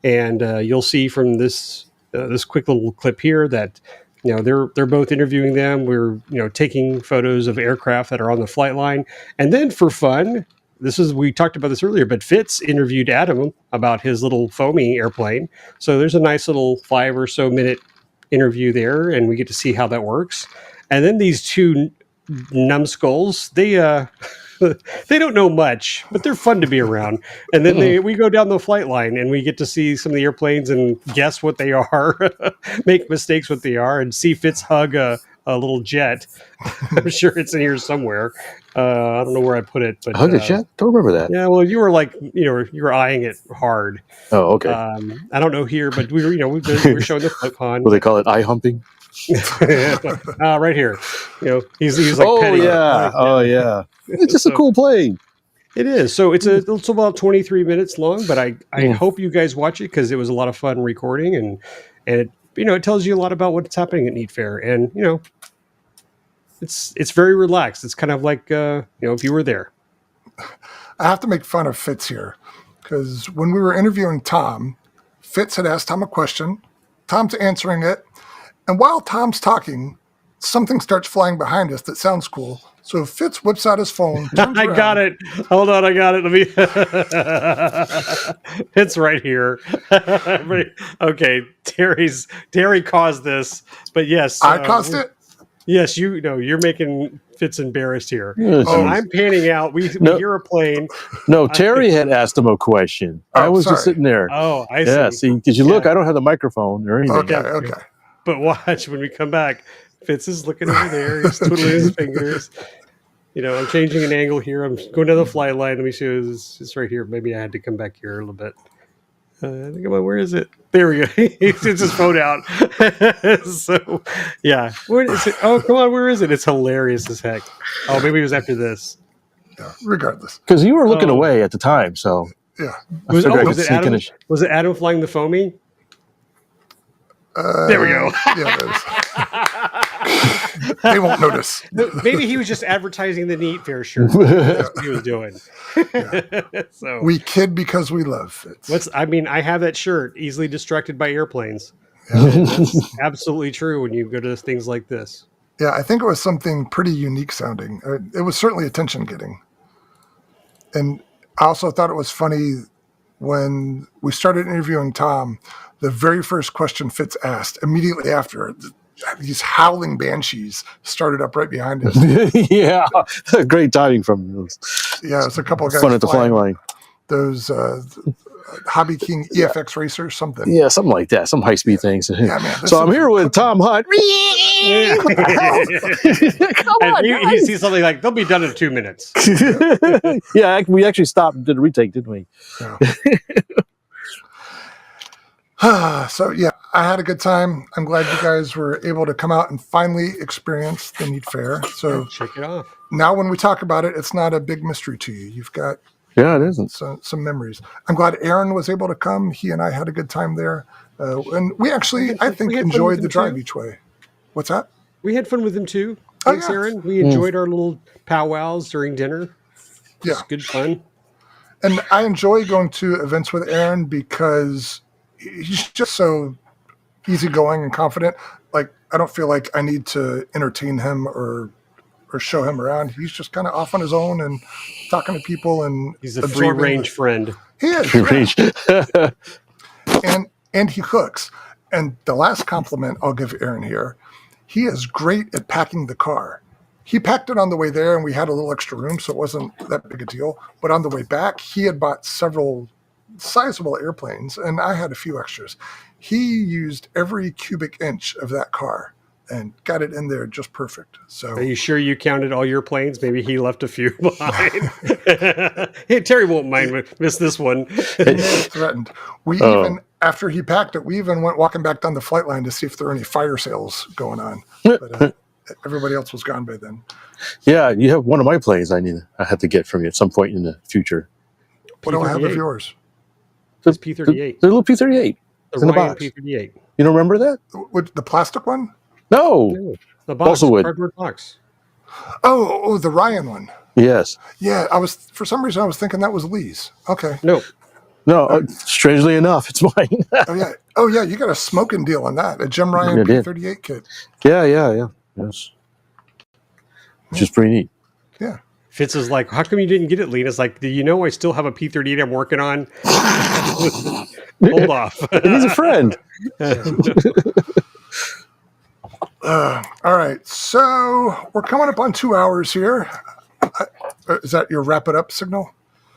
Speaker 3: And you'll see from this quick little clip here that they're both interviewing them. We're taking photos of aircraft that are on the flight line, and then for fun, we talked about this earlier, but Fitz interviewed Adam about his little foamy airplane. So there's a nice little 5 or so minute interview there, and we get to see how that works. And then these two numbskulls, they don't know much, but they're fun to be around. And then we go down the flight line and we get to see some of the airplanes and guess what they are, make mistakes what they are, and see Fitz hug a little jet. I'm sure it's in here somewhere. I don't know where I put it, but
Speaker 2: hug a jet? Don't remember that.
Speaker 3: Yeah, well, you were like, you were eyeing it hard.
Speaker 2: Oh, okay.
Speaker 3: I don't know here, but we were showing the flip con.
Speaker 2: Will they call it eye humping?
Speaker 3: Right here. He's like,
Speaker 2: oh yeah. It's just a cool plane.
Speaker 3: It is. So it's about 23 minutes long, but I hope you guys watch it, because it was a lot of fun recording, and it it tells you a lot about what's happening at Neat Fair, and it's very relaxed. It's kind of like if you were there.
Speaker 4: I have to make fun of Fitz here, because when we were interviewing Tom, Fitz had asked Tom a question. Tom's answering it, and while Tom's talking, something starts flying behind us that sounds cool. So Fitz whips out his phone.
Speaker 3: I got it. Hold on, I got it. Let me. It's right here. Okay, Terry caused this, but yes,
Speaker 4: I caused it.
Speaker 3: Yes, you're making Fitz embarrassed here.
Speaker 2: Yes.
Speaker 3: I'm panning out. We hear a plane.
Speaker 2: No, Terry had asked him a question. I was just sitting there.
Speaker 3: Oh, I see.
Speaker 2: Yeah, see, because you look, I don't have the microphone or anything.
Speaker 4: Okay.
Speaker 3: But watch, when we come back, Fitz is looking over there. He's twiddling his fingers. I'm changing an angle here. I'm going down the flight line. Let me see. It's right here. Maybe I had to come back here a little bit. Come on, where is it? There we go. He gets his phone out. So, yeah. Where is it? Oh, come on. Where is it? It's hilarious as heck. Oh, maybe it was after this.
Speaker 4: Yeah, regardless.
Speaker 2: Because you were looking away at the time, so.
Speaker 4: Yeah.
Speaker 3: Was it Adam flying the foamy? There we go.
Speaker 4: Yeah, it is. They won't notice.
Speaker 3: Maybe he was just advertising the Neat Fair shirt. That's what he was doing. So
Speaker 4: we kid because we love Fitz.
Speaker 3: I have that shirt, easily distracted by airplanes.
Speaker 4: Yeah.
Speaker 3: That's absolutely true when you go to things like this.
Speaker 4: Yeah, I think it was something pretty unique sounding. It was certainly attention getting. And I also thought it was funny when we started interviewing Tom, the very first question Fitz asked immediately after, these howling banshees started up right behind us.
Speaker 2: Yeah, great timing from those.
Speaker 4: Yeah, it's a couple of guys
Speaker 2: fun at the flying line.
Speaker 4: Those Hobby King EFX racers, something.
Speaker 2: Yeah, something like that. Some high speed things.
Speaker 4: Yeah, man,
Speaker 2: so I'm here with Tom Hunt.
Speaker 3: Yeah.
Speaker 2: Come on,
Speaker 3: he sees something like, they'll be done in 2 minutes.
Speaker 2: Yeah, we actually stopped and did a retake, didn't we?
Speaker 4: Yeah. So yeah, I had a good time. I'm glad you guys were able to come out and finally experience the Neat Fair. So
Speaker 3: check it off.
Speaker 4: Now when we talk about it, it's not a big mystery to you. You've got
Speaker 2: it isn't
Speaker 4: some memories. I'm glad Aaron was able to come. He and I had a good time there, and we actually, I think, enjoyed the drive each way. What's that?
Speaker 3: We had fun with him too. Thanks,
Speaker 4: yeah.
Speaker 3: Aaron. We enjoyed our little powwows during dinner.
Speaker 4: Yeah.
Speaker 3: It's good fun.
Speaker 4: And I enjoy going to events with Aaron because he's just so easygoing and confident. Like, I don't feel like I need to entertain him or show him around. He's just kind of off on his own and talking to people and
Speaker 3: He's a free range friend.
Speaker 4: He is.
Speaker 2: Free range.
Speaker 4: And he cooks. And the last compliment I'll give Aaron here, he is great at packing the car. He packed it on the way there, and we had a little extra room, so it wasn't that big a deal. But on the way back, he had bought several sizable airplanes, and I had a few extras. He used every cubic inch of that car and got it in there just perfect. So,
Speaker 3: are you sure you counted all your planes? Maybe he left a few behind. Hey, Terry won't mind miss this one.
Speaker 4: He may have threatened. We even, after he packed it, we even went walking back down the flight line to see if there were any fire sales going on. But everybody else was gone by then.
Speaker 2: Yeah, you have one of my planes. I have to get from you at some point in the future.
Speaker 4: What do I have of yours?
Speaker 3: It's P-38.
Speaker 2: The little P-38.
Speaker 3: The
Speaker 2: in the
Speaker 3: Ryan
Speaker 2: box.
Speaker 3: P-38.
Speaker 2: You don't remember that?
Speaker 4: The plastic one?
Speaker 2: No.
Speaker 3: The box,
Speaker 2: Also wood.
Speaker 3: cardboard box.
Speaker 4: Oh, the Ryan one.
Speaker 2: Yes.
Speaker 4: Yeah, for some reason I was thinking that was Lee's. Okay.
Speaker 3: No.
Speaker 2: Strangely enough, it's mine.
Speaker 4: Oh yeah, you got a smoking deal on that. A Jim Ryan P-38 kit.
Speaker 2: Yeah. Yes. Which is pretty neat.
Speaker 4: Yeah.
Speaker 3: Fitz is like, how come you didn't get it, Lee? It's like, do you know I still have a P-38 I'm working on? Hold off.
Speaker 2: He's a friend.
Speaker 4: All right, so we're coming up on 2 hours here. Is that your wrap it up signal?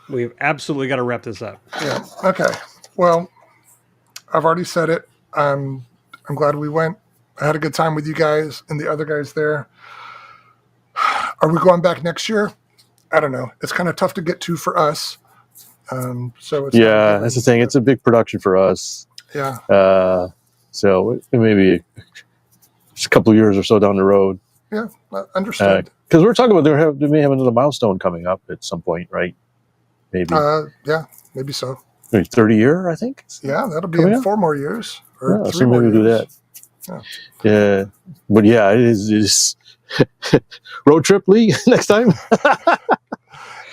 Speaker 3: We've absolutely got to wrap this up.
Speaker 4: Yeah. Okay. Well, I've already said it. I'm glad we went. I had a good time with you guys and the other guys there. Are we going back next year? I don't know. It's kind of tough to get to for us. So it's
Speaker 2: that's the thing. It's a big production for us.
Speaker 4: Yeah.
Speaker 2: So maybe just a couple of years or so down the road.
Speaker 4: Yeah, understood.
Speaker 2: Because we're talking about they may have another milestone coming up at some point, right? Maybe.
Speaker 4: Yeah, maybe so.
Speaker 2: Maybe 30-year, I think.
Speaker 4: Yeah, that'll be in 4 more years. Or 3
Speaker 2: so
Speaker 4: more
Speaker 2: maybe
Speaker 4: years.
Speaker 2: do that. Yeah. But yeah, it is road trip, Lee, next time.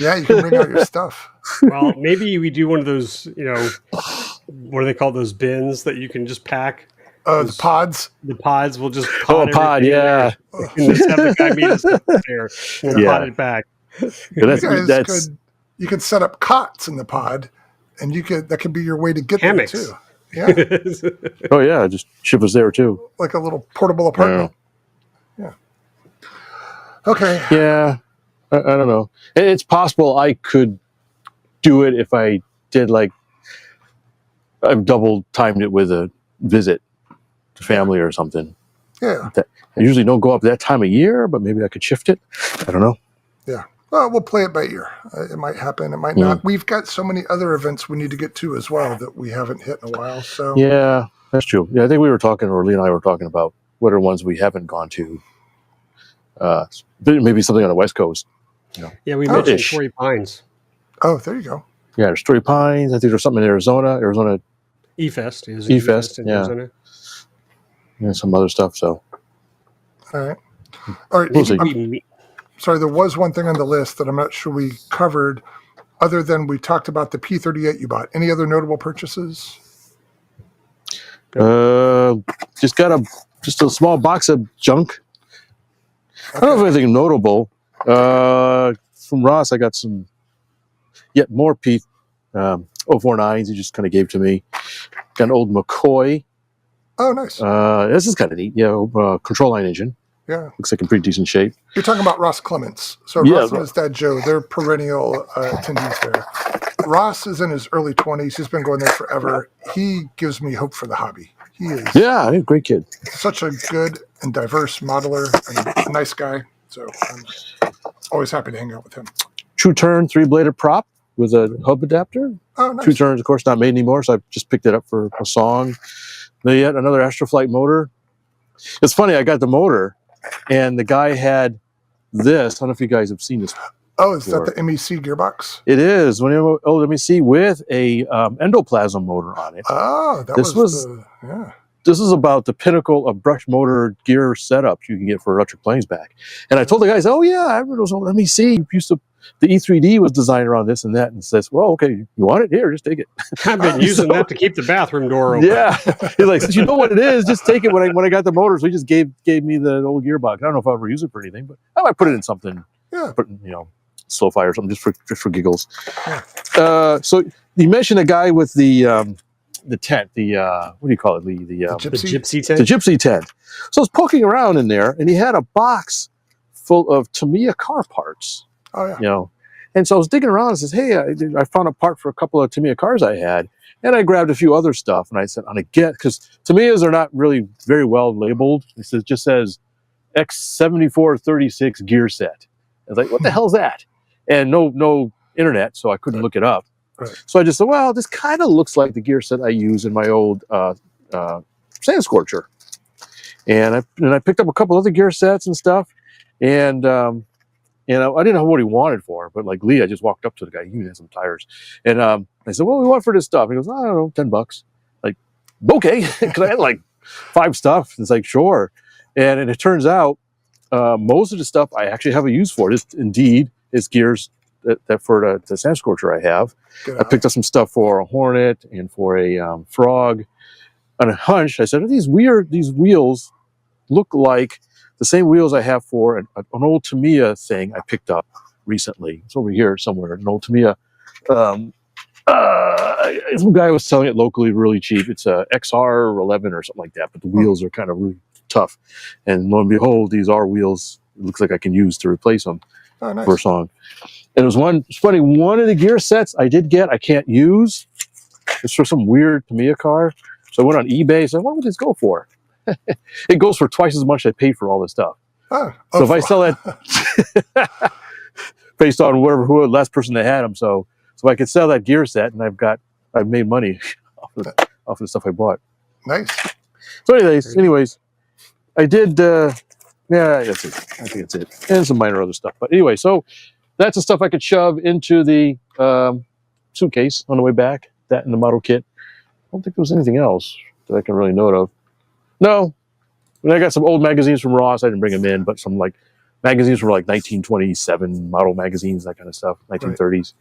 Speaker 4: Yeah, you can bring out your stuff.
Speaker 3: Well, maybe we do one of those, what do they call those bins that you can just pack?
Speaker 4: The pods.
Speaker 3: The pods will just
Speaker 2: pod, yeah.
Speaker 3: And just have the guy meet us there and pod it back.
Speaker 4: You could set up cots in the pod, and that could be your way to get
Speaker 3: hammocks
Speaker 4: there too. Yeah.
Speaker 2: Oh yeah, just ship us there too.
Speaker 4: Like a little portable apartment. Yeah. Okay.
Speaker 2: Yeah. I don't know. It's possible I could do it if I did I've double timed it with a visit to family or something.
Speaker 4: Yeah.
Speaker 2: I usually don't go up that time of year, but maybe I could shift it. I don't know.
Speaker 4: Yeah. Well, we'll play it by ear. It might happen. It might not. We've got so many other events we need to get to as well that we haven't hit in a while. So
Speaker 2: yeah, that's true. Yeah, I think Lee and I were talking about what are ones we haven't gone to. Maybe something on the West Coast.
Speaker 3: Yeah, we mentioned Torrey Pines.
Speaker 4: Oh, there you go.
Speaker 2: Yeah, there's Torrey Pines. I think there's something in Arizona.
Speaker 3: E-Fest is
Speaker 2: E-Fest
Speaker 3: in
Speaker 2: yeah.
Speaker 3: Arizona.
Speaker 2: And some other stuff. So,
Speaker 4: all right.
Speaker 2: We'll see.
Speaker 4: Sorry, there was one thing on the list that I'm not sure we covered, other than we talked about the P-38 you bought. Any other notable purchases?
Speaker 2: Just got a small box of junk. Okay. I don't know if anything notable. From Ross, I got some yet more P-049s he just kind of gave to me. Got an old McCoy.
Speaker 4: Oh, nice.
Speaker 2: This is kind of neat. Yeah, control line engine.
Speaker 4: Yeah.
Speaker 2: Looks like in pretty decent shape.
Speaker 4: You're talking about Ross Clements. So Ross and his dad, Joe, they're perennial attendees there. Ross is in his early 20s. He's been going there forever. He gives me hope for the hobby. He is.
Speaker 2: Yeah, he's a great kid.
Speaker 4: Such a good and diverse modeler and a nice guy. So I'm always happy to hang out with him.
Speaker 2: True turn, 3-bladed prop with a hub adapter.
Speaker 4: Oh, nice.
Speaker 2: True turns, of course, not made anymore, so I just picked it up for a song. Then yet another Astroflight motor. It's funny, I got the motor, and the guy had this. I don't know if you guys have seen this.
Speaker 4: Oh, is that the MEC gearbox?
Speaker 2: It is. One of the old MEC with a endoplasm motor on it.
Speaker 4: Oh, that was yeah.
Speaker 2: this is about the pinnacle of brush motor gear setups you can get for electric planes back. And I told the guys, oh yeah, I remember those. Let me see. The E3D was designed around this and that, and says, well, okay, you want it? Here, just take it.
Speaker 3: I've been using that to keep the bathroom door open.
Speaker 2: Yeah, he's like, since you know what it is, just take it. When I got the motors, he just gave me the old gearbox. I don't know if I'll ever use it for anything, but I might put it in something.
Speaker 4: Yeah,
Speaker 2: put, slow fire or something just for giggles. Yeah. So you mentioned a guy with the tent, what do you call it, Lee? The
Speaker 3: gypsy tent.
Speaker 2: The gypsy tent. So I was poking around in there, and he had a box full of Tamiya car parts.
Speaker 4: Oh yeah.
Speaker 2: And so I was digging around and says, hey, I found a part for a couple of Tamiya cars I had, and I grabbed a few other stuff, and I said, on a get, because Tamiyas are not really very well labeled. It just says X7436 gear set. I was like, what the hell's that? And no internet, so I couldn't look it up.
Speaker 4: Right.
Speaker 2: So I just said, well, this kind of looks like the gear set I use in my old Sand Scorcher. And I picked up a couple other gear sets and stuff, and I didn't know what he wanted for, but like Lee, I just walked up to the guy. He had some tires, and I said, "What do we want for this stuff?" He goes, "I don't know, $10." Like, okay, because I had like 5 stuff. It's like, sure, and it turns out most of the stuff I actually have a use for. This indeed is gears that for the Sand Scorcher I have.
Speaker 4: Good.
Speaker 2: I picked up some stuff for a Hornet and for a Frog. On a hunch, I said, these wheels look like the same wheels I have for an old Tamiya thing I picked up recently. It's over here somewhere, an old Tamiya. Some guy was selling it locally really cheap. It's a XR11 or something like that, but the wheels are kind of really tough. And lo and behold, these are wheels. It looks like I can use to replace them for a song. And it's funny, one of the gear sets I did get, I can't use. It's for some weird Tamiya car. So I went on eBay and said, what would this go for? It goes for twice as much I paid for all this stuff. So if I sell that based on who the last person that had them, so I could sell that gear set, and I've made money off of the stuff I bought.
Speaker 4: Nice.
Speaker 2: So anyways, I did. That's it. I think that's it, and some minor other stuff. But anyway, so that's the stuff I could shove into the suitcase on the way back. That and the model kit. I don't think there was anything else that I can really note of. No, and I got some old magazines from Ross. I didn't bring them in, but some like magazines from like 1927 model magazines, that kind of stuff, 1930s.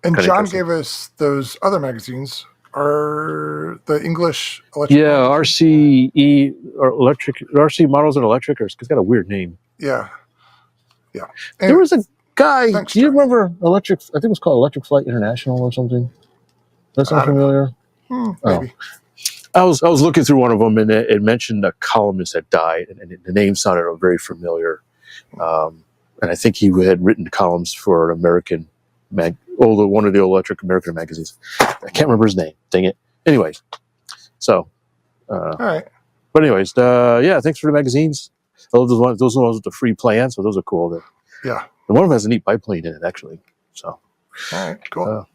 Speaker 4: And John gave us those other magazines. Are the English electric? Yeah,
Speaker 2: RCE or electric. RC models and electric, or it's got a weird name.
Speaker 4: Yeah. And
Speaker 2: there was a guy.
Speaker 4: Thanks,
Speaker 2: do you
Speaker 4: John.
Speaker 2: remember Electric? I think it was called Electric Flight International or something. That sound familiar?
Speaker 4: Maybe.
Speaker 2: Oh. I was looking through one of them, and it mentioned a columnist had died, and the name sounded very familiar. And I think he had written columns for an American one of the electric American magazines. I can't remember his name. Dang it. Anyways, so.
Speaker 4: All right.
Speaker 2: But anyways, thanks for the magazines. I love those ones with the free plan, so those are cool.
Speaker 4: Yeah.
Speaker 2: And one of them has a neat biplane in it, actually. So.
Speaker 4: All right. Cool. All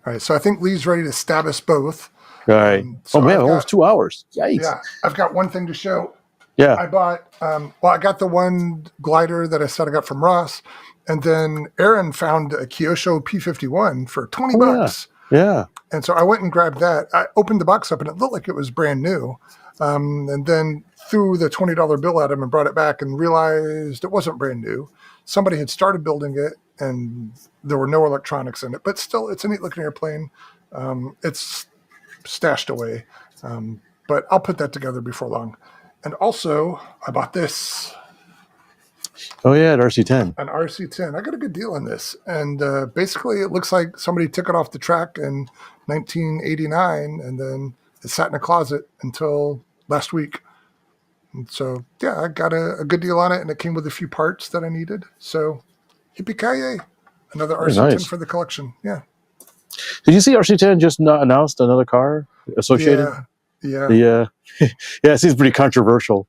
Speaker 4: right. So I think Lee's ready to stab us both.
Speaker 2: All right.
Speaker 4: So
Speaker 2: almost 2 hours. Yikes.
Speaker 4: Yeah. I've got one thing to show.
Speaker 2: Yeah.
Speaker 4: I bought, I got the one glider that I said I got from Ross. And then Aaron found a Kyosho P51 for $20.
Speaker 2: Yeah.
Speaker 4: And so I went and grabbed that. I opened the box up and it looked like it was brand new. And then threw the $20 bill at him and brought it back and realized it wasn't brand new. Somebody had started building it and there were no electronics in it. But still, it's a neat looking airplane. It's stashed away. But I'll put that together before long. And also, I bought this.
Speaker 2: Oh, yeah, an RC-10.
Speaker 4: An RC-10. I got a good deal on this. And basically, it looks like somebody took it off the track in 1989, and then it sat in a closet until last week. And so, yeah, I got a good deal on it, and it came with a few parts that I needed. So, yippee-ki-yay. Another RC-10 for the collection. Yeah.
Speaker 2: Did you see RC-10 just announced another car associated?
Speaker 4: Yeah.
Speaker 2: Yeah, it seems pretty controversial.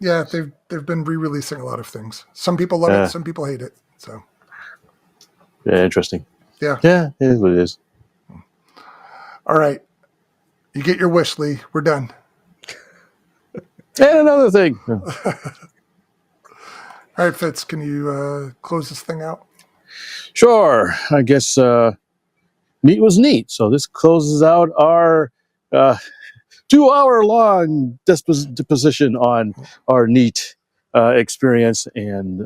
Speaker 4: Yeah, they've been re-releasing a lot of things. Some people love it, some people hate it. So,
Speaker 2: yeah, interesting.
Speaker 4: Yeah,
Speaker 2: it is what it is.
Speaker 4: All right, you get your wish, Lee. We're done.
Speaker 2: And another thing.
Speaker 4: All right, Fitz, can you close this thing out?
Speaker 2: Sure. I guess neat was neat. So this closes out our 2-hour-long deposition on our neat experience and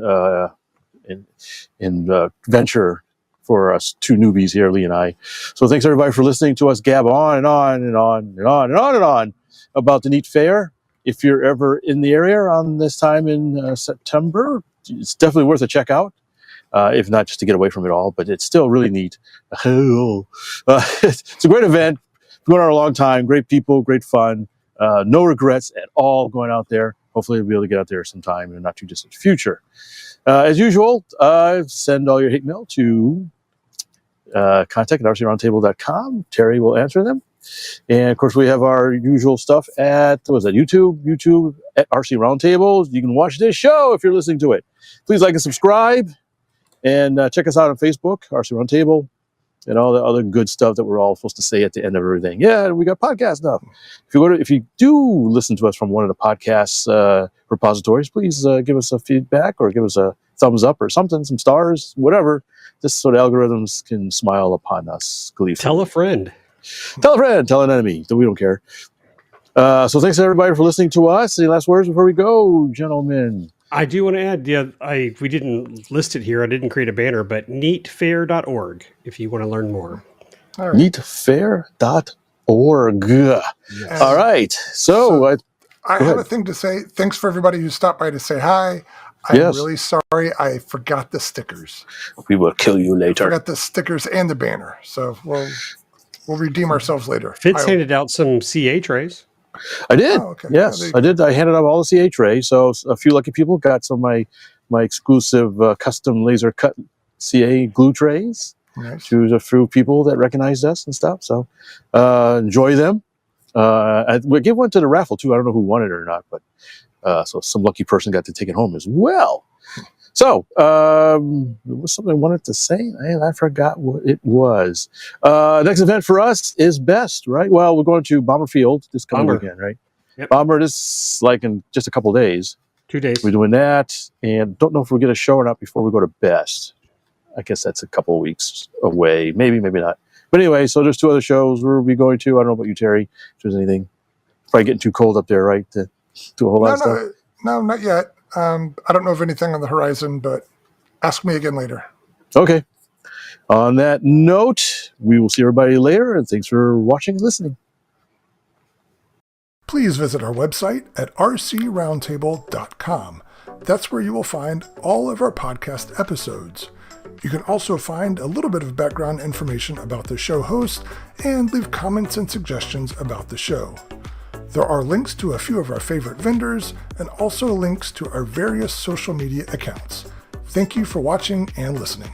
Speaker 2: venture for us two newbies here, Lee and I. So thanks everybody for listening to us gab on and on and on and on and on and on about the Neat Fair. If you're ever in the area around this time in September, it's definitely worth a check out. If not just to get away from it all, but it's still really neat. It's a great event. Going on a long time. Great people, great fun. No regrets at all going out there. Hopefully we'll be able to get out there sometime in a not too distant future. As usual, send all your hate mail to contact@rcroundtable.com. Terry will answer them. And of course, we have our usual stuff at, YouTube at RC Roundtable. You can watch this show if you're listening to it. Please like and subscribe. And check us out on Facebook, RC Roundtable, and all the other good stuff that we're all supposed to say at the end of everything. Yeah, we got podcast stuff. If you do listen to us from one of the podcast repositories, please give us a feedback or give us a thumbs up or something, some stars, whatever, just so the algorithms can smile upon us gleefully.
Speaker 3: Tell a friend.
Speaker 2: Tell a friend. Tell an enemy. We don't care. So thanks everybody for listening to us. Any last words before we go, gentlemen?
Speaker 3: I do want to add, we didn't list it here. I didn't create a banner, but neatfair.org if you want to learn more.
Speaker 4: All right.
Speaker 2: Neatfair.org.
Speaker 4: Yes.
Speaker 2: All right. So
Speaker 4: I have a thing to say. Thanks for everybody who stopped by to say hi. I'm really sorry. I forgot the stickers.
Speaker 2: We will kill you later.
Speaker 4: I forgot the stickers and the banner. So we'll redeem ourselves later.
Speaker 3: Fitz handed out some CA trays.
Speaker 2: I did.
Speaker 4: Oh, okay.
Speaker 2: Yes, I did. I handed out all the CA trays. So a few lucky people got some of my exclusive custom laser cut CA glue trays.
Speaker 4: Nice.
Speaker 2: To a few people that recognized us and stuff. So enjoy them. We gave one to the raffle too. I don't know who won it or not, but so some lucky person got to take it home as well. So there was something I wanted to say, and I forgot what it was. Next event for us is Best, right? Well, we're going to Bomber Field this coming weekend, right?
Speaker 3: Yep.
Speaker 2: Bomber, this like in just a couple days.
Speaker 3: 2 days.
Speaker 2: We're doing that, and don't know if we'll get a show or not before we go to Best. I guess that's a couple of weeks away. Maybe not. But anyway, so there's 2 other shows we'll be going to. I don't know about you, Terry, if there's anything. Probably getting too cold up there, right? To do a whole lot of stuff.
Speaker 4: No, not yet. I don't know of anything on the horizon, but ask me again later.
Speaker 2: Okay. On that note, we will see everybody later, and thanks for watching and listening.
Speaker 4: Please visit our website at rcroundtable.com. That's where you will find all of our podcast episodes. You can also find a little bit of background information about the show host and leave comments and suggestions about the show. There are links to a few of our favorite vendors and also links to our various social media accounts. Thank you for watching and listening.